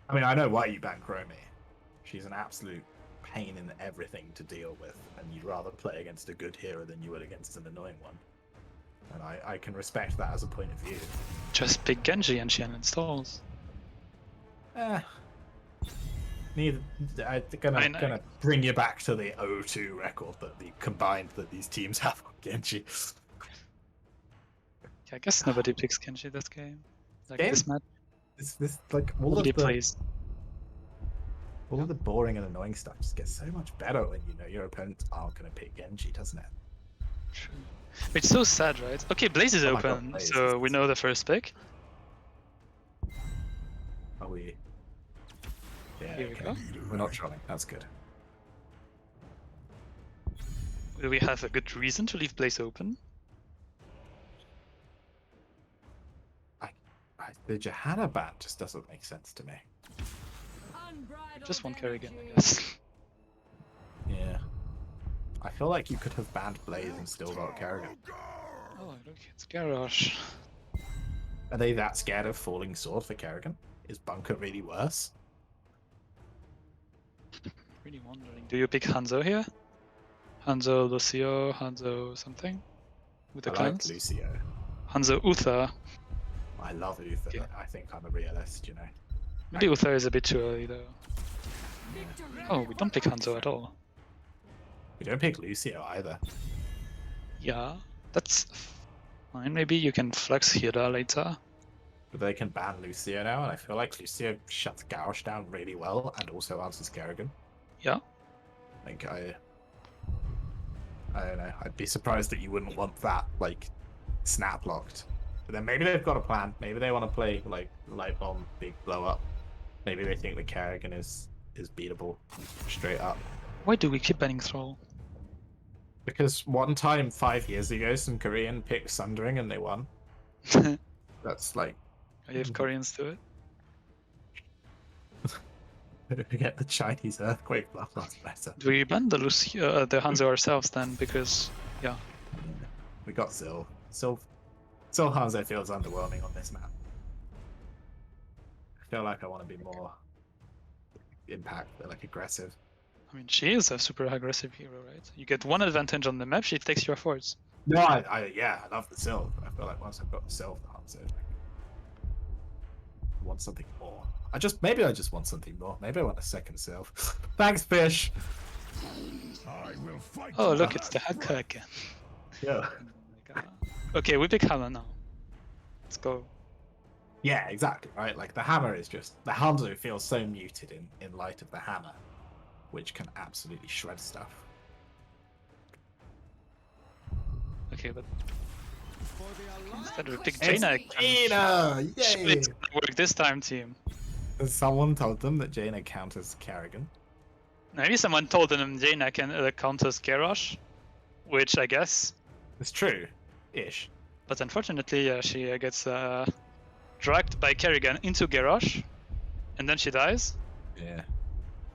Speaker 1: I mean, I know why you ban Chromie. She's an absolute pain in everything to deal with, and you'd rather play against a good hero than you would against an annoying one. And I can respect that as a point of view.
Speaker 2: Just pick Genji and she uninstalls.
Speaker 1: Neither. I'm gonna bring you back to the 0-2 record that the combined that these teams have on Genji.
Speaker 2: Yeah, I guess nobody picks Genji this game. Like
Speaker 1: Game?
Speaker 2: this match,
Speaker 1: This like all
Speaker 2: nobody
Speaker 1: of the
Speaker 2: plays.
Speaker 1: all of the boring and annoying stuff just gets so much better when you know your opponents aren't gonna pick Genji, doesn't it?
Speaker 2: True. It's so sad, right? Okay, Blaze is
Speaker 1: Oh my God,
Speaker 2: open,
Speaker 1: Blaze
Speaker 2: so
Speaker 1: is-
Speaker 2: we know the first pick.
Speaker 1: Are we? Yeah.
Speaker 2: Here we
Speaker 1: okay.
Speaker 2: go.
Speaker 1: We're not trolling. That's good.
Speaker 2: Do we have a good reason to leave Blaze open?
Speaker 1: The Johanna ban just doesn't make sense to me.
Speaker 2: Just one Kerrigan, I guess.
Speaker 1: Yeah. I feel like you could have banned Blaze and still got Kerrigan.
Speaker 2: Oh, look, it's Garrosh.
Speaker 1: Are they that scared of Falling Sword for Kerrigan? Is Bunker really worse?
Speaker 2: Really wondering. Do you pick Hanzo here? Hanzo Lucio, Hanzo something? With the
Speaker 1: I
Speaker 2: clans?
Speaker 1: like Lucio.
Speaker 2: Hanzo Uther.
Speaker 1: I love Uther.
Speaker 2: Yeah.
Speaker 1: I think I'm a realist, you know.
Speaker 2: Maybe Uther is a bit too early though. Oh, we don't pick Hanzo at all.
Speaker 1: We don't pick Lucio either.
Speaker 2: Yeah, that's fine. Maybe you can flex Hira later.
Speaker 1: But they can ban Lucio now, and I feel like Lucio shuts Garrosh down really well and also answers Kerrigan.
Speaker 2: Yeah.
Speaker 1: Like, I don't know. I'd be surprised that you wouldn't want that, like, snap locked. But then maybe they've got a plan. Maybe they want to play, like, Light Bomb, big blow up. Maybe they think that Kerrigan is beatable straight up.
Speaker 2: Why do we keep banning Thrall?
Speaker 1: Because one time 5 years ago, some Korean picked Sundering and they won. That's like.
Speaker 2: I have Koreans to it.
Speaker 1: Get the Chinese earthquake bluff. That's better.
Speaker 2: Do we ban the the Hanzo ourselves then? Because yeah.
Speaker 1: We got Sil. Sil Hanzo feels underwhelming on this map. I feel like I want to be more impact, like aggressive.
Speaker 2: I mean, she is a super aggressive hero, right? You get one advantage on the map, she takes your forts.
Speaker 1: No, I love the Sil. I feel like once I've got the Sil, the Hanzo, I want something more. Maybe I just want something more. Maybe I want a second Sil. Thanks, Fish.
Speaker 4: I will fight.
Speaker 2: Oh,
Speaker 4: to
Speaker 2: look,
Speaker 4: my
Speaker 2: it's the
Speaker 4: last
Speaker 2: hacker again.
Speaker 1: Yeah.
Speaker 2: Okay, we pick Hammer now. Let's go.
Speaker 1: Yeah, exactly, right? Like, the hammer is just... The Hanzo feels so muted in light of the hammer, which can absolutely shred stuff.
Speaker 2: Okay, but... Instead we pick
Speaker 1: It's
Speaker 2: Jaina.
Speaker 1: Jaina! Yay!
Speaker 2: It's gonna work this time, team.
Speaker 1: Has someone told them that Jaina counters Kerrigan?
Speaker 2: Maybe someone told them Jaina can counters Garrosh, which I guess.
Speaker 1: It's true. Ish.
Speaker 2: But unfortunately, she gets dragged by Kerrigan into Garrosh, and then she dies,
Speaker 1: Yeah.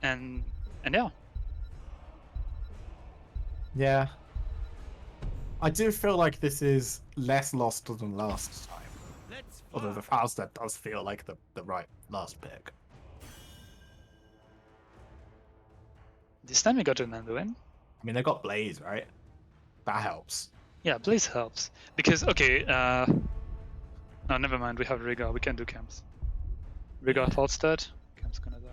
Speaker 2: and yeah.
Speaker 1: Yeah. I do feel like this is less lost than last time. Although the Faustet does feel like the right last pick.
Speaker 2: This time we got an Anduin.
Speaker 1: I mean, they got Blaze, right? That helps.
Speaker 2: Yeah, Blaze helps. Because, okay, no, never mind, we have Riga, we can do camps. Riga Falstad, camp's gonna die.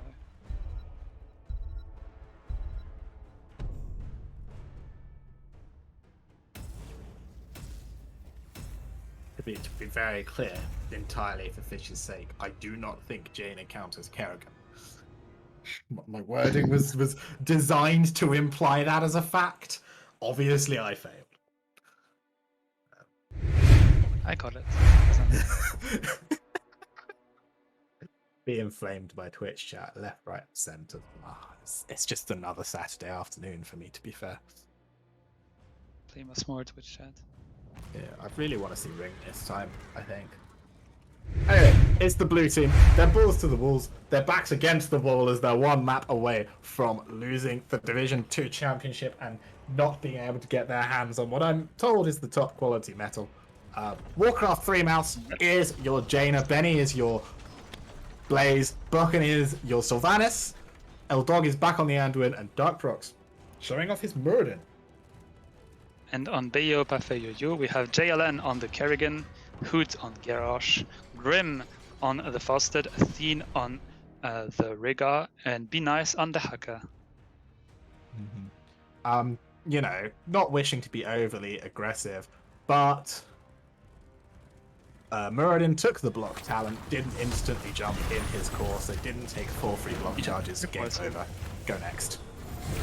Speaker 1: To be very clear, entirely for Fish's sake, I do not think Jaina counters Kerrigan. My wording was designed to imply that as a fact. Obviously, I failed.
Speaker 2: I got it.
Speaker 1: Being flamed by Twitch chat, left, right, centre. It's just another Saturday afternoon for me, to be fair.
Speaker 2: Play much more Twitch chat.
Speaker 1: Yeah, I really want to see Ring this time, I think. Anyway, it's the blue team. They're balls to the walls. Their backs against the wall as they're one map away from losing the Division 2 championship and not being able to get their hands on what I'm told is the top quality metal. Warcraft 3 Mouse is your Jaina. Benny is your Blaze. Buchan is your Sylvanas. Eldog is back on the Anduin. And Dark Prox showing off his Muradin.
Speaker 2: And on BeJoPaFeJuJu, we have JLN on the Kerrigan, Hood on Garrosh, Grim on the Falstad, Athene on the Riga, and Be Nice on the Hacker.
Speaker 1: You know, not wishing to be overly aggressive, but Muradin took the block talent, didn't instantly jump in his course, they didn't take 4 free block charges, game over, go next.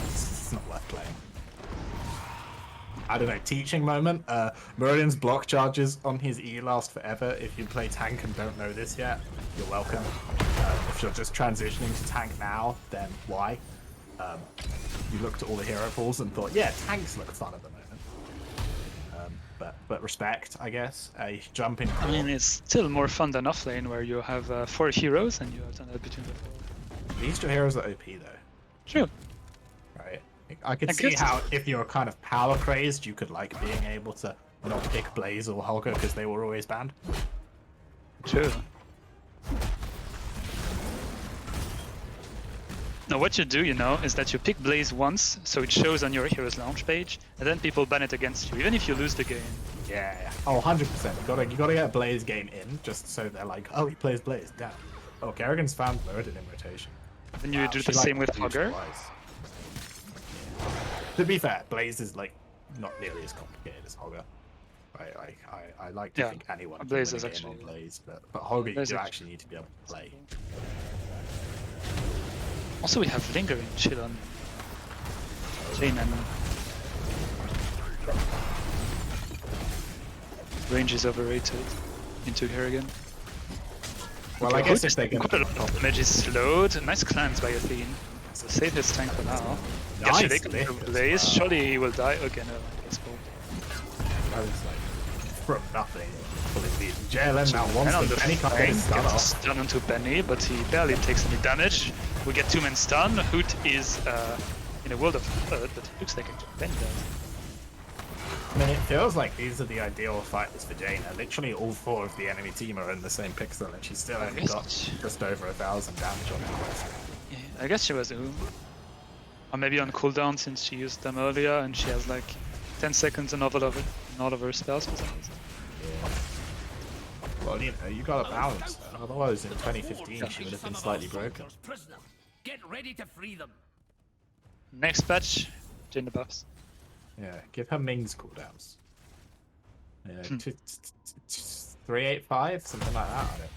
Speaker 1: It's not worth playing. I don't know, teaching moment. Muradin's block charges on his E last forever. If you play tank and don't know this yet, you're welcome. If you're just transitioning to tank now, then why? You looked at all the hero pools and thought, yeah, tanks look fun at the moment. But respect, I guess. Jump in.
Speaker 2: I mean, it's still more fun than offlane, where you have 4 heroes and you alternate between the 4.
Speaker 1: These two heroes are OP though,
Speaker 2: True.
Speaker 1: right? I could
Speaker 2: I
Speaker 1: see
Speaker 2: guess-
Speaker 1: how if you're kind of power crazed, you could like being able to not pick Blaze or Holger because they were always banned.
Speaker 2: True. Now what you do, you know, is that you pick Blaze once, so it shows on your hero's launch page, and then people ban it against you, even if you lose the game.
Speaker 1: Yeah. Oh, 100%. You gotta get a Blaze game in just so they're like, oh, he plays Blaze. Damn. Oh, Kerrigan's found Murdered in rotation.
Speaker 2: Then you
Speaker 1: Wow,
Speaker 2: do
Speaker 1: she,
Speaker 2: the
Speaker 1: like,
Speaker 2: same with
Speaker 1: used
Speaker 2: Hogger.
Speaker 1: twice. To be fair, Blaze is like not nearly as complicated as Hogger. I like to
Speaker 2: Yeah,
Speaker 1: think anyone
Speaker 2: Blaze
Speaker 1: can
Speaker 2: is
Speaker 1: win a game
Speaker 2: actually-
Speaker 1: on Blaze, but Hogger you
Speaker 2: Blaze
Speaker 1: do
Speaker 2: is
Speaker 1: actually need to be able to play.
Speaker 2: Also, we have Lingering Chill on Jane and range is overrated into Kerrigan.
Speaker 1: Well, I guess if they get
Speaker 2: Quite a lot of damage is slowed. Nice cleanse by Athene. So save his tank for now.
Speaker 1: Nice
Speaker 2: Actually, they
Speaker 1: lick
Speaker 2: can
Speaker 1: as
Speaker 2: Blaze.
Speaker 1: well.
Speaker 2: Surely he will die. Okay, no, I guess both.
Speaker 1: That was like from nothing. JLN now
Speaker 2: And
Speaker 1: wants
Speaker 2: on
Speaker 1: the
Speaker 2: the
Speaker 1: Benny can't get his
Speaker 2: flank,
Speaker 1: stun
Speaker 2: gets a
Speaker 1: off.
Speaker 2: stun onto Benny, but he barely takes any damage. We get 2-man stun. Hoot is in a world of hurt, but it looks like actually Benny does.
Speaker 1: I mean, it feels like these are the ideal fighters for Jaina. Literally all 4 of the enemy team are in the same pixel, and she's still only got just over 1,000 damage on her quest.
Speaker 2: Yeah, I guess she was or maybe on cooldown since she used them earlier, and she has like 10 seconds in all of her spells for some reason.
Speaker 1: Well, you know, you gotta balance her. Otherwise, in 2015, she would have been slightly broken.
Speaker 4: Prisoner. Get ready to free them.
Speaker 2: Next patch, Jaina buffs.
Speaker 1: Yeah, give her Ming's cooldowns. Yeah, 385, something like that. I don't remember.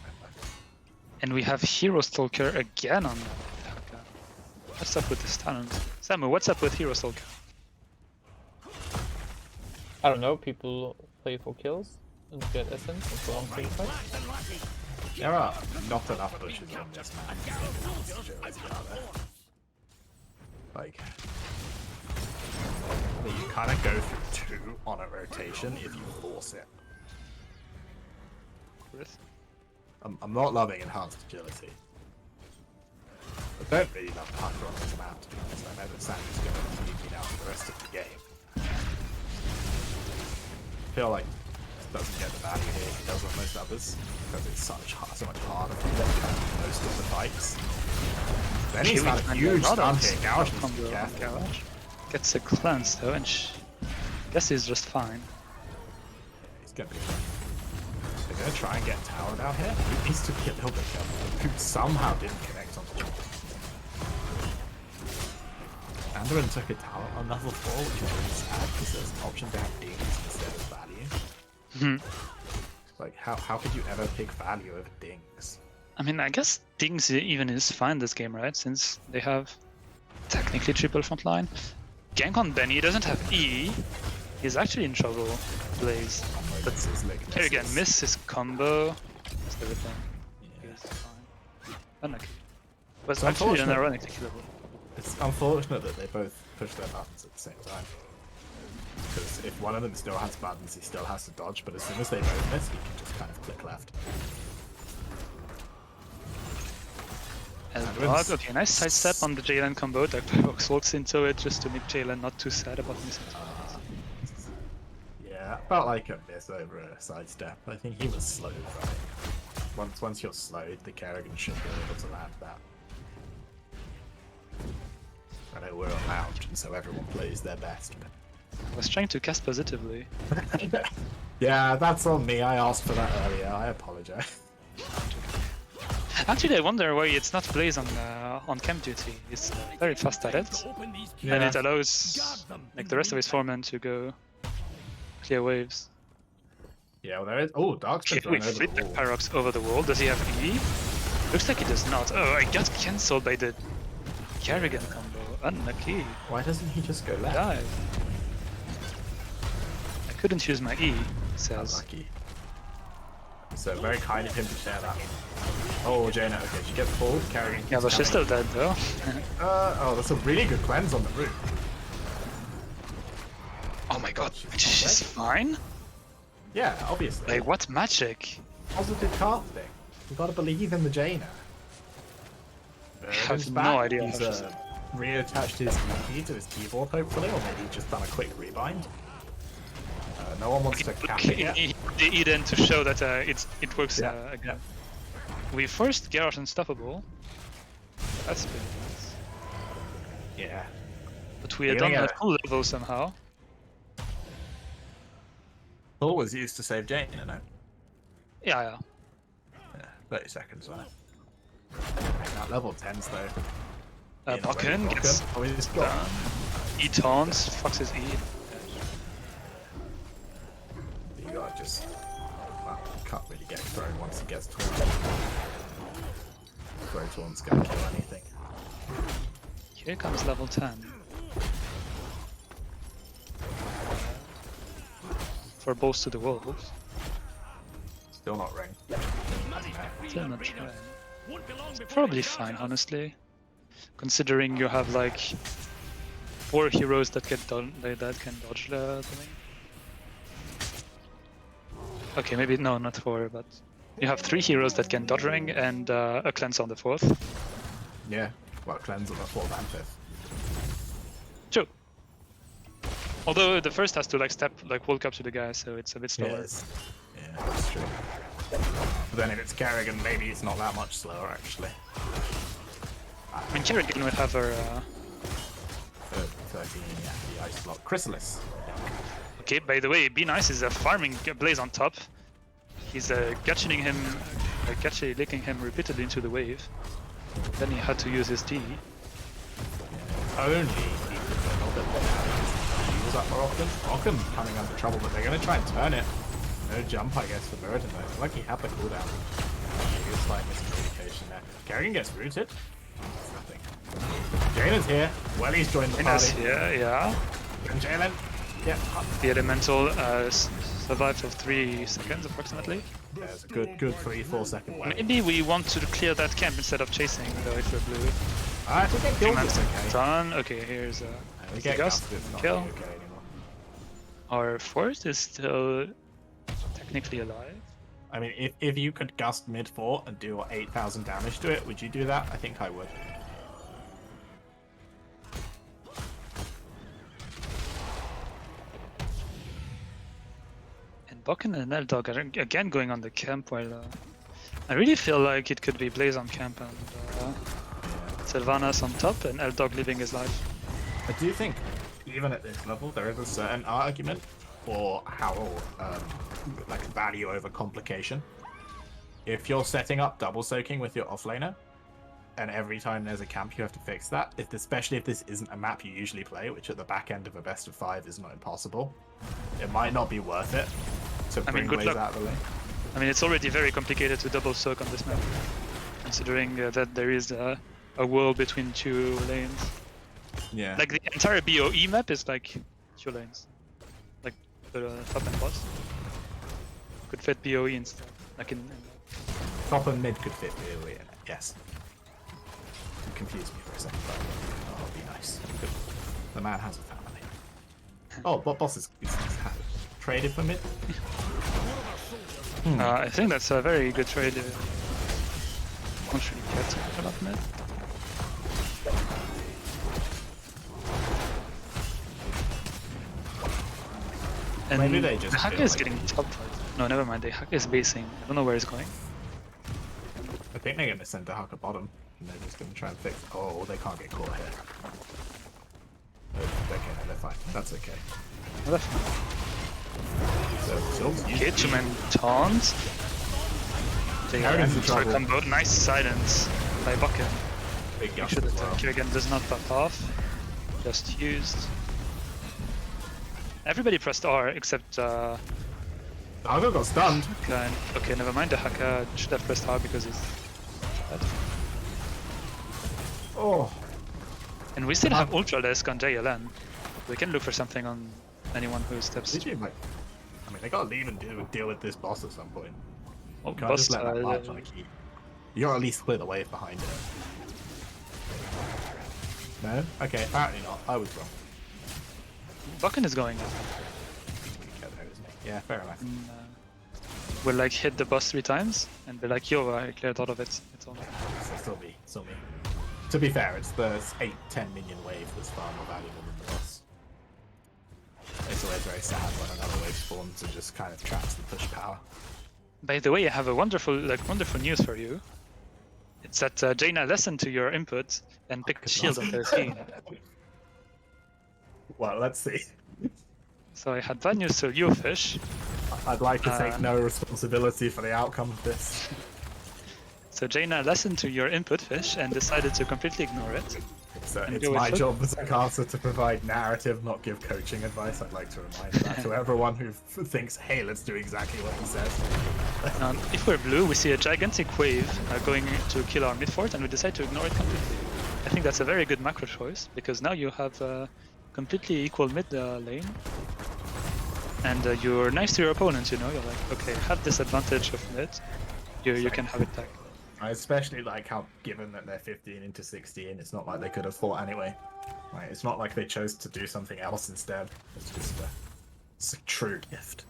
Speaker 2: And we have Hero Stalker again on Taka. What's up with this talent? Samu, what's up with Hero Stalker?
Speaker 3: I don't know, people play for kills and get essence and prolong free fight.
Speaker 1: There are not enough bushes on this map. Like, you kind of go through 2 on a rotation if you force it. I'm not loving enhanced agility. I don't really love Tucker on this map, to be honest. I know that Sandy's going to leave me now for the rest of the game. I feel like he doesn't get the value here he does on most others, because it's so much harder to get most of the fights. Then he's got a huge stun here. Garage needs to be careful.
Speaker 2: Garage gets a cleanse though, and guess he's just fine.
Speaker 1: He's gonna be fine. They're gonna try and get tower down here. He needs to be a little bit careful. Who somehow didn't connect onto jump. Mandarin took a tower on level 4, which is really sad because there's an option to have dings instead of value. Like, how could you ever pick value over dings?
Speaker 2: I mean, I guess Dings even is fine this game, right? Since they have technically triple front line. Gank on Benny doesn't have E. He's actually in trouble. Blaze. But here again, miss his combo. Missed everything.
Speaker 1: Yeah.
Speaker 2: He's fine. Unlucky. Was
Speaker 1: It's
Speaker 2: actually an
Speaker 1: unfortunate.
Speaker 2: ironic killable.
Speaker 1: It's unfortunate that they both push their buttons at the same time. Because if one of them still has buttons, he still has to dodge, but as soon as they both miss, he can just kind of click left.
Speaker 2: And okay, nice sidestep on the Jalen combo. Dark Pyrox walks into it just to make Jalen not too sad about missing.
Speaker 1: Yeah, felt like a miss over a sidestep. I think he was slowed, right? Once you're slowed, the Kerrigan should be able to land that. I know we're on lounge, and so everyone plays their best.
Speaker 2: I was trying to cast positively.
Speaker 1: Yeah, that's on me. I asked for that earlier. I apologize.
Speaker 2: Actually, I wonder why it's not Blaze on camp duty. He's very fast at it,
Speaker 4: Open these
Speaker 1: Yeah.
Speaker 2: and it allows like the rest of his foremen to go clear waves.
Speaker 1: Yeah, well, there is. Oh, Dark's been
Speaker 2: Okay, we
Speaker 1: thrown over
Speaker 2: flip
Speaker 1: the
Speaker 2: the
Speaker 1: wall.
Speaker 2: Pyrox over the wall. Does he have E? Looks like he does not. Oh, I got cancelled by the Kerrigan combo. Unlucky.
Speaker 1: Why doesn't he just go left?
Speaker 2: Dive. I couldn't use my E, it says.
Speaker 1: Unlucky. So very kind of him to share that. Oh, Jaina. Okay, she gets pulled. Kerrigan.
Speaker 2: Yeah, but she's still dead though.
Speaker 1: Oh, that's a really good cleanse on the roof.
Speaker 2: Oh my god,
Speaker 1: she's
Speaker 2: she's
Speaker 1: dead.
Speaker 2: fine?
Speaker 1: Yeah, obviously.
Speaker 2: Like, what magic?
Speaker 1: Positive casting. You gotta believe in the Jaina. Verdon's
Speaker 2: have
Speaker 1: back.
Speaker 2: no idea
Speaker 1: He's
Speaker 2: how she's-
Speaker 1: reattached his EP to his keyboard, hopefully, or maybe just done a quick rebind. No one wants to cap it yet.
Speaker 2: Eden to show that it works
Speaker 1: Yeah,
Speaker 2: again. We forced Garrosh unstoppable. That's pretty nice.
Speaker 1: Yeah.
Speaker 2: But we
Speaker 1: You're
Speaker 2: had
Speaker 1: gonna
Speaker 2: done
Speaker 1: get
Speaker 2: a full level somehow.
Speaker 1: Paul was used to save Jane, you know.
Speaker 2: Yeah.
Speaker 1: Yeah, 30 seconds on it. That level 10's though.
Speaker 2: Bakken gets
Speaker 1: Oh, he's got.
Speaker 2: done. E taunts, fucks his E.
Speaker 1: You gotta just. Well, can't really get thrown once he gets taunted. Throw taunt's gonna kill anything.
Speaker 2: Here comes level 10. For balls to the wolves.
Speaker 1: Still not ring.
Speaker 2: Still not trying. Probably fine, honestly. Considering you have like 4 heroes that can dodge the thing. Okay, maybe no, not 4, but you have 3 heroes that can dodge ring and a cleanse on the 4th.
Speaker 1: Yeah. Well, cleanse on the 4th and 5th.
Speaker 2: True. Although the first has to like walk up to the guy, so it's a bit slower.
Speaker 1: Yes. Yeah, that's true. But then if it's Kerrigan, maybe it's not that much slower actually.
Speaker 2: I mean, Kerrigan would have her.
Speaker 1: 13, yeah, the ice block. Chrysalis.
Speaker 2: Okay, by the way, Be Nice is farming Blaze on top. He's licking him repeatedly into the wave. Then he had to use his T.
Speaker 1: Only he could a little bit more damage. Use that more often. Ockham coming under trouble, but they're going to try and turn it. No jump, I guess, for Burden though. Like he had the cooldown. Maybe a slight miscommunication there. Kerrigan gets rooted. It's nothing. Jalen's here. Well, he's joined the
Speaker 2: Yes,
Speaker 1: party.
Speaker 2: yeah.
Speaker 1: And Jalen. Yeah.
Speaker 2: The elemental survived for 3 seconds approximately.
Speaker 1: Yeah, it's a good 3-4 second wave.
Speaker 2: Maybe we want to clear that camp instead of chasing, though, if we're blue.
Speaker 1: I think they killed this okay.
Speaker 2: Done. Okay, here's
Speaker 1: We
Speaker 2: the
Speaker 1: get
Speaker 2: gust.
Speaker 1: Gust, it's not
Speaker 2: Kill.
Speaker 1: really okay anymore.
Speaker 2: Our 4th is still technically alive.
Speaker 1: I mean, if you could Gust mid-4 and do 8,000 damage to it, would you do that? I think I would.
Speaker 2: And Bakken and Eldog are again going on the camp while I really feel like it could be Blaze on camp and Sylvanas on top and Eldog living his life.
Speaker 1: I do think, even at this level, there is a certain argument for how, like, value over complication. If you're setting up double soaking with your offlaner, and every time there's a camp you have to fix that, especially if this isn't a map you usually play, which at the back end of a best of 5 is not impossible, it might not be worth it to bring
Speaker 2: good
Speaker 1: Blaze
Speaker 2: luck.
Speaker 1: out of the lane.
Speaker 2: I mean, it's already very complicated to double soak on this map, considering that there is a wall between 2 lanes.
Speaker 1: Yeah.
Speaker 2: Like the entire BOE map is like 2 lanes, like the top and bottom. Could fit BOE instead, like in
Speaker 1: Top and mid could fit really in it, yes. You confused me for a second, but oh, be nice. Good. The man has a family. Oh, but boss is traded for mid?
Speaker 2: I think that's a very good trade. Won't really care too much about mid. And
Speaker 1: Maybe they just
Speaker 2: the hacker
Speaker 1: feel
Speaker 2: is
Speaker 1: like-
Speaker 2: getting top right. No, never mind. The hacker is basing. I don't know where he's going.
Speaker 1: I think they're going to send the Hucker bottom, and they're just going to try and fix. Oh, they can't get caught here. Okay, no, they're fine. That's okay.
Speaker 2: Oh, that's fine.
Speaker 1: So, Sills
Speaker 2: Okay, 2-man taunt. They
Speaker 1: Kerrigan's in
Speaker 2: try
Speaker 1: trouble.
Speaker 2: combo. Nice silence by Bakken.
Speaker 1: Big
Speaker 2: Make
Speaker 1: gust
Speaker 2: sure
Speaker 1: as
Speaker 2: that
Speaker 1: well.
Speaker 2: Kerrigan does not pop off. Just used. Everybody pressed R except
Speaker 1: The Hucker got stunned.
Speaker 2: Klein. Okay, never mind. The hacker should have pressed R because he's dead.
Speaker 1: Oh,
Speaker 2: And we still have Ultra Desk on JLN. We can look for something on anyone who steps.
Speaker 1: did you, like? I mean, they got to leave and deal with this boss at some point.
Speaker 2: Oh,
Speaker 1: Can't
Speaker 2: bust,
Speaker 1: just let that march on a key. You gotta at least clear the wave behind it. No? Okay, apparently not. I was wrong.
Speaker 2: Bakken is going up.
Speaker 1: Get there, isn't he? Yeah, fair enough.
Speaker 2: And, we'll like hit the boss 3 times and be like, yo, I cleared all of it. It's all.
Speaker 1: So still me. To be fair, it's the 8-10 minion wave that's far more valuable than the boss. It's always very sad when another wave spawns and just kind of traps the push power.
Speaker 2: By the way, I have a wonderful news for you. It's that Jaina listened to your input and picked shield on 13.
Speaker 1: Well, let's see.
Speaker 2: So I had bad news to you, Fish.
Speaker 1: I'd like to take no responsibility for the outcome of this.
Speaker 2: So Jaina listened to your input, Fish, and decided to completely ignore it.
Speaker 1: So
Speaker 2: And
Speaker 1: it's
Speaker 2: go with
Speaker 1: my
Speaker 2: foot.
Speaker 1: job as a caster to provide narrative, not give coaching advice. I'd like to remind that to everyone who thinks, hey, let's do exactly what he says.
Speaker 2: If we're blue, we see a gigantic wave going to kill our mid fort, and we decide to ignore it completely. I think that's a very good macro choice, because now you have a completely equal mid lane. And you're nice to your opponents, you know? You're like, okay, have this advantage of mid, you can have it back.
Speaker 1: I especially like how, given that they're 15 into 16, it's not like they could have fought anyway. Like, it's not like they chose to do something else instead. It's a true gift.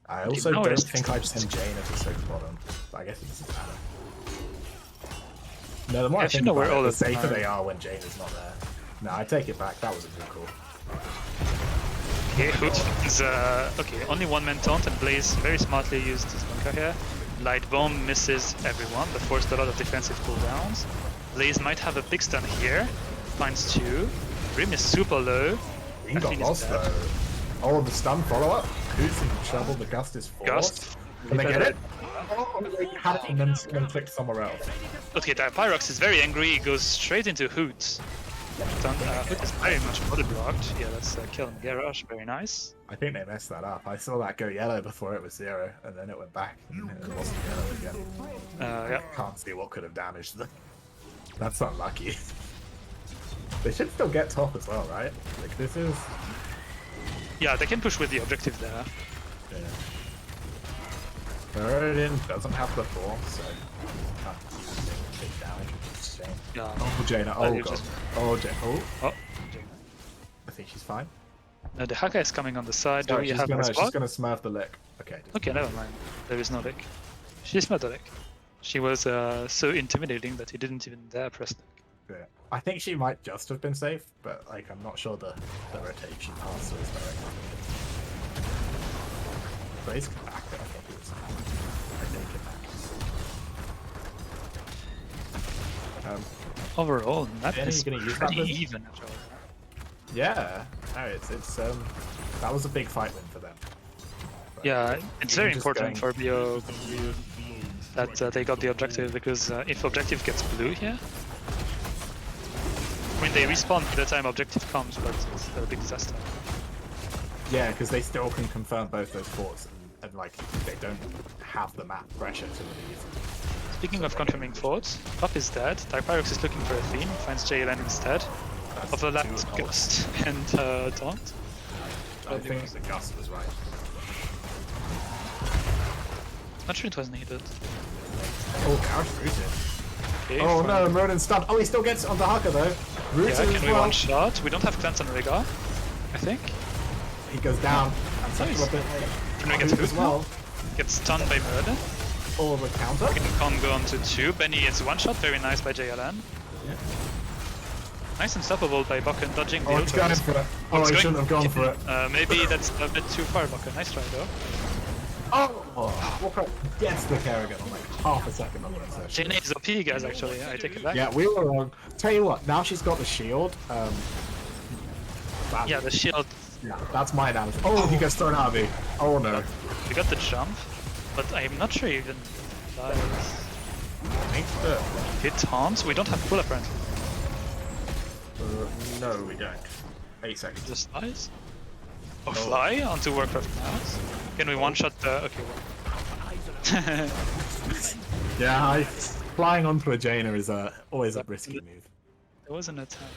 Speaker 1: I also
Speaker 2: know
Speaker 1: don't
Speaker 2: it's
Speaker 1: think I'd send Jaina to Soak's bottom, but I guess it doesn't matter. No, the more I think about it, the safer they are when Jaina's not there. No, I take it back. That was a good call.
Speaker 2: Okay, Hoot is okay, only one man taunt, and Blaze very smartly used his bunker here. Light Bomb misses everyone, but forced a lot of defensive cooldowns. Blaze might have a big stun here. Finds two. Grim is super low.
Speaker 1: He got lost though. Oh, the stun follow-up. Who's in trouble? The Gust is forced.
Speaker 2: Gust.
Speaker 1: Can they get it? Oh, they had it and then clicked somewhere else.
Speaker 2: Okay, Pyrox is very angry. He goes straight into Hoot. Hoot is very much body blocked. Yeah, that's kill him. Garage, very nice.
Speaker 1: I think they messed that up. I saw that go yellow before it was 0, and then it went back, and it wasn't yellow again.
Speaker 2: Yeah.
Speaker 1: Can't see what could have damaged them. That's unlucky. They should still get top as well, right? Like, this is...
Speaker 2: Yeah, they can push with the objective there.
Speaker 1: Yeah. Burden doesn't have the force, so can't even take damage, which is a shame.
Speaker 2: Yeah.
Speaker 1: Oh, Jaina. Oh,
Speaker 2: you
Speaker 1: God.
Speaker 2: just-
Speaker 1: Oh, Jaina. Oh,
Speaker 2: Oh, Jaina.
Speaker 1: I think she's fine.
Speaker 2: The Haka is coming on the side. Do
Speaker 1: Sorry,
Speaker 2: we
Speaker 1: she's
Speaker 2: have a
Speaker 1: gonna
Speaker 2: spot?
Speaker 1: smurf the lick. Okay.
Speaker 2: Okay, never mind. There is no lick. She smelled the lick. She was so intimidating that he didn't even dare press lick.
Speaker 1: Yeah. I think she might just have been safe, but like I'm not sure the rotation pass was very good. But he's back. I think he was. I take it back.
Speaker 2: Overall, that
Speaker 1: Jenny,
Speaker 2: is
Speaker 1: you gonna use that
Speaker 2: pretty
Speaker 1: then?
Speaker 2: even after all that.
Speaker 1: Yeah. No, it's that was a big fight win for them. But
Speaker 2: Yeah, it's very
Speaker 1: just
Speaker 2: important
Speaker 1: going-
Speaker 2: for BO that they got the objective, because if objective gets blue here, I mean they respawn by the time objective comes, but it's a big disaster.
Speaker 1: Yeah, because they still can confirm both those forts, and like they don't have the map pressure to leave.
Speaker 2: Speaking of confirming forts, top is dead. Pyrox is looking for a theme, finds JLN instead.
Speaker 1: That's
Speaker 2: Overlapped
Speaker 1: two ults.
Speaker 2: Gust and Taunt.
Speaker 1: I think the Gust was right.
Speaker 2: Not sure it was needed.
Speaker 1: Oh, Couch rooted.
Speaker 2: Okay,
Speaker 1: Oh
Speaker 2: fine.
Speaker 1: no, Merlin stunned. Oh, he still gets on the Haka though. Rooted
Speaker 2: Yeah,
Speaker 1: as
Speaker 2: can we
Speaker 1: well.
Speaker 2: one shot? We don't have clans on Rhaegar, I think.
Speaker 1: He goes down. And such
Speaker 2: Nice.
Speaker 1: a bit.
Speaker 2: Can we get
Speaker 1: Hoot as
Speaker 2: Hoot
Speaker 1: well.
Speaker 2: Gets stunned by Merlin.
Speaker 1: Or the counter.
Speaker 2: Can go on to 2. Benny is one shot, very nice by JLN.
Speaker 1: Yeah.
Speaker 2: Nice unstoppable by Bakken, dodging the
Speaker 1: Oh, he's
Speaker 2: ultras.
Speaker 1: going for it. Oh,
Speaker 2: it's
Speaker 1: he
Speaker 2: going-
Speaker 1: shouldn't have gone for it.
Speaker 2: Maybe that's a bit too far, Bakken. Nice try though.
Speaker 1: Oh, Walker gets the Kerrigan on like half a second on that session.
Speaker 2: Jaina is OP, guys, actually. I take it back.
Speaker 1: Yeah, we were wrong. Tell you what, now she's got the shield.
Speaker 2: Yeah, the shield.
Speaker 1: Yeah, that's my analysis. Oh, he gets thrown out of me. Oh no.
Speaker 2: We got the jump, but I'm not sure even dies.
Speaker 1: Thanks for...
Speaker 2: Hit taunts? We don't have pull apparently.
Speaker 1: no, we don't. 8 seconds.
Speaker 2: Just dies? Oh, fly onto Warcraft Mouse. Can we one shot the... Okay, well.
Speaker 1: Yeah, flying onto a Jaina is always a risky move.
Speaker 2: There was an attack.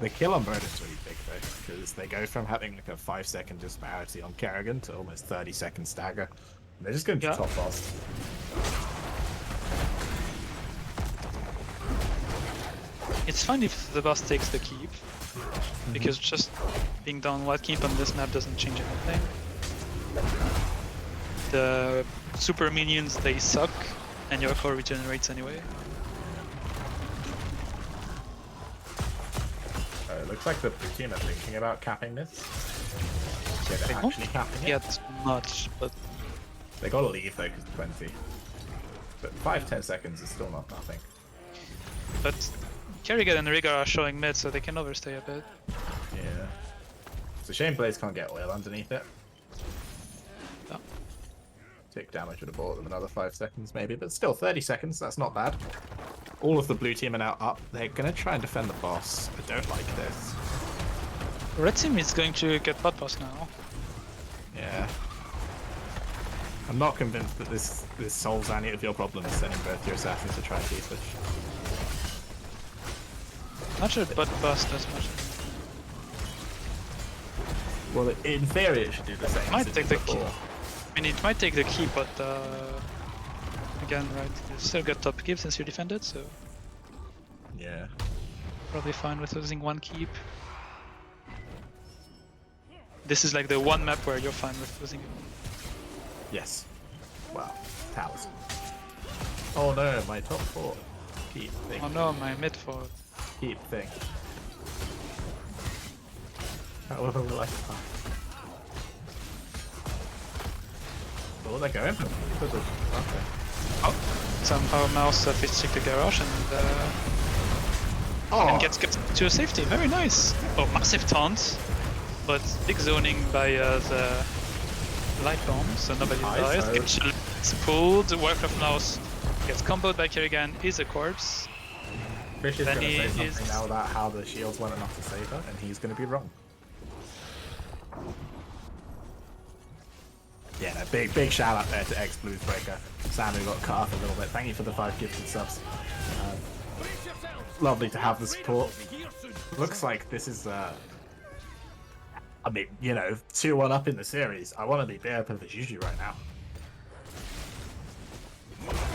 Speaker 1: The kill on Bird is really big though, because they go from having like a 5-second disparity on Kerrigan to almost 30-second stagger. And they're just going to
Speaker 2: Yeah.
Speaker 1: top fast.
Speaker 2: It's fine if the boss takes the keep, because just being down wild keep on this map doesn't change anything. The super minions, they suck, and your core regenerates anyway.
Speaker 1: It looks like the blue team are thinking about capping this. Yeah, they're
Speaker 2: won't
Speaker 1: actually capping it.
Speaker 2: Get much, but
Speaker 1: They gotta leave though, because 20. But 5-10 seconds is still not nothing.
Speaker 2: Kerrigan and Riga are showing mid, so they can overstay a bit.
Speaker 1: Yeah. It's a shame Blaze can't get oil underneath it.
Speaker 2: Yeah.
Speaker 1: Tick damage would have bought them another 5 seconds maybe, but still 30 seconds, that's not bad. All of the blue team are now up. They're gonna try and defend the boss. I don't like this.
Speaker 2: Red team is going to get bot boss now.
Speaker 1: Yeah. I'm not convinced that this solves any of your problems, sending both your assassins to try and keep it.
Speaker 2: Not sure bot boss does much.
Speaker 1: Well, in theory it should do the same.
Speaker 2: Might
Speaker 1: as it
Speaker 2: take
Speaker 1: did
Speaker 2: the key.
Speaker 1: before.
Speaker 2: I mean, it might take the key, but again, right, you still got top keep since you defended, so
Speaker 1: Yeah.
Speaker 2: probably fine with losing one keep. This is like the one map where you're fine with losing it.
Speaker 1: Yes. Wow. Towers. Oh no, my top 4. Keep thing.
Speaker 2: Oh no, my mid forward.
Speaker 1: Keep thing. However will I find? Oh, they're going for the... Okay.
Speaker 2: Oh, somehow Mouse fist check the garage and gets to a safety. Very nice. Oh, massive taunt, but big zoning by the light bomb, so nobody dies. It's pulled. Warcraft Mouse gets comboed by Kerrigan. Is a corpse.
Speaker 1: Fish is
Speaker 2: Then
Speaker 1: going to say
Speaker 2: he
Speaker 1: something
Speaker 2: is-
Speaker 1: now about how the shields weren't enough to save her, and he's going to be wrong. Yeah, no, big shout out there to X Blues Breaker. Sam, who got cut off a little bit. Thank you for the 5 gifted subs. Lovely to have the support. Looks like this is, I mean, you know, 2-1 up in the series. I want to be BeJoPaFeJuJu right now.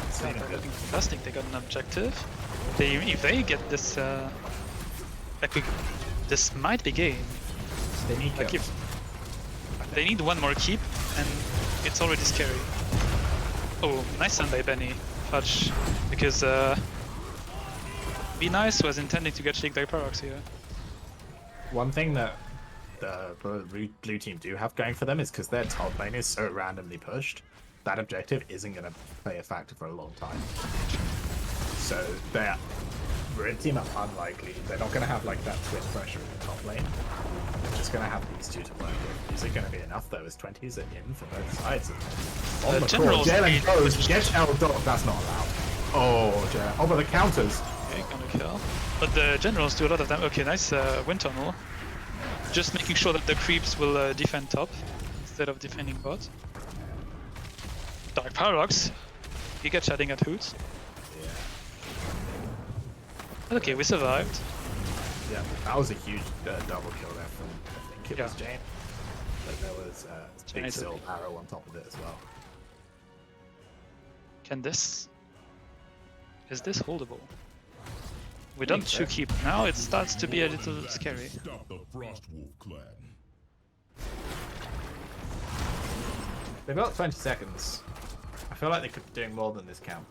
Speaker 1: It's feeling good.
Speaker 2: Fantastic. They got an objective. If they get this, this might be game.
Speaker 1: They need
Speaker 2: Like
Speaker 1: kills.
Speaker 2: they need one more keep, and it's already scary. Oh, nice stun by Benny. Fudge. Because Be Nice was intending to get Shake by Parox here.
Speaker 1: One thing that the blue team do have going for them is because their top lane is so randomly pushed, that objective isn't going to play a factor for a long time. So their red team are unlikely. They're not going to have like that twin pressure in the top lane. They're just going to have these two to work with. Is it going to be enough though? As 20s are in for both sides. On the
Speaker 2: generals
Speaker 1: core, Jalen
Speaker 2: need-
Speaker 1: goes, get L dot. That's not allowed. Oh, Jalen. Oh, but the counters.
Speaker 2: Okay, gonna kill. But the generals do a lot of damage. Okay, nice wind tunnel. Just making sure that the creeps will defend top instead of defending bot. Dark Paradox. Giga chatting at Hoots.
Speaker 1: Yeah.
Speaker 2: But okay, we survived.
Speaker 1: Yeah, that was a huge double kill there from, I think it was
Speaker 2: Yeah.
Speaker 1: Jane. But there was big
Speaker 2: Jane's
Speaker 1: silver arrow on top of it as well.
Speaker 2: Can this... Is this holdable? We don't
Speaker 1: so.
Speaker 2: keep now, it starts to be a little scary.
Speaker 6: Stop the Frostwolf clan.
Speaker 1: They've got 20 seconds. I feel like they could be doing more than this camp.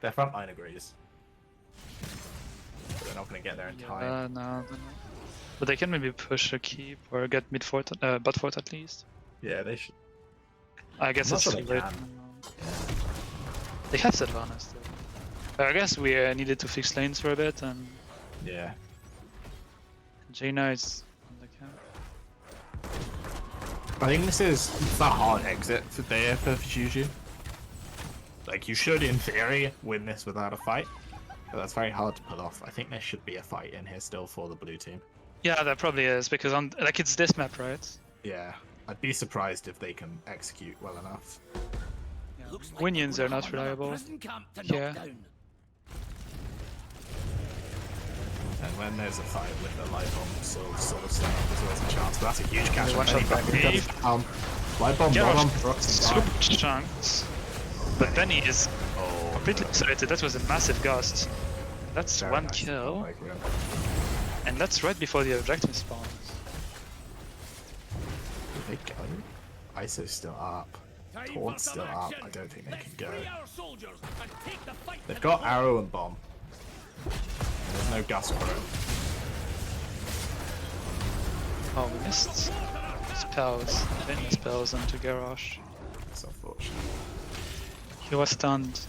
Speaker 1: Their front line agrees. But they're not going to get there in time.
Speaker 2: No. But they can maybe push a keep or get mid fort, bot fort at least.
Speaker 1: Yeah, they should.
Speaker 2: I guess
Speaker 1: I'm
Speaker 2: it's
Speaker 1: not
Speaker 2: too
Speaker 1: sure they
Speaker 2: late.
Speaker 1: can.
Speaker 2: They have Sylvanas still. I guess we needed to fix lanes for a bit, and
Speaker 1: Yeah.
Speaker 2: Jaina is on the camp.
Speaker 1: I think this is a hard exit for BeJoPaFeJuJu. Like, you should, in theory, win this without a fight. But that's very hard to pull off. I think there should be a fight in here still for the blue team.
Speaker 2: Yeah, there probably is, because on like it's this map, right?
Speaker 1: Yeah. I'd be surprised if they can execute well enough.
Speaker 2: Yeah.
Speaker 4: Looks like
Speaker 2: Winions
Speaker 4: we're
Speaker 2: are not
Speaker 4: on another
Speaker 2: reliable.
Speaker 4: prison camp to
Speaker 2: Yeah.
Speaker 4: knock down.
Speaker 1: And when there's a fight with the light bomb sort of set up, there's always a chance. But that's a huge catch.
Speaker 2: One shot back.
Speaker 1: Light bomb,
Speaker 2: Garrosh
Speaker 1: bomb, Brooks, and
Speaker 2: super chunked. But Benny is completely excited. That was a massive gust. That's
Speaker 1: Very
Speaker 2: one
Speaker 1: nice.
Speaker 2: kill,
Speaker 1: Like, yeah.
Speaker 2: and that's right before the objective spawns.
Speaker 1: They go. ISO's still up.
Speaker 4: Time for
Speaker 1: Taunt's
Speaker 4: some
Speaker 1: still up.
Speaker 4: action.
Speaker 1: I don't think they
Speaker 4: Let's
Speaker 1: can go.
Speaker 4: free our soldiers and take the fight
Speaker 1: They've
Speaker 4: to
Speaker 1: got
Speaker 4: the
Speaker 1: arrow and bomb. There's no gust for it.
Speaker 2: Oh, we missed spells. Many spells onto Garrosh.
Speaker 1: It's unfortunate.
Speaker 2: He was stunned.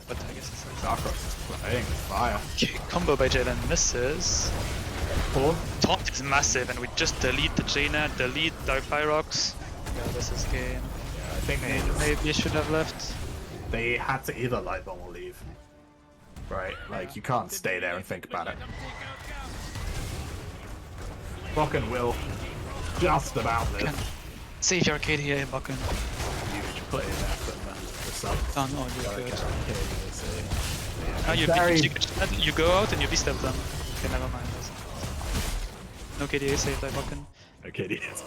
Speaker 2: But I guess it's like
Speaker 1: Darkrox is playing with fire.
Speaker 2: okay, combo by Jalen misses.
Speaker 1: Or
Speaker 2: Taunt is massive, and we just delete the Jaina, delete Dark Pyrox. Yeah, this is game.
Speaker 1: I think
Speaker 2: Maybe you should have left.
Speaker 1: they had to either light bomb or leave. Right? Like, you can't stay there and think about it. Brocken will just about live.
Speaker 2: Save your KDA, Bucken.
Speaker 1: Huge play there from the sub.
Speaker 2: Done, oh, you're good.
Speaker 1: KDA, so, yeah.
Speaker 2: Now you
Speaker 1: Very-
Speaker 2: you go out and you B-step them. Okay, never mind. No KDA save by Bucken.
Speaker 1: Okay, yes.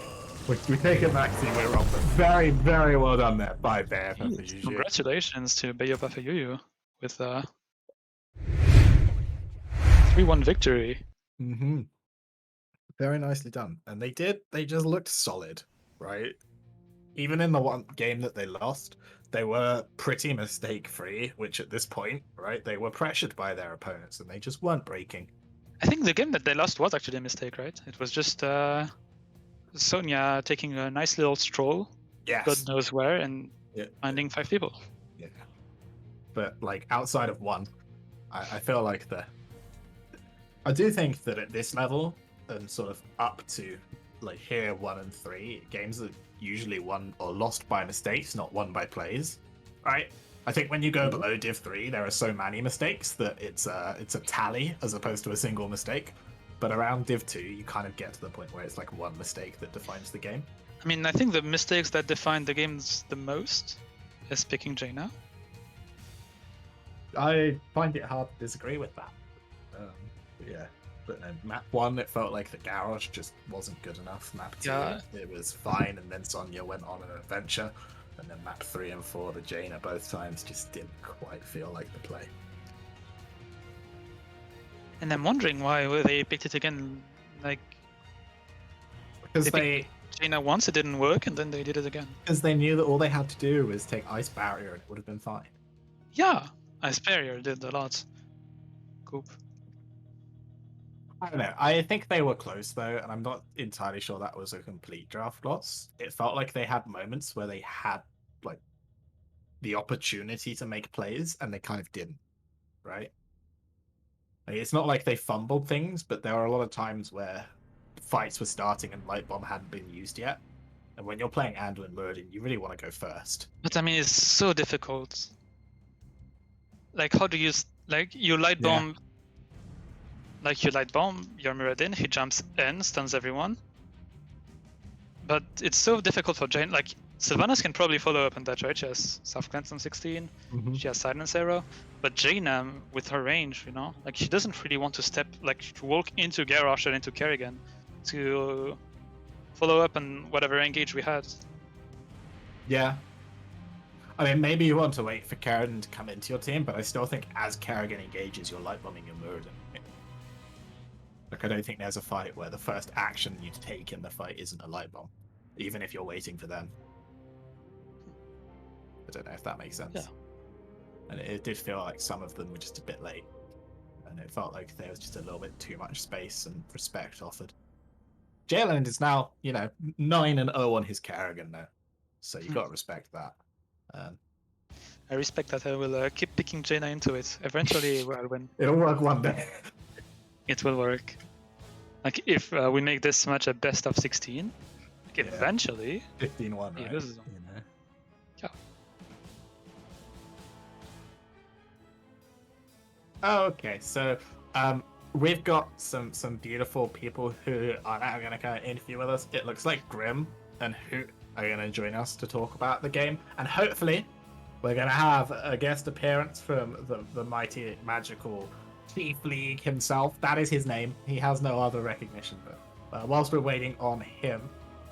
Speaker 1: We take it back to we're wrong, but very, very well done there by Bear.
Speaker 2: Congratulations to BeJoPaFeJuJu with a 3-1 victory.
Speaker 1: Mm-hmm. Very nicely done. And they just looked solid, right? Even in the one game that they lost, they were pretty mistake-free, which at this point, right, they were pressured by their opponents and they just weren't breaking.
Speaker 2: I think the game that they lost was actually a mistake, right? It was just Sonya taking a nice little stroll,
Speaker 1: Yes.
Speaker 2: God knows where, and
Speaker 1: Yeah.
Speaker 2: finding 5 people.
Speaker 1: Yeah. But like outside of one, I feel like I do think that at this level and sort of up to like here 1 and 3, games are usually won or lost by mistakes, not won by plays. Right? I think when you go below Div 3, there are so many mistakes that it's a tally as opposed to a single mistake. But around Div 2, you kind of get to the point where it's like one mistake that defines the game.
Speaker 2: I mean, I think the mistakes that define the games the most is picking Jaina.
Speaker 1: I find it hard to disagree with that. Yeah. But then map 1, it felt like the Garrosh just wasn't good enough. Map 2,
Speaker 2: Yeah.
Speaker 1: it was fine, and then Sonya went on an adventure. And then map 3 and 4, the Jaina both times just didn't quite feel like the play.
Speaker 2: And I'm wondering why they picked it again. Like,
Speaker 1: Because
Speaker 2: They Jaina once, it didn't work, and then they did it again.
Speaker 1: they knew that all they had to do was take Ice Barrier and it would have been fine.
Speaker 2: Yeah, Ice Barrier did a lot. Coop.
Speaker 1: I don't know. I think they were close though, and I'm not entirely sure that was a complete draft loss. It felt like they had moments where they had like the opportunity to make plays, and they kind of didn't. Right? Like, it's not like they fumbled things, but there are a lot of times where fights were starting and Light Bomb hadn't been used yet. And when you're playing Andal and Muradin, you really want to go first.
Speaker 2: But I mean, it's so difficult. Like, how do you you light bomb? Like you light bomb your Muradin, he jumps in, stuns everyone. But it's so difficult for Jane. Like Sylvanas can probably follow up on that, right? She has Self Cleanse on 16. She has Silence Arrow. But Jaina, with her range, you know, like she doesn't really want to to walk into Garrosh and into Kerrigan to follow up on whatever engage we had.
Speaker 1: Yeah. I mean, maybe you want to wait for Kerrigan to come into your team, but I still think as Kerrigan engages, you're light bombing your Muradin. Like, I don't think there's a fight where the first action you take in the fight isn't a light bomb, even if you're waiting for them. I don't know if that makes sense.
Speaker 2: Yeah.
Speaker 1: And it did feel like some of them were just a bit late. And it felt like there was just a little bit too much space and respect offered. Jalen is now, 9-0 on his Kerrigan now. So you got to respect that.
Speaker 2: I respect that. I will keep picking Jaina into it. Eventually, I'll win.
Speaker 1: It'll work one day.
Speaker 2: It will work. Like, if we make this match a best of 16, like,
Speaker 1: Yeah.
Speaker 2: eventually...
Speaker 1: 15-1, right?
Speaker 2: Yeah, this is- Yeah.
Speaker 1: Okay, so we've got some beautiful people who are now going to kind of interview with us. It looks like Grim and Hoot are going to join us to talk about the game, and hopefully we're going to have a guest appearance from the mighty magical Chief League himself. That is his name. He has no other recognition, but whilst we're waiting on him,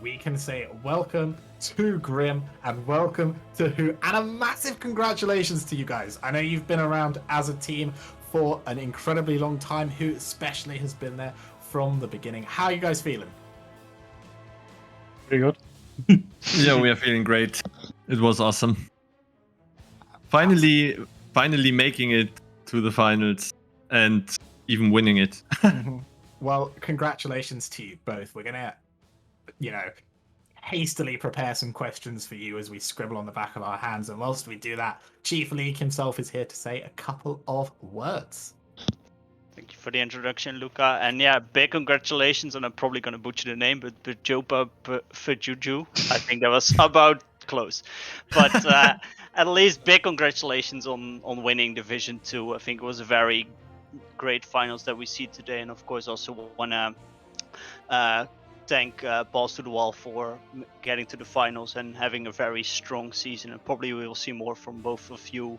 Speaker 1: we can say welcome to Grim and welcome to Hoot, and a massive congratulations to you guys. I know you've been around as a team for an incredibly long time. Hoot especially has been there from the beginning. How are you guys feeling?
Speaker 2: Pretty good.
Speaker 7: Yeah, we are feeling great. It was awesome. Finally making it to the finals and even winning it.
Speaker 1: Well, congratulations to you both. We're gonna, hastily prepare some questions for you as we scribble on the back of our hands. And whilst we do that, Chief League himself is here to say a couple of words.
Speaker 8: Thank you for the introduction, Luca. And yeah, big congratulations, and I'm probably going to butcher the name, but BeJoPaFeJuJu. I think that was about close. But at least big congratulations on winning Division 2. I think it was a very great finals that we see today. And of course, also want to thank Balls to the Wall for getting to the finals and having a very strong season. And probably we will see more from both of you,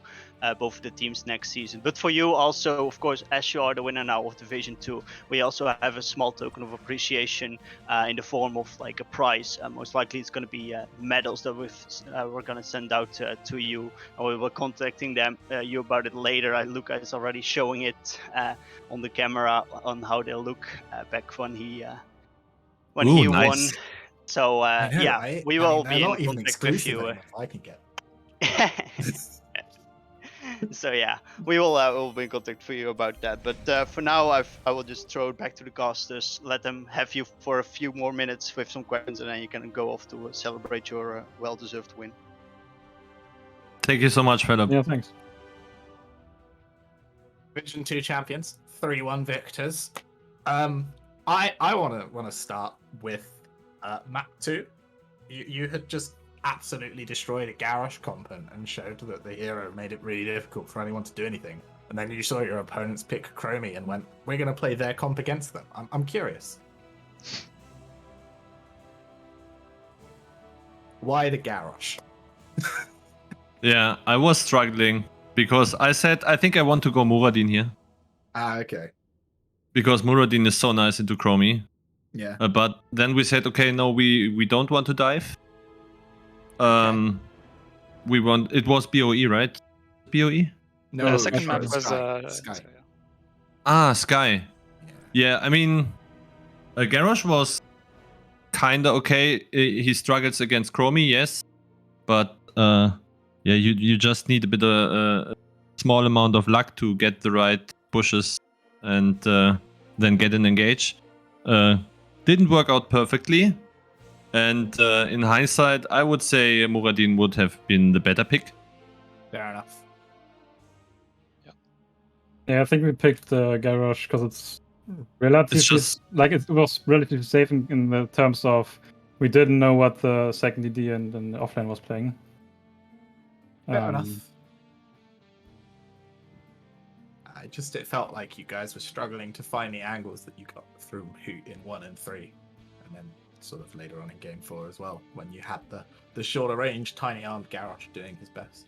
Speaker 8: both of the teams next season. But for you also, of course, as you are the winner now of Division 2, we also have a small token of appreciation in the form of like a prize. Most likely it's going to be medals that we're going to send out to you. And we were contacting you about it later. Luca is already showing it on the camera on how they'll look back when he
Speaker 7: Ooh,
Speaker 8: won.
Speaker 7: nice.
Speaker 8: So
Speaker 1: I know,
Speaker 8: yeah,
Speaker 1: right?
Speaker 8: we will
Speaker 1: they're
Speaker 8: be in
Speaker 1: not even
Speaker 8: contact with
Speaker 1: exclusive
Speaker 8: you.
Speaker 1: anymore, I can get.
Speaker 8: So yeah, we'll be in contact for you about that. But for now, I will just throw it back to the casters. Let them have you for a few more minutes with some questions, and then you can go off to celebrate your well-deserved win.
Speaker 7: Thank you so much, Philip.
Speaker 9: Yeah, thanks.
Speaker 1: Division 2 champions, 3-1 victors. I want to start with map 2. You had just absolutely destroyed a Garrosh comp and showed that the hero made it really difficult for anyone to do anything. And then you saw your opponents pick Chromie and went, we're going to play their comp against them. I'm curious. Why the Garrosh?
Speaker 7: Yeah, I was struggling because I said I think I want to go Muradin here
Speaker 1: Okay.
Speaker 7: because Muradin is so nice into Chromie.
Speaker 1: Yeah.
Speaker 7: But then we said, okay, no, we don't want to dive. We want. It was BOE, right? BOE.
Speaker 1: No,
Speaker 2: second map was
Speaker 1: Sky.
Speaker 7: Ah, Sky. Yeah, I mean, Garrosh was kinda okay. He struggles against Chromie, yes, but yeah, you just need a bit of a small amount of luck to get the right pushes and then get an engage. Didn't work out perfectly, and in hindsight, I would say Muradin would have been the better pick.
Speaker 1: Fair enough.
Speaker 9: Yeah, I think we picked Garrosh because it's relatively
Speaker 7: just-
Speaker 9: it was relatively safe in the terms of we didn't know what the second DD and offline was playing.
Speaker 1: Fair enough. It felt like you guys were struggling to find the angles that you got through Hoot in 1 and 3, and then sort of later on in game 4 as well, when you had the shorter range, tiny armed Garrosh doing his best.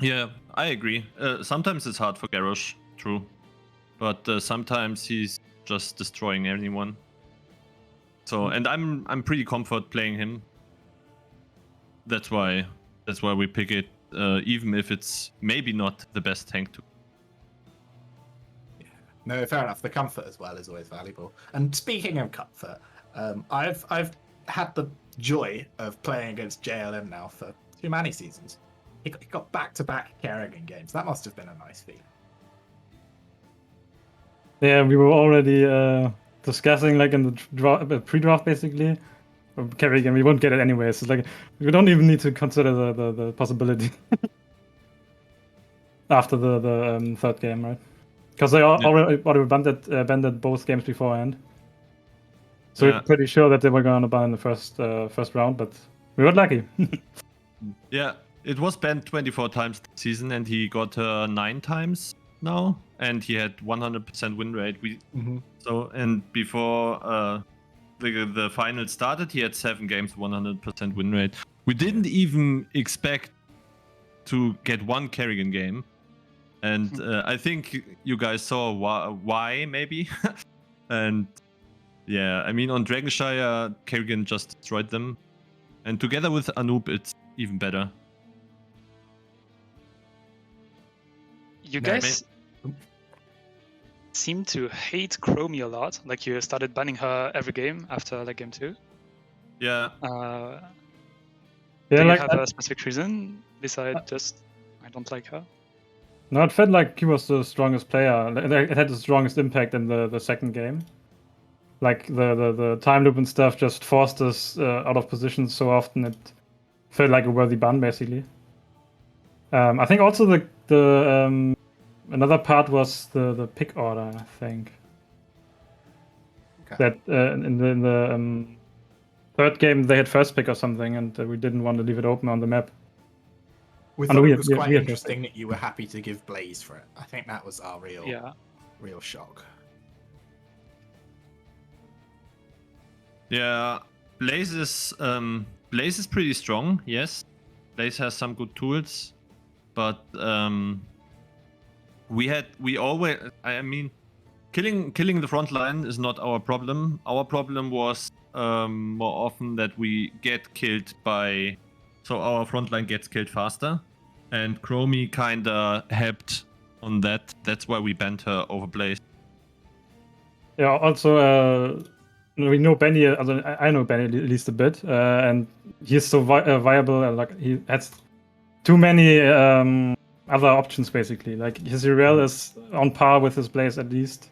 Speaker 7: Yeah, I agree. Sometimes it's hard for Garrosh, true, but sometimes he's just destroying anyone. So, and I'm pretty comfort playing him. That's why we pick it, even if it's maybe not the best tank to.
Speaker 1: Yeah. No, fair enough. The comfort as well is always valuable. And speaking of comfort, I've had the joy of playing against JLM now for 2 many seasons. He got back-to-back Kerrigan games. That must have been a nice feat.
Speaker 9: Yeah, we were already discussing like in the pre-draft basically. Kerrigan, we won't get it anyway. So like we don't even need to consider the possibility after the third game, right? Because they already banded both games beforehand. So we're pretty sure that they were going to ban in the first round, but we were lucky.
Speaker 7: Yeah, it was banned 24 times this season, and he got 9 times now, and he had 100% win rate. So, and before the final started, he had 7 games, 100% win rate. We didn't even expect to get 1 Kerrigan game, and I think you guys saw why maybe. And yeah, I mean on Dragonshire, Kerrigan just destroyed them, and together with Anoop, it's even better.
Speaker 2: You guys seem to hate Chromie a lot. Like you started banning her every game after like game 2.
Speaker 7: Yeah.
Speaker 2: Do you have a specific reason besides just I don't like her?
Speaker 9: No, it felt like he was the strongest player. It had the strongest impact in the second game. Like the time loop and stuff just forced us out of position so often. It felt like a worthy ban basically. I think also the another part was the pick order. I think that in the third game they had first pick or something, and we didn't want to leave it open on the map.
Speaker 1: We
Speaker 9: Oh,
Speaker 1: thought
Speaker 9: no,
Speaker 1: it was quite
Speaker 9: we had
Speaker 1: interesting that you were happy to give Blaze for it. I think that was our real shock.
Speaker 7: Yeah, Blaze is pretty strong. Yes, Blaze has some good tools, but we always. I mean, killing the front line is not our problem. Our problem was more often that we get killed by, so our front line gets killed faster, and Chromie kinda helped on that. That's why we banned her over Blaze.
Speaker 9: Yeah. Also, we know Benny. I know Benny at least a bit, and he's so viable. Like he has too many other options basically. Like his Uriel is on par with his Blaze at least.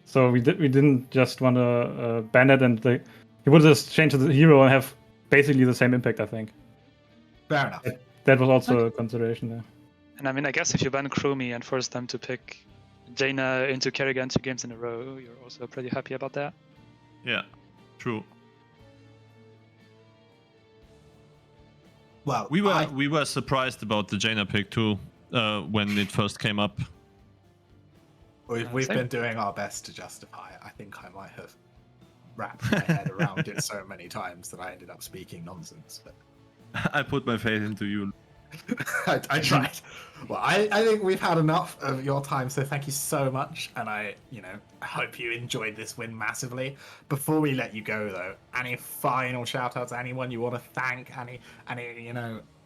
Speaker 9: So we didn't just want to ban it, and he would just change to the hero and have basically the same impact. I think.
Speaker 1: Fair enough.
Speaker 9: That was also a consideration there.
Speaker 2: And I mean, I guess if you ban Chromie and force them to pick Jaina into Kerrigan 2 games in a row, you're also pretty happy about that.
Speaker 7: Yeah, true.
Speaker 1: Well,
Speaker 7: We were surprised about the Jaina pick too when it first came up.
Speaker 1: We've been doing our best to justify it. I think I might have wrapped my head around it so many times that I ended up speaking nonsense. But
Speaker 7: I put my faith into you.
Speaker 1: I tried. Well, I think we've had enough of your time, so thank you so much. And I hope you enjoyed this win massively. Before we let you go, though, any final shout-outs? Anyone you want to thank? Any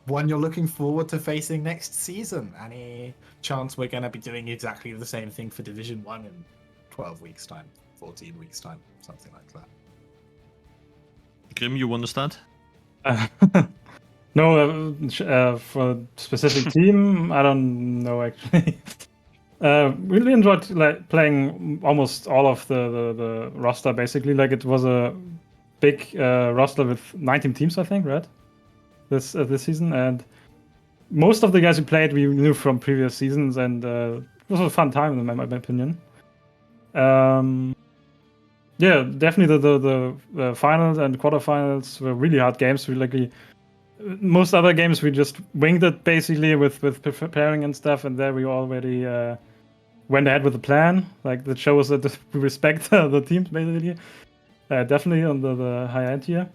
Speaker 1: one you're looking forward to facing next season? Any chance we're going to be doing exactly the same thing for Division 1 in 12 weeks' time, 14 weeks' time, something like that?
Speaker 7: Grim, you want to start?
Speaker 9: No, for a specific team, I don't know actually. Really enjoyed playing almost all of the roster basically. Like it was a big roster with 19 teams, I think, right? This season, and most of the guys who played we knew from previous seasons, and it was a fun time in my opinion. Yeah, definitely the finals and quarterfinals were really hard games. Most other games we just winged it basically with preparing and stuff, and there we already went ahead with the plan. Like that shows that we respect the teams basically. Definitely on the high end here.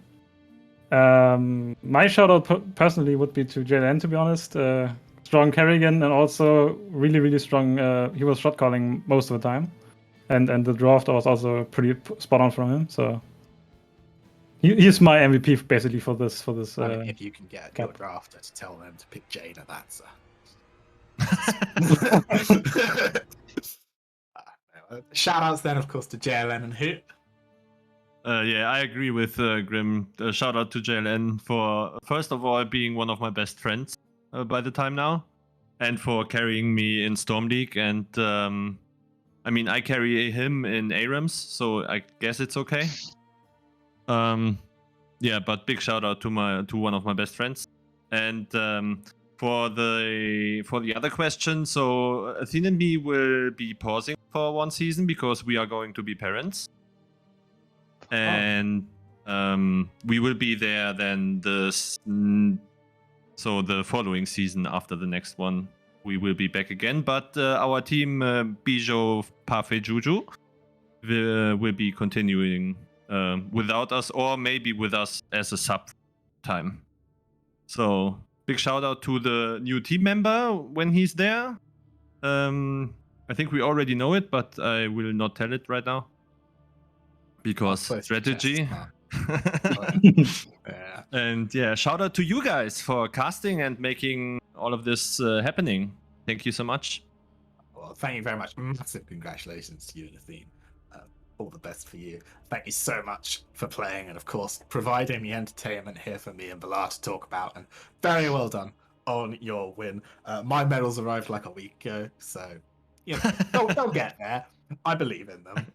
Speaker 9: My shout out personally would be to JLN, to be honest. Strong Kerrigan, and also really strong. He was shot calling most of the time, and the draft was also pretty spot on from him. So. He's my MVP basically for this.
Speaker 1: I mean, if you can get your drafter to tell them to pick Jaina, that's shout outs then, of course, to JLN and Hoot.
Speaker 7: Yeah, I agree with Grim. Shout out to JLN for, first of all, being one of my best friends by the time now, and for carrying me in Storm League. And I mean, I carry him in ARAMs, so I guess it's okay. Yeah, but big shout out to one of my best friends. And for the other question, so Athene and me will be pausing for one season because we are going to be parents, and we will be there then the following season after the next one. We will be back again, but our team BeJoPaFeJuJu will be continuing. Without us, or maybe with us as a sub time. So big shout out to the new team member when he's there. I think we already know it, but I will not tell it right now because strategy.
Speaker 1: Yeah.
Speaker 7: And yeah, shout out to you guys for casting and making all of this happening. Thank you so much.
Speaker 1: Well, thank you very much. Massive congratulations to you and Athene. All the best for you. Thank you so much for playing and, of course, providing the entertainment here for me and Bilal to talk about. And very well done on your win. My medals arrived like a week ago, so you know they'll get there. I believe in them.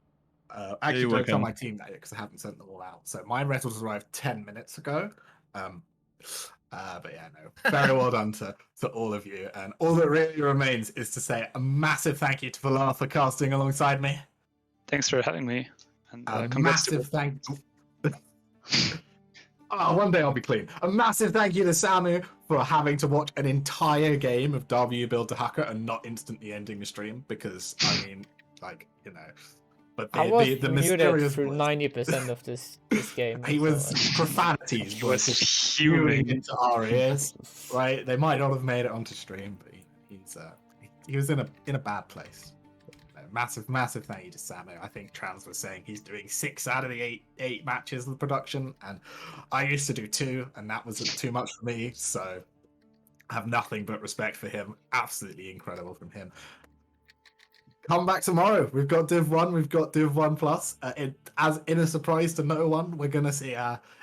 Speaker 1: Actually,
Speaker 7: you're
Speaker 1: don't tell
Speaker 7: welcome.
Speaker 1: my team that because I haven't sent them all out. So my medals arrived 10 minutes ago. But yeah, no. Very well done to all of you. And all that really remains is to say a massive thank you to Valar for casting alongside me.
Speaker 2: Thanks for having me. And
Speaker 1: A
Speaker 2: congrats
Speaker 1: massive thank Oh, one day I'll be clean. A massive thank you to Samu for having to watch an entire game of W Build to Hacker and not instantly ending the stream because, I mean, like, you know. But
Speaker 3: I was
Speaker 1: the
Speaker 3: muted
Speaker 1: mysterious
Speaker 3: through
Speaker 1: voice.
Speaker 3: 90% of this game.
Speaker 1: He was
Speaker 3: so,
Speaker 1: profanities
Speaker 2: He
Speaker 1: were
Speaker 2: was
Speaker 1: just
Speaker 2: fuming.
Speaker 1: into our ears, right? They might not have made it onto stream, but he was in a bad place. Massive thank you to Samu. I think Trans was saying he's doing 6 out of the 8 matches of production, and I used to do 2, and that was too much for me. So I have nothing but respect for him. Absolutely incredible from him. Come back tomorrow. We've got Div 1, we've got Div 1 Plus. As in a surprise to no one, we're gonna see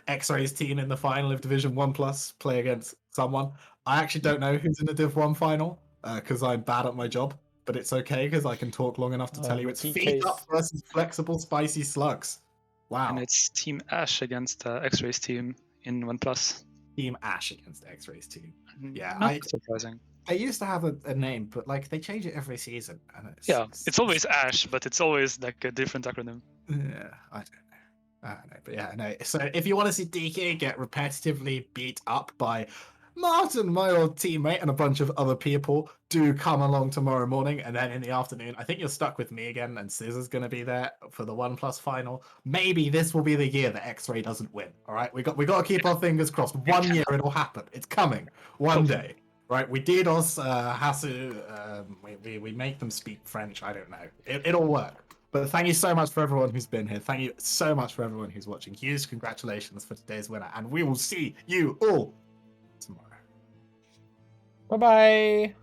Speaker 1: X-Ray's team in the final of Division 1 Plus play against someone. I actually don't know who's in the Div 1 final because I'm bad at my job. But it's okay because I can talk long enough to tell you it's Feet Up versus Flexible Spicy Slugs. Wow.
Speaker 2: And it's Team Ash against X-Ray's team in 1+.
Speaker 1: Team Ash against X-Ray's team. Yeah,
Speaker 2: Not surprising.
Speaker 1: I used to have a name, but like they change it every season. And
Speaker 2: it's always Ash, but it's always like a different acronym.
Speaker 1: Yeah, I don't know. But yeah, no. So if you want to see DK get repetitively beat up by Martin, my old teammate, and a bunch of other people, do come along tomorrow morning, and then in the afternoon, I think you're stuck with me again, and Scissor's going to be there for the 1+ final. Maybe this will be the year that X-Ray doesn't win. All right, we got to keep our fingers crossed. One year it'll happen. It's coming. One day. Right, we did Hasu. We make them speak French. I don't know. It'll work. But thank you so much for everyone who's been here. Thank you so much for everyone who's watching. Huge congratulations for today's winner, and we will see you all tomorrow.
Speaker 3: Bye-bye.